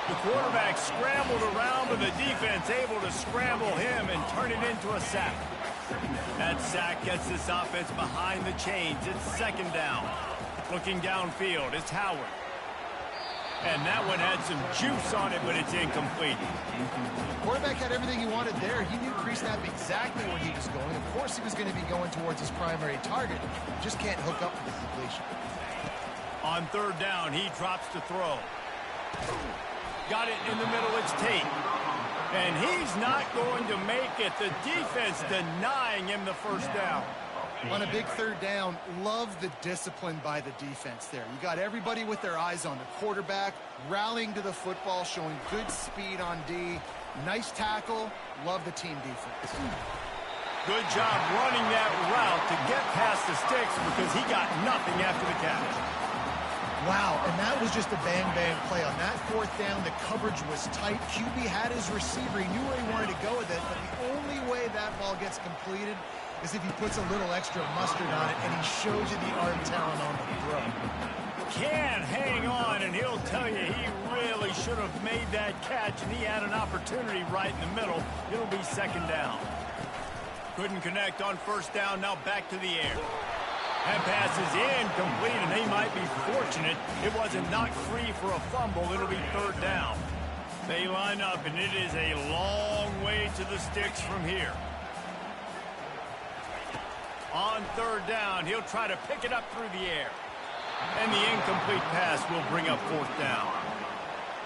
S1: The quarterback scrambled around, but the defense able to scramble him and turn it into a sack. That sack gets this offense behind the chains. It's 2nd down. Looking downfield, it's Howard. And that one had some juice on it, but it's incomplete.
S3: Quarterback had everything he wanted there. He knew pre-snap exactly where he was going. Of course he was going to be going towards his primary target. Just can't hook up with the completion.
S1: On third down, he drops to throw. Got it in the middle, it's Tate. And he's not going to make it. The defense denying him the first down.
S3: On a big third down, love the discipline by the defense there. You got everybody with their eyes on the quarterback, rallying to the football, showing good speed on D. Nice tackle. Love the team defense.
S1: Good job running that route to get past the sticks because he got nothing after the catch.
S3: Wow, and that was just a bang-bang play. On that fourth down, the coverage was tight. QB had his receiver. He knew where he wanted to go with it, but the only way that ball gets completed is if he puts a little extra mustard on it, and he shows you the arm talent on the throw.
S1: Can't hang on, and he'll tell you he really should have made that catch, and he had an opportunity right in the middle. It'll be second down. Couldn't connect on first down, now back to the air. That pass is incomplete, and they might be fortunate it wasn't knocked free for a fumble. It'll be third down. They line up, and it is a long way to the sticks from here. On third down, he'll try to pick it up through the air. And the incomplete pass will bring up fourth down.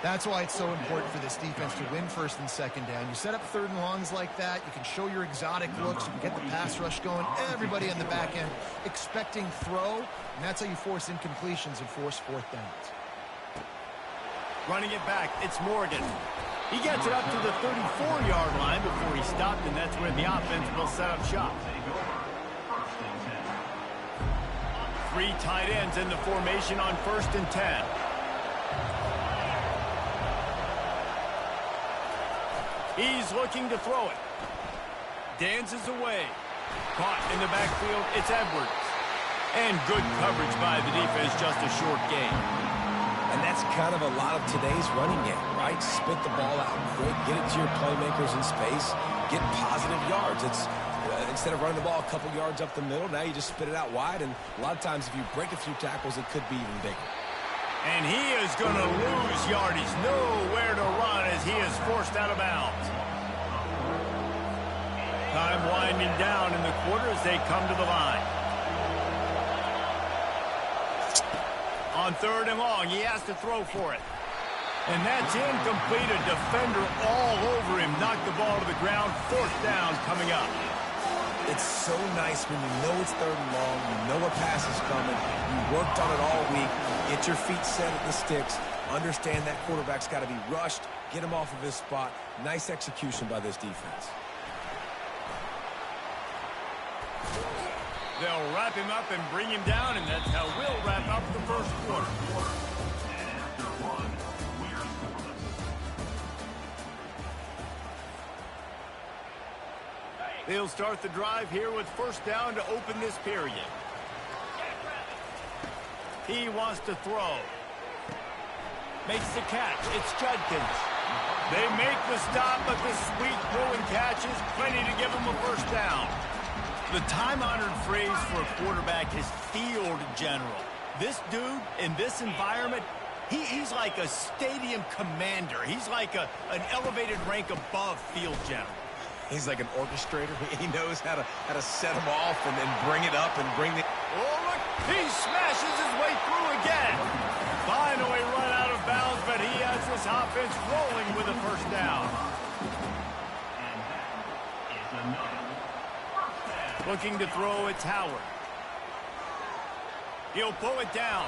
S3: That's why it's so important for this defense to win first and second down. You set up third and longs like that, you can show your exotic looks, you can get the pass rush going, everybody on the back end expecting throw, and that's how you force incompletions and force fourth downs.
S1: Running it back, it's Morgan. He gets it up to the 34-yard line before he stopped, and that's where the offense will set up shop. Three tight ends in the formation on 1st and 10. He's looking to throw it. Dances away. Caught in the backfield, it's Edwards. And good coverage by the defense, just a short gain.
S2: And that's kind of a lot of today's running game, right? Spit the ball out quick, get it to your playmakers in space, get positive yards. It's instead of running the ball a couple yards up the middle, now you just spit it out wide, and a lot of times if you break a few tackles, it could be even bigger.
S1: And he is going to lose yardage. Nowhere to run as he is forced out of bounds. Time winding down in the quarter as they come to the line. On third and long, he has to throw for it. And that's incomplete. A defender all over him. Knocked the ball to the ground. Fourth down coming up.
S2: It's so nice when you know it's third and long, you know a pass is coming, you worked on it all week, get your feet set at the sticks, understand that quarterback's got to be rushed, get him off of his spot. Nice execution by this defense.
S1: They'll wrap him up and bring him down, and that's how we'll wrap up the first quarter. They'll start the drive here with first down to open this period. He wants to throw. Makes the catch. It's Judkins. They make the stop, but the sweet throw and catch is plenty to give them a first down. The time-honored phrase for a quarterback is field general. This dude, in this environment, he's like a stadium commander. He's like an elevated rank above field general.
S2: He's like an orchestrator. He knows how to set them off and then bring it up and bring the...
S1: Oh, look! He smashes his way through again. Finally run out of bounds, but he has this offense rolling with a first down. Looking to throw, it's Howard. He'll pull it down.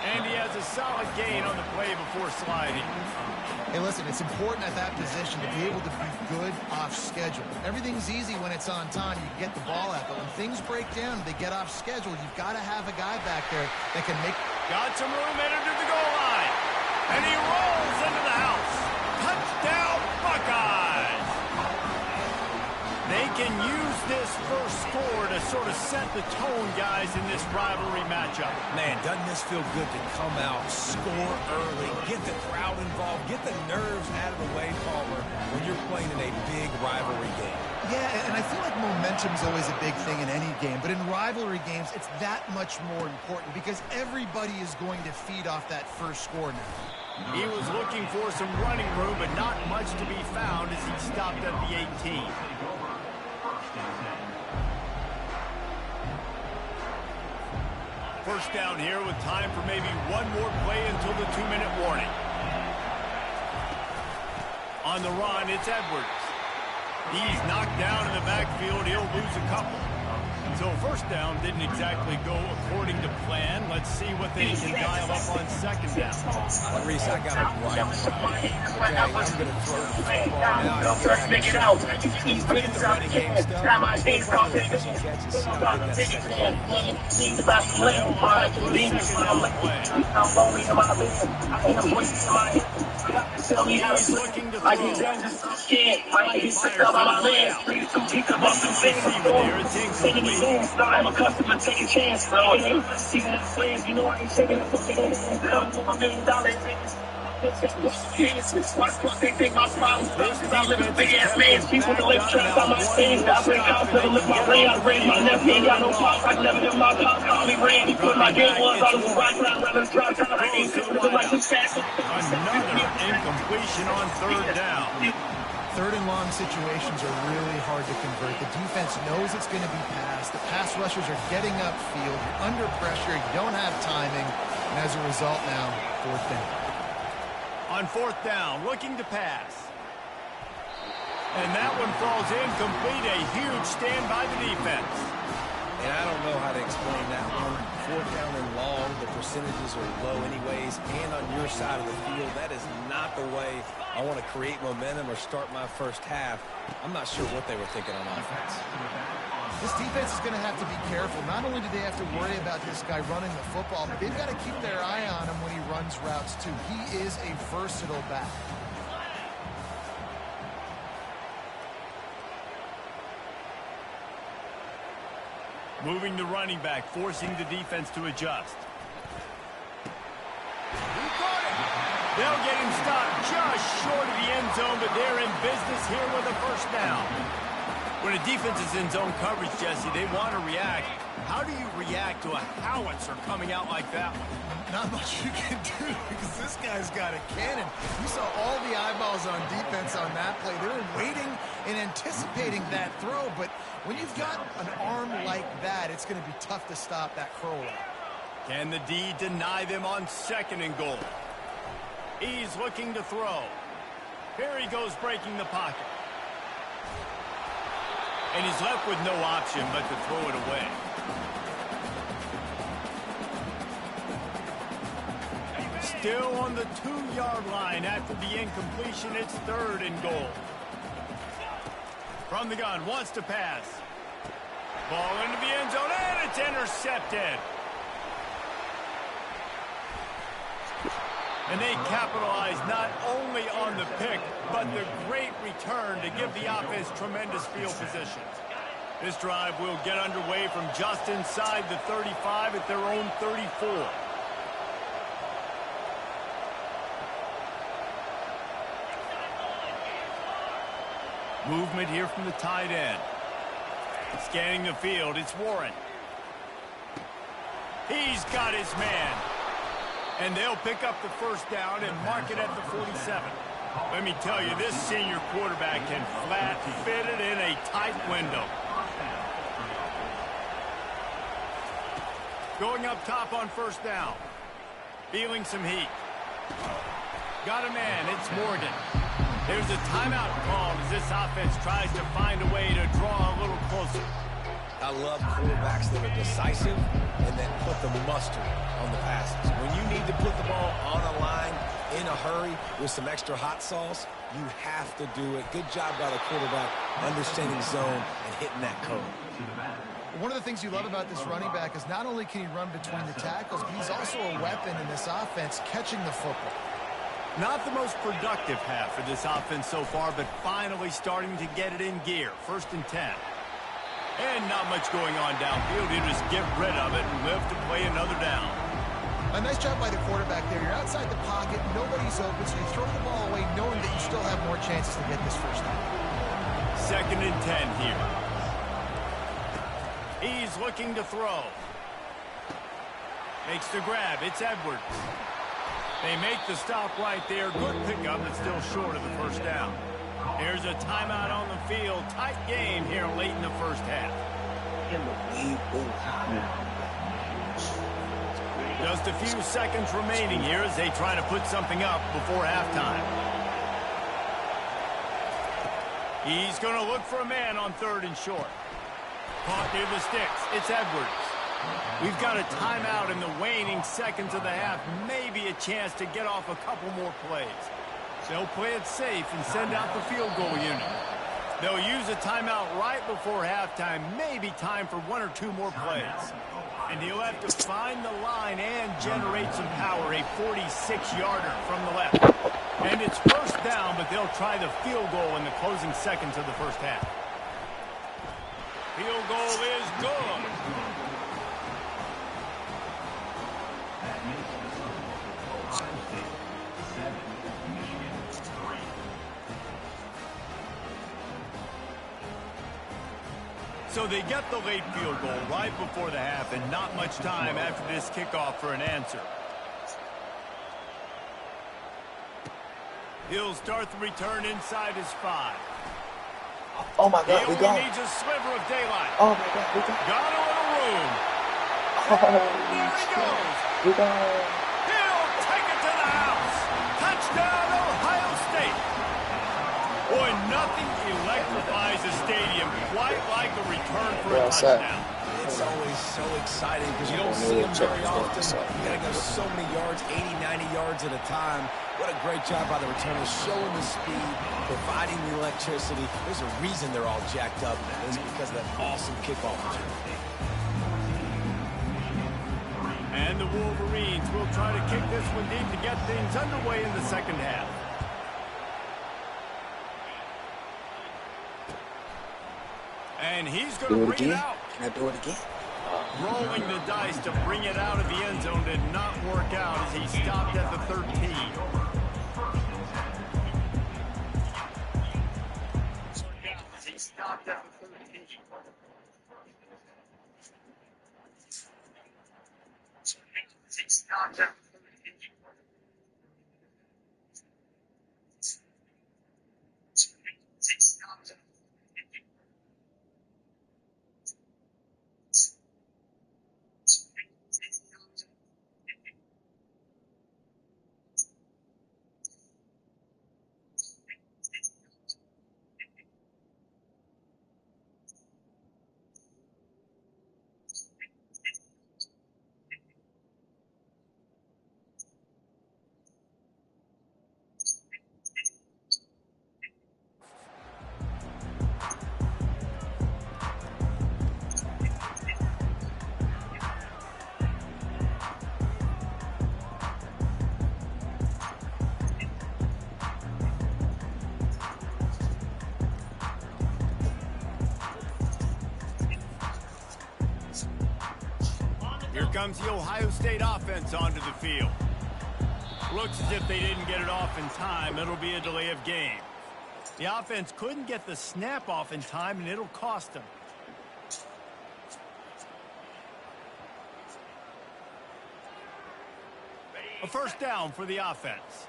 S1: And he has a solid gain on the play before sliding.
S3: Hey, listen, it's important at that position to be able to be good off schedule. Everything's easy when it's on time. You get the ball out. But when things break down, they get off schedule. You've got to have a guy back there that can make...
S1: Got some room, entered to the goal line. And he rolls into the house. Touchdown, Buckeyes! They can use this first score to sort of set the tone, guys, in this rivalry matchup.
S2: Man, doesn't this feel good to come out, score early, get the crowd involved, get the nerves out of the way, Palmer, when you're playing in a big rivalry game?
S3: Yeah, and I feel like momentum's always a big thing in any game, but in rivalry games, it's that much more important because everybody is going to feed off that first score now.
S1: He was looking for some running room, but not much to be found as he stopped at the 18. First down here with time for maybe one more play until the 2-minute warning. On the run, it's Edwards. He's knocked down in the backfield. He'll lose a couple. So first down didn't exactly go according to plan. Let's see what they can dial up on second down.
S2: Reese, I got it right. Okay, I'm going to throw the football now. Make it out. He's putting the running game stuff.
S1: He's looking to
S6: I'm accustomed to taking chances, bro. Season of flames, you know I ain't shaking the fucking hand. I'm $1 million. They think my problems because I live in big ass man's people to live trapped on my stage. I bring confidence to lift my brain. I raise my nephew, ain't got no pops. I never get my pops. Call me Randy. Put my game was all over right now. Rather drive time. I ain't living like some fast.
S1: Another incompletion on third down.
S3: Third and long situations are really hard to convert. The defense knows it's going to be passed. The pass rushers are getting upfield. You're under pressure. You don't have timing. And as a result now, fourth down.
S1: On fourth down, looking to pass. And that one falls incomplete. A huge stand by the defense.
S2: And I don't know how to explain that one. Fourth down and long, the percentages are low anyways. And on your side of the field, that is not the way I want to create momentum or start my first half. I'm not sure what they were thinking on offense.
S3: This defense is going to have to be careful. Not only do they have to worry about this guy running the football, but they've got to keep their eye on him when he runs routes too. He is a versatile back.
S1: Moving the running back, forcing the defense to adjust. They'll get him stopped just short of the end zone, but they're in business here with a first down. When a defense is in zone coverage, Jesse, they want to react. How do you react to a howitzer coming out like that one?
S3: Not much you can do because this guy's got a cannon. You saw all the eyeballs on defense on that play. They were waiting and anticipating that throw, but when you've got an arm like that, it's going to be tough to stop that curl route.
S1: Can the D deny them on second and goal? He's looking to throw. Here he goes breaking the pocket. And he's left with no option but to throw it away. Still on the 2-yard line after the incompletion. It's third and goal. From the gun, wants to pass. Ball into the end zone, and it's intercepted. And they capitalize not only on the pick, but the great return to give the offense tremendous field position. This drive will get underway from just inside the 35 at their own 34. Movement here from the tight end. Scanning the field, it's Warren. He's got his man. And they'll pick up the first down and mark it at the 47. Let me tell you, this senior quarterback can flat fit it in a tight window. Going up top on first down. Feeling some heat. Got a man, it's Morgan. There's a timeout called as this offense tries to find a way to draw a little closer.
S2: I love quarterbacks that are decisive and that put the mustard on the passes. When you need to put the ball on a line in a hurry with some extra hot sauce, you have to do it. Good job by the quarterback understanding zone and hitting that code.
S3: One of the things you love about this running back is not only can he run between the tackles, but he's also a weapon in this offense catching the football.
S1: Not the most productive half for this offense so far, but finally starting to get it in gear. First and 10. And not much going on downfield. You just get rid of it and live to play another down.
S3: A nice job by the quarterback there. You're outside the pocket. Nobody's open, so you throw the ball away knowing that you still have more chances to get this first down.
S1: 2nd and 10 here. He's looking to throw. Makes the grab. It's Edwards. They make the stop right there. Good pickup, but still short of the first down. Here's a timeout on the field. Tight game here late in the first half. Just a few seconds remaining here as they try to put something up before halftime. He's going to look for a man on 3rd and short. Caught near the sticks. It's Edwards. We've got a timeout in the waning seconds of the half. Maybe a chance to get off a couple more plays. They'll play it safe and send out the field goal unit. They'll use a timeout right before halftime. Maybe time for 1 or 2 more plays. And he'll have to find the line and generate some power. A 46-yarder from the left. And it's first down, but they'll try the field goal in the closing seconds of the first half. Field goal is good.
S4: That makes the score Ohio State 7, Michigan 3.
S1: So they get the late field goal right before the half and not much time after this kickoff for an answer. He'll start the return inside his 5.
S6: Oh my God,
S1: He
S6: we
S1: only
S6: got it.
S1: needs a sliver of daylight.
S6: Oh my God, we got it.
S1: Got a little room.
S6: Holy
S1: There he
S6: shit.
S1: goes.
S6: We got it.
S1: He'll take it to the house. Touchdown, Ohio State. Boy, nothing electrifies a stadium quite like a return for a touchdown.
S2: It's always so exciting because you don't see them very often. You got to go so many yards, 80, 90 yards at a time. What a great job by the returners, showing the speed, providing the electricity. There's a reason they're all jacked up. It's because of that awesome kickoff return.
S1: And the Wolverines will try to kick this one deep to get things underway in the second half. And he's going to bring it out.
S6: Can I do it again?
S1: Rolling the dice to bring it out of the end zone did not work out as he stopped at the 13. He stopped at the 13. He stopped at the 13. Here comes the Ohio State offense onto the field. Looks as if they didn't get it off in time. It'll be a delay of game. The offense couldn't get the snap off in time, and it'll cost them. A first down for the offense.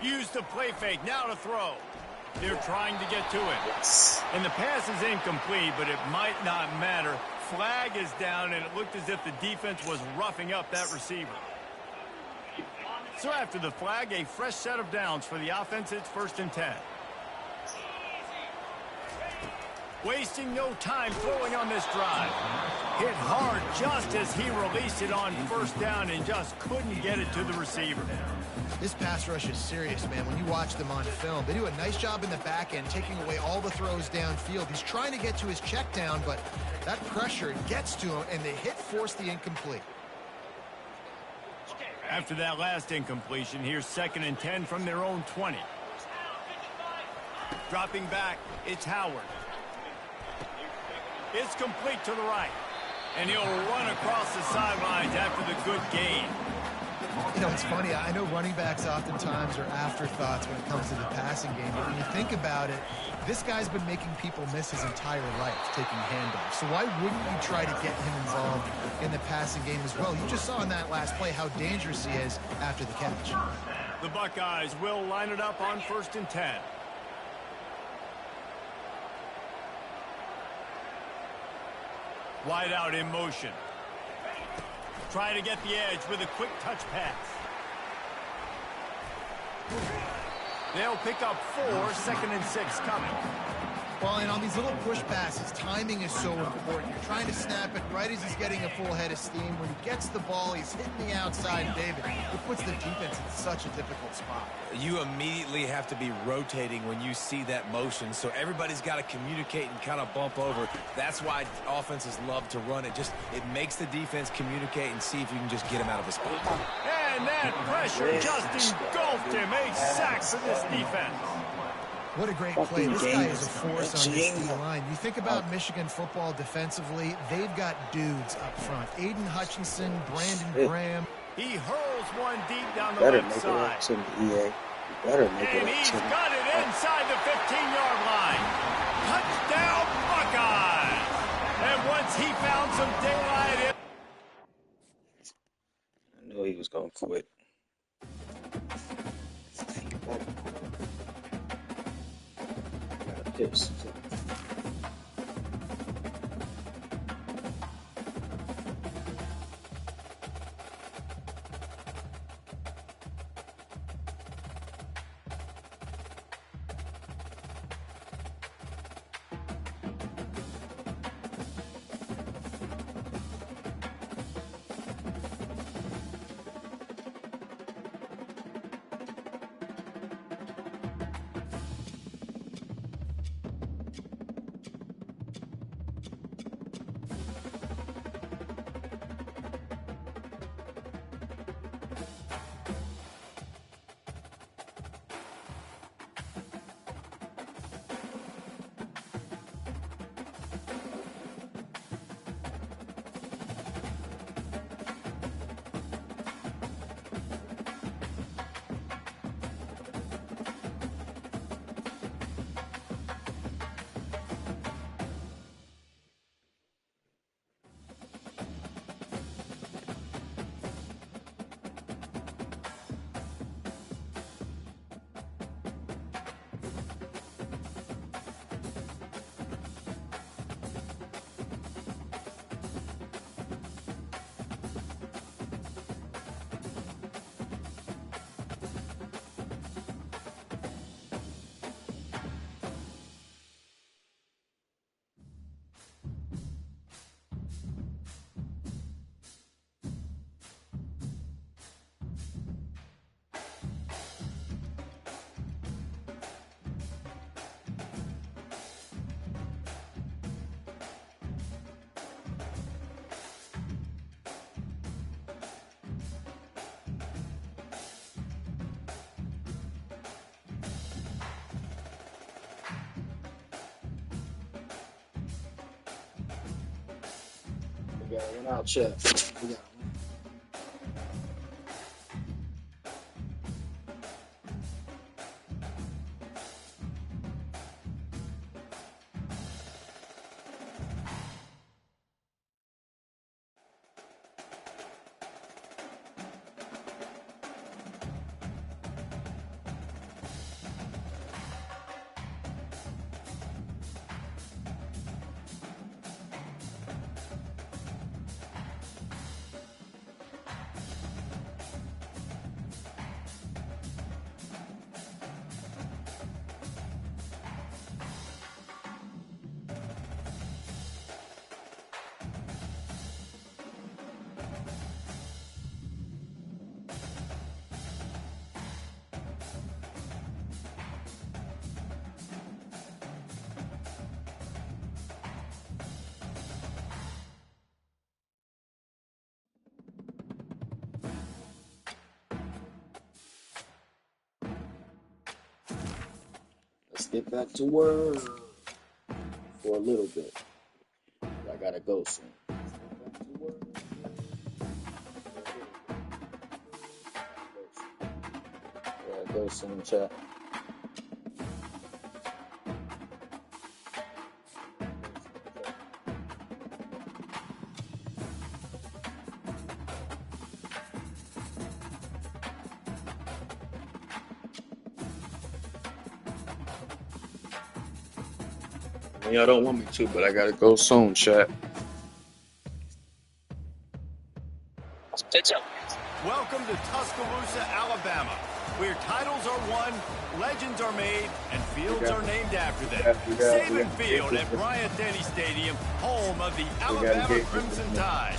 S1: Use the play fake, now to throw. They're trying to get to it. And the pass is incomplete, but it might not matter. Flag is down, and it looked as if the defense was roughing up that receiver. So after the flag, a fresh set of downs for the offense. It's 1st and 10. Wasting no time throwing on this drive. Hit hard just as he released it on first down and just couldn't get it to the receiver.
S3: This pass rush is serious, man. When you watch them on film, they do a nice job in the back end, taking away all the throws downfield. He's trying to get to his check down, but that pressure gets to him, and the hit forced the incomplete.
S1: After that last incompletion, here's 2nd and 10 from their own 20. Dropping back, it's Howard. It's complete to the right. And he'll run across the sidelines after the good gain.
S3: You know, it's funny. I know running backs oftentimes are afterthoughts when it comes to the passing game. But when you think about it, this guy's been making people miss his entire life taking handoffs. So why wouldn't you try to get him involved in the passing game as well? You just saw in that last play how dangerous he is after the catch.
S1: The Buckeyes will line it up on 1st and 10. Wide out in motion. Try to get the edge with a quick touch pass. They'll pick up 4, 2nd and 6 coming.
S3: Well, and on these little push passes, timing is so important. You're trying to snap it right as he's getting a full head of steam. When he gets the ball, he's hitting the outside, David. It puts the defense in such a difficult spot.
S2: You immediately have to be rotating when you see that motion, so everybody's got to communicate and kind of bump over. That's why offenses love to run it. It makes the defense communicate and see if you can just get him out of his spot.
S1: And that pressure just engulfed him. A sack for this defense.
S3: What a great play. This guy is a force on this D-line. You think about Michigan football defensively, they've got dudes up front. Aiden Hutchinson, Brandon Graham.
S1: He hurls one deep down the left side. And he's got it inside the 15-yard line. Touchdown, Buckeyes! And once he found some daylight
S6: I knew he was going to quit. Piss. We got one out, Chef. We got one. Let's get back to work for a little bit. I gotta go soon. Go soon, chat.
S5: Y'all don't want me to, but I gotta go soon, chat.
S1: Welcome to Tuscaloosa, Alabama, where titles are won, legends are made, and fields are named after them. Saban Field at Bryant-Denny Stadium, home of the Alabama Crimson Tide.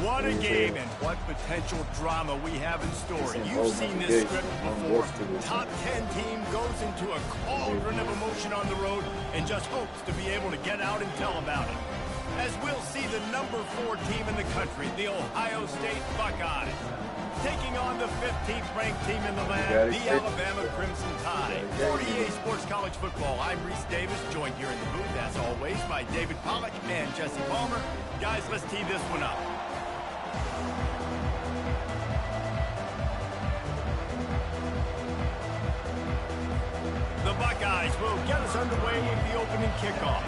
S1: What a game and what potential drama we have in store. You've seen this script before. Top 10 team goes into a cauldron of emotion on the road and just hopes to be able to get out and tell about it. As we'll see the number 4 team in the country, the Ohio State Buckeyes, taking on the 15th ranked team in the land, the Alabama Crimson Tide. For EA Sports College Football, I'm Reese Davis, joined here in the booth, as always, by David Pollack and Jesse Palmer. Guys, let's tee this one up. The Buckeyes will get us underway with the opening kickoff.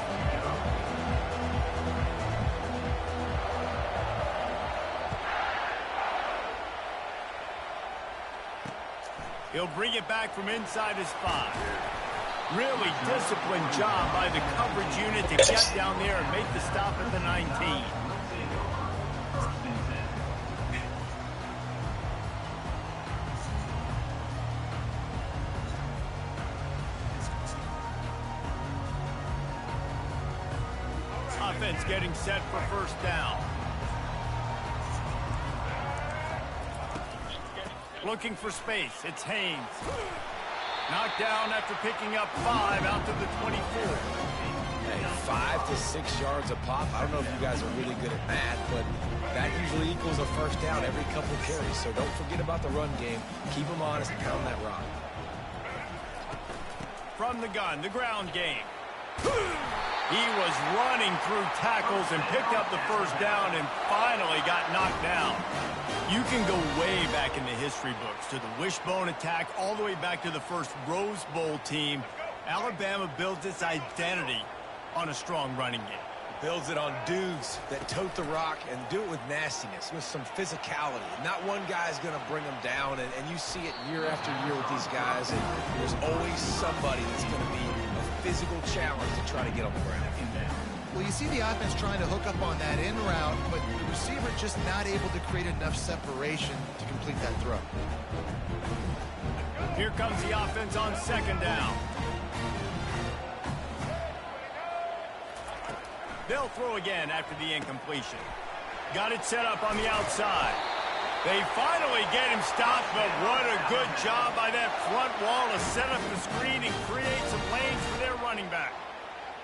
S1: He'll bring it back from inside his 5. Really disciplined job by the coverage unit to get down there and make the stop at the 19. Offense getting set for first down. Looking for space. It's Haynes. Knocked down after picking up 5 out to the 24.
S2: Hey, 5 to 6 yards a pop. I don't know if you guys are really good at math, but that usually equals a first down every couple carries. So don't forget about the run game. Keep them honest and pound that rock.
S1: From the gun, the ground game. He was running through tackles and picked up the first down and finally got knocked down. You can go way back in the history books to the wishbone attack all the way back to the first Rose Bowl team. Alabama builds its identity on a strong running game.
S2: Builds it on dudes that tote the rock and do it with nastiness, with some physicality. Not one guy's going to bring them down, and you see it year after year with these guys, and there's always somebody that's going to be a physical challenge to try to get on the ground.
S3: Well, you see the offense trying to hook up on that in route, but the receiver just not able to create enough separation to complete that throw.
S1: Here comes the offense on second down. They'll throw again after the incompletion. Got it set up on the outside. They finally get him stopped, but what a good job by that front wall to set up the screen and create some lanes for their running back.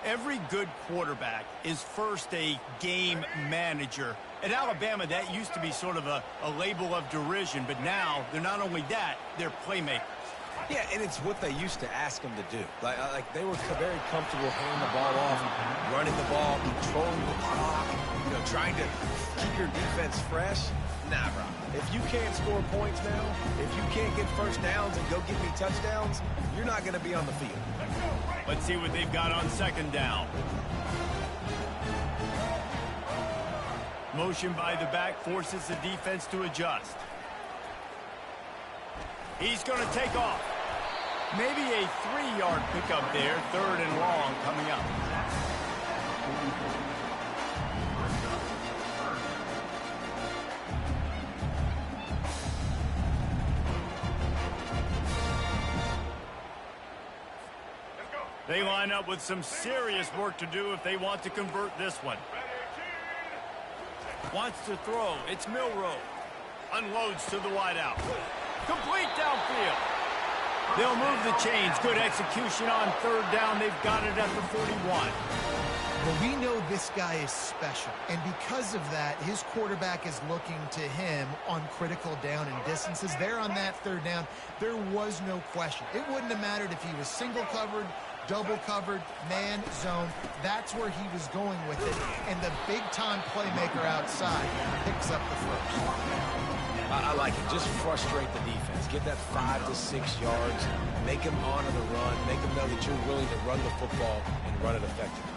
S1: Every good quarterback is first a game manager. At Alabama, that used to be sort of a label of derision, but now they're not only that, they're playmakers.
S2: Yeah, and it's what they used to ask them to do. Like they were very comfortable handing the ball off, running the ball, controlling the clock, trying to keep your defense fresh. Nah, bro. If you can't score points now, if you can't get first downs and go get me touchdowns, you're not going to be on the field.
S1: Let's see what they've got on second down. Motion by the back forces the defense to adjust. He's going to take off. Maybe a 3-yard pickup there, 3rd and long coming up. They line up with some serious work to do if they want to convert this one. Wants to throw. It's Milroe. Unloads to the wideout. Complete downfield. They'll move the chains. Good execution on 3rd down. They've got it at the 41.
S3: Well, we know this guy is special, and because of that, his quarterback is looking to him on critical down and distances. There on that 3rd down, there was no question. It wouldn't have mattered if he was single covered, double covered, man, zone. That's where he was going with it, and the big-time playmaker outside picks up the first.
S2: I like it. Just frustrate the defense. Give that 5 to 6 yards. Make them honor the run. Make them know that you're willing to run the football and run it effectively.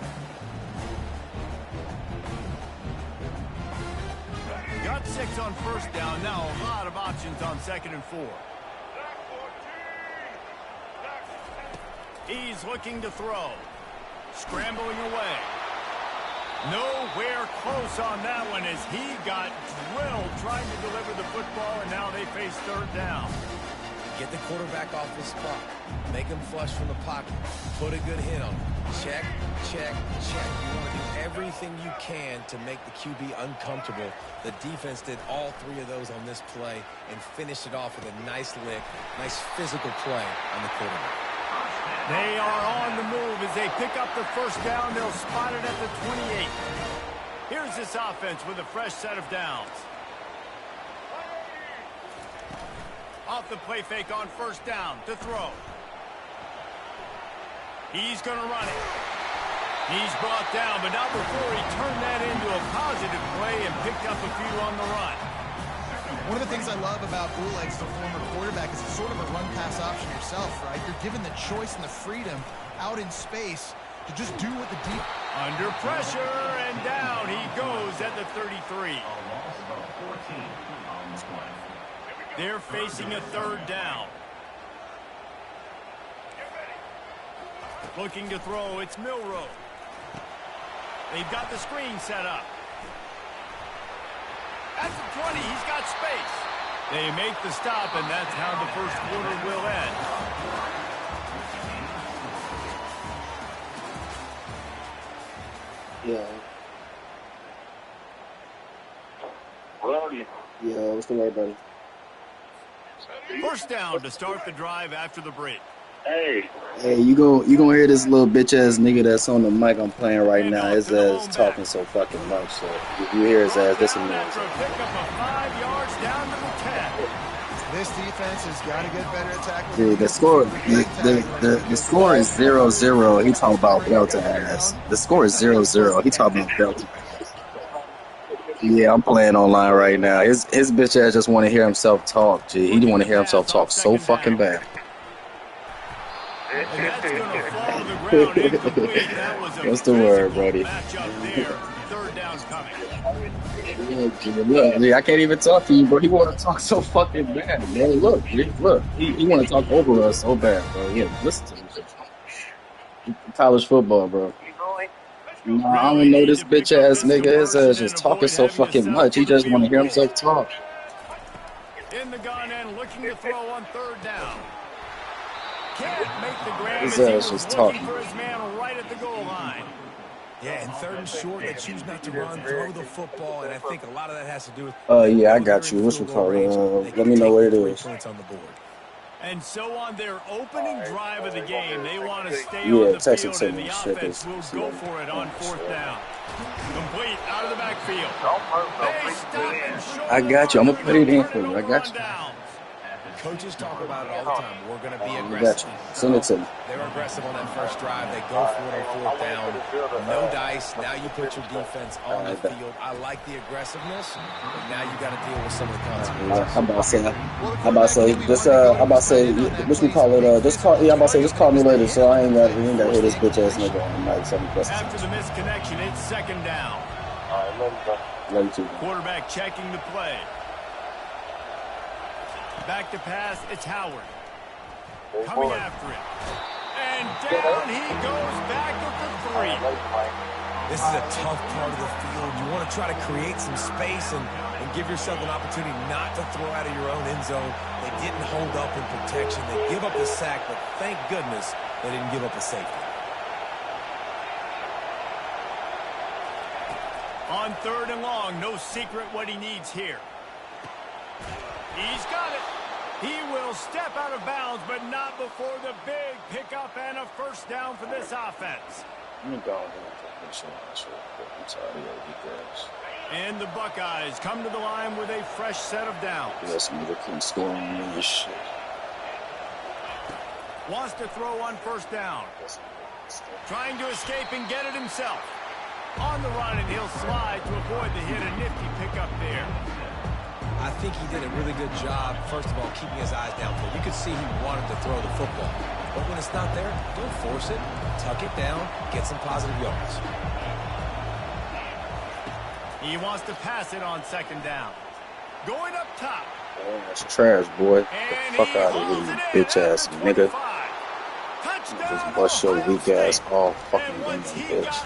S1: Got 6 on first down. Now a lot of options on 2nd and 4. He's looking to throw. Scrambling away. Nowhere close on that one as he got drilled trying to deliver the football, and now they face 3rd down.
S2: Get the quarterback off his spot. Make him flush from the pocket. Put a good hit on him. Check, check, check. You want to do everything you can to make the QB uncomfortable. The defense did all 3 of those on this play and finished it off with a nice lick, nice physical play on the quarterback.
S1: They are on the move as they pick up the first down. They'll spot it at the 28. Here's this offense with a fresh set of downs. Off the play fake on first down to throw. He's going to run it. He's brought down, but not before he turned that into a positive play and picked up a few on the run.
S3: One of the things I love about Buleg's, the former quarterback, is it's sort of a run-pass option yourself, right? You're given the choice and the freedom out in space to just do what the deep...
S1: Under pressure, and down he goes at the 33. They're facing a 3rd down. Looking to throw, it's Milroe. They've got the screen set up. At the 20, he's got space. They make the stop, and that's how the first quarter will end.
S5: Yeah, what's the word, buddy?
S1: First down to start the drive after the break.
S5: Hey, you gonna hear this little bitch ass nigga that's on the mic I'm playing right now. His ass talking so fucking much. So if you hear his ass, this is
S1: After a pickup of 5 yards down to the 10.
S3: This defense has got to get better at tackling.
S5: Dude, the score is 0-0. He talking about Belton ass. The score is 0-0. He talking about Belton. Yeah, I'm playing online right now. His bitch ass just want to hear himself talk. Gee, he want to hear himself talk so fucking bad.
S1: And that's going to fall to the ground incomplete. That was a
S5: What's the word, buddy?
S1: matchup there. 3rd down coming.
S5: Look, I can't even talk to you, bro. He want to talk so fucking bad, man. Look. He want to talk over us so bad, bro. Yeah, listen to him. College football, bro. Nah, I don't know this bitch ass nigga. His ass just talking so fucking much. He just want to hear himself talk.
S1: In the gun and looking to throw on 3rd down. Can't make the grab
S5: His
S1: as he
S5: ass
S1: was
S5: just
S1: looking
S5: talking.
S1: for his man right at the goal line.
S2: Yeah, and 3rd and short, they choose not to run, throw the football, and I think a lot of that has to do with...
S5: Yeah, I got you. What's your call? Let me know what it is.
S2: Points on the board.
S1: And so on their opening drive of the game, they want to stay
S5: Yeah,
S1: on the
S5: text it
S1: field,
S5: to
S1: and
S5: me.
S1: the
S5: Shit,
S1: offense will go for it on 4th down. Complete out of the backfield. They stop and shoulder
S5: I got you. I'm gonna put it in for you. I got you.
S2: Coaches talk about it all the time. We're going to be
S5: I
S2: aggressive.
S5: got you. Send it to me.
S2: They were aggressive on that first drive. They go for it on 4th down. No dice. Now you put your defense on the field. I like the aggressiveness, but now you got to deal with some of the consequences.
S5: How about say this? How about say what we call it? Just call. Yeah, I'm about to say just call me later, so I ain't got to hear this bitch ass nigga on the mic.
S1: After the misconnection, it's 2nd down.
S5: Love you too.
S1: Quarterback checking the play. Back to pass, it's Howard. Coming after it. And down he goes back at the 3.
S2: This is a tough part of the field. You want to try to create some space and give yourself an opportunity not to throw out of your own end zone. They didn't hold up in protection. They give up the sack, but thank goodness they didn't give up a safety.
S1: On 3rd and long, no secret what he needs here. He's got it. He will step out of bounds, but not before the big pickup and a first down for this offense.
S5: Let me go ahead and take this real quick. I'm tired of your guys.
S1: And the Buckeyes come to the line with a fresh set of downs.
S5: Yes, nigga can score on me and shit.
S1: Wants to throw on 1st down. Trying to escape and get it himself. On the run, and he'll slide to avoid the hit. A nifty pickup there.
S2: I think he did a really good job, first of all, keeping his eyes downfield. You could see he wanted to throw the football. But when it's not there, don't force it. Tuck it down. Get some positive yards.
S1: He wants to pass it on second down. Going up top.
S6: Oh, that's trash, boy. Get the fuck out of here, you bitch-ass nigga. Just bust your weak ass off fucking damn bitch.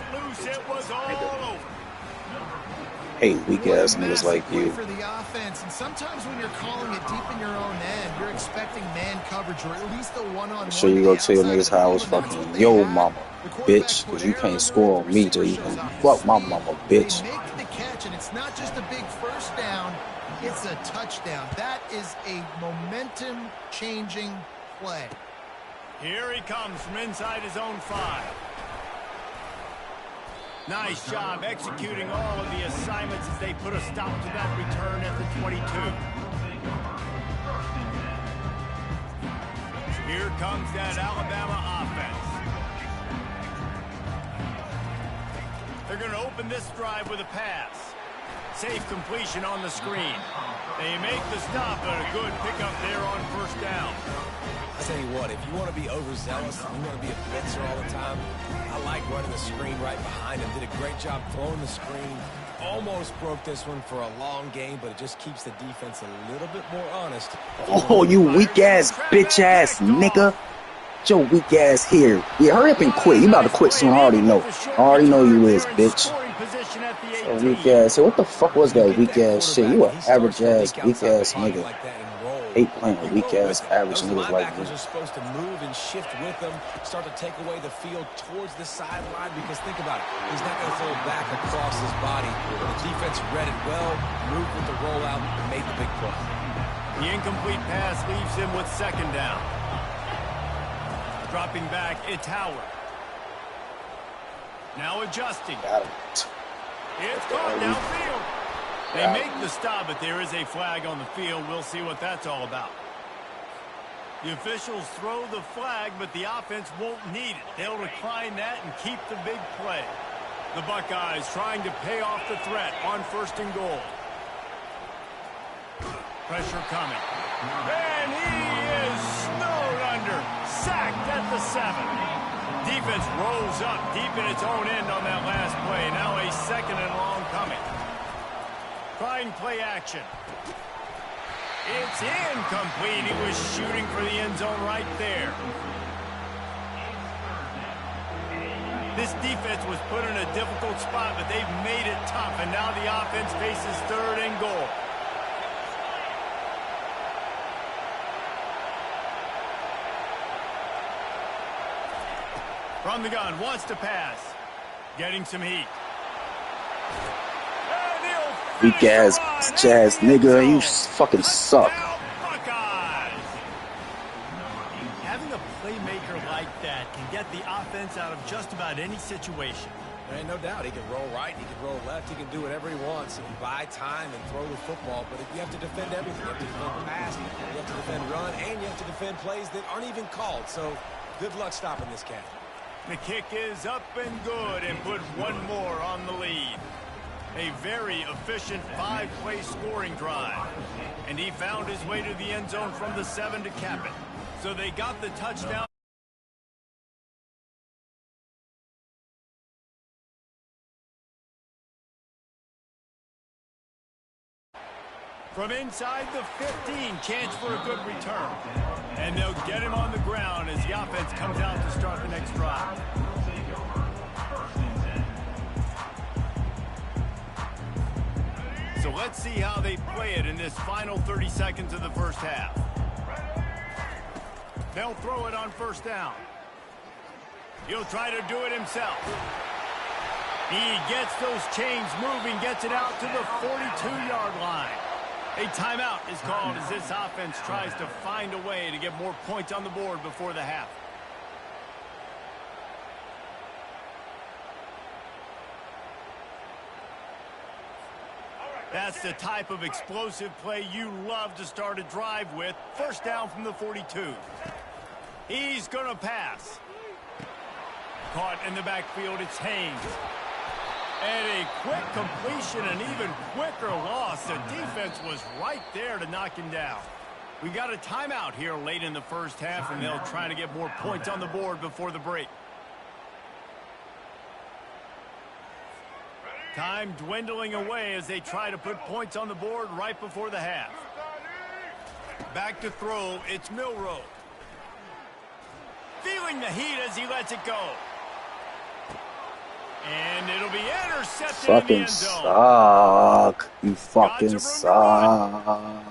S6: Hate weak ass niggas like you.
S3: For the offense, and sometimes when you're calling it deep in your own end, you're expecting man coverage or at least the one-on-one.
S6: Sure you go tell your niggas how I was fucking yo mama, bitch, because you can't score on me till you can fuck my mama, bitch.
S3: Make the catch, and it's not just a big first down, it's a touchdown. That is a momentum-changing play.
S1: Here he comes from inside his own 5. Nice job executing all of the assignments as they put a stop to that return at the 22. Here comes that Alabama offense. They're going to open this drive with a pass. Safe completion on the screen. They make the stop, but a good pickup there on first down.
S2: I tell you what, if you want to be overzealous, and you want to be a blitzer all the time, I like running the screen right behind him. Did a great job throwing the screen. Almost broke this one for a long game, but it just keeps the defense a little bit more honest.
S6: Oh, you weak ass bitch ass nigga. Get your weak ass here. Yeah, hurry up and quit. You about to quit soon. I already know. I already know you is, bitch. So weak ass. So what the fuck was that weak ass shit? You an average ass weak ass nigga. Hate playing with weak ass average niggas like me.
S2: Linebackers are supposed to move and shift with them, start to take away the field towards the sideline, because think about it, he's not going to throw it back across his body. The defense read it well, moved with the rollout, and made the big play.
S1: The incomplete pass leaves him with second down. Dropping back, it's Howard. Now adjusting.
S6: Got him.
S1: It's caught downfield. They make the stop, but there is a flag on the field. We'll see what that's all about. The officials throw the flag, but the offense won't need it. They'll decline that and keep the big play. The Buckeyes trying to pay off the threat on first and goal. Pressure coming. And he is snowed under. Sacked at the 7. Defense rolls up deep in its own end on that last play. Now a second and long coming. Trying play action. It's incomplete. He was shooting for the end zone right there. This defense was put in a difficult spot, but they've made it tough, and now the offense faces third and goal. From the gun, wants to pass. Getting some heat.
S6: Weak ass, jazz nigga, you fucking suck.
S1: Having a playmaker like that can get the offense out of just about any situation.
S2: There ain't no doubt. He can roll right, he can roll left, he can do whatever he wants and buy time and throw the football. But you have to defend everything. You have to defend pass, you have to defend run, and you have to defend plays that aren't even called. So good luck stopping this cat.
S1: The kick is up and good and put one more on the lead. A very efficient 5-play scoring drive. And he found his way to the end zone from the 7 to cap it. So they got the touchdown. From inside the 15, chance for a good return. And they'll get him on the ground as the offense comes out to start the next drive. So let's see how they play it in this final 30 seconds of the first half. They'll throw it on first down. He'll try to do it himself. He gets those chains moving, gets it out to the 42-yard line. A timeout is called as this offense tries to find a way to get more points on the board before the half. That's the type of explosive play you love to start a drive with. First down from the 42. He's going to pass. Caught in the backfield, it's Haynes. And a quick completion, an even quicker loss. The defense was right there to knock him down. We got a timeout here late in the first half, and they'll try to get more points on the board before the break. Time dwindling away as they try to put points on the board right before the half. Back to throw, it's Milroe. Feeling the heat as he lets it go. And it'll be intercepted in the
S8: Fucking
S1: end zone.
S8: suck. You fucking suck.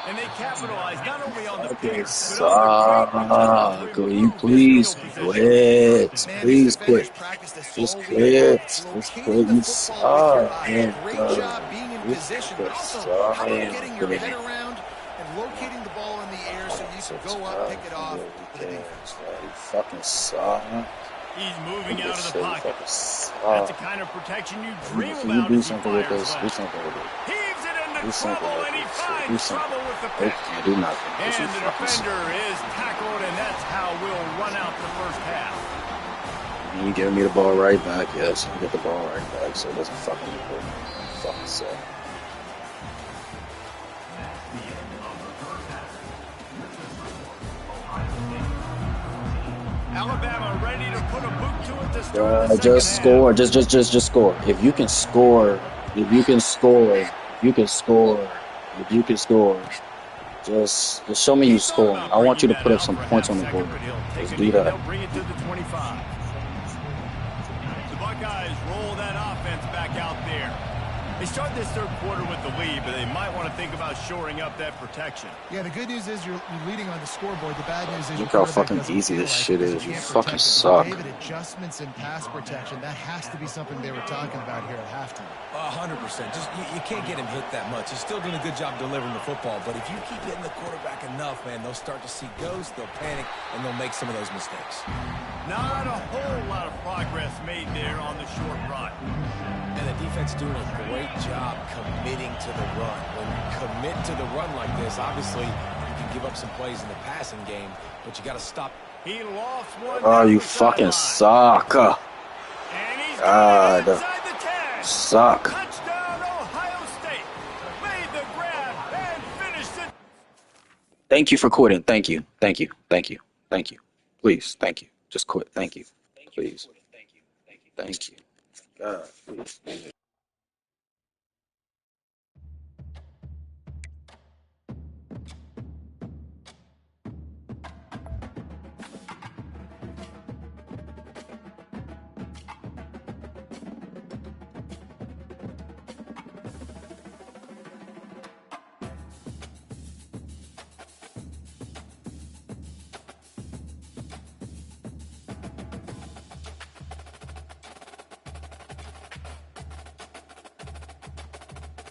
S1: And they capitalize not only on the
S8: Fucking
S1: picks, but on the great return
S8: suck.
S1: to
S8: Will you
S1: improve this
S8: please
S1: field position.
S8: quit?
S3: Man,
S8: Please
S3: these defenders
S8: quit.
S3: practice this
S8: Just
S3: all week
S8: quit.
S3: long.
S8: Just
S3: Locating
S8: quit.
S3: the
S8: You
S3: football with your
S8: suck.
S3: eyes.
S8: Man,
S3: Great job being in
S8: you
S3: position,
S8: fucking
S3: but also
S8: suck.
S3: how about getting your
S8: Man,
S3: head around and locating the ball in the air so you can go up, pick it off to the defense.
S8: You fucking suck.
S1: He's moving out of the pocket. That's
S8: Suck.
S1: the kind of protection you dream
S8: Can you
S1: about
S8: do
S1: as he
S8: something with
S1: fires
S8: this? Do
S1: left.
S8: something with it.
S1: Heaves it
S8: Do
S1: into
S8: something
S1: trouble,
S8: with
S1: and he
S8: this. Do
S1: finds
S8: something.
S1: trouble with the
S8: They
S1: pick.
S8: can't do nothing. Because you
S1: And the
S8: fucking
S1: defender
S8: suck.
S1: is tackled, and that's how we'll run out the first half.
S8: You giving me the ball right back? Yes, you get the ball right back, so it doesn't fucking matter. Fucking suck.
S1: Alabama ready to put a boot to it to start the second
S8: Just
S1: half.
S8: score. Just score. If you can score, if you can score, you can score. If you can score, just show me you
S1: He thought
S8: scoring.
S1: about
S8: I want you to
S1: bringing
S8: put
S1: that
S8: up some
S1: out for
S8: points
S1: half
S8: on the board.
S1: second, but he'll take
S8: Let's
S1: a
S8: do
S1: knee and
S8: that.
S1: they'll bring it to the 25. The Buckeyes roll that offense back out there. They start this third quarter with the lead, but they might want to think about shoring up that protection.
S3: Yeah, the good news is you're leading on the scoreboard. The bad news is
S8: Look
S3: your
S8: how
S3: quarterback
S8: fucking
S3: doesn't
S8: easy
S3: feel
S8: this
S3: like
S8: shit
S3: it 'cause
S8: is. You
S3: can't
S8: fucking
S3: protect it. So,
S8: suck.
S3: David, adjustments in pass protection, that has to be something they were talking about here at halftime.
S2: 100%. Just you can't get him hit that much. He's still doing a good job delivering the football, but if you keep hitting the quarterback enough, man, they'll start to see ghosts, they'll panic, and they'll make some of those mistakes.
S1: Not a whole lot of progress made there on the short run.
S2: And the defense doing a great job committing to the run. When you commit to the run like this, obviously you can give up some plays in the passing game, but you got to stop.
S1: He lost one.
S8: Oh,
S1: down
S8: you
S1: the
S8: fucking
S1: sideline.
S8: suck.
S1: And he's
S8: God.
S1: got it inside the 10.
S8: Suck.
S1: Touchdown, Ohio State. Made the grab and finished it.
S8: Thank you for quitting. Thank you. Thank you. Thank you. Thank you. Please. Thank you. Just quit. Thank you. Please. Thank you. God, please.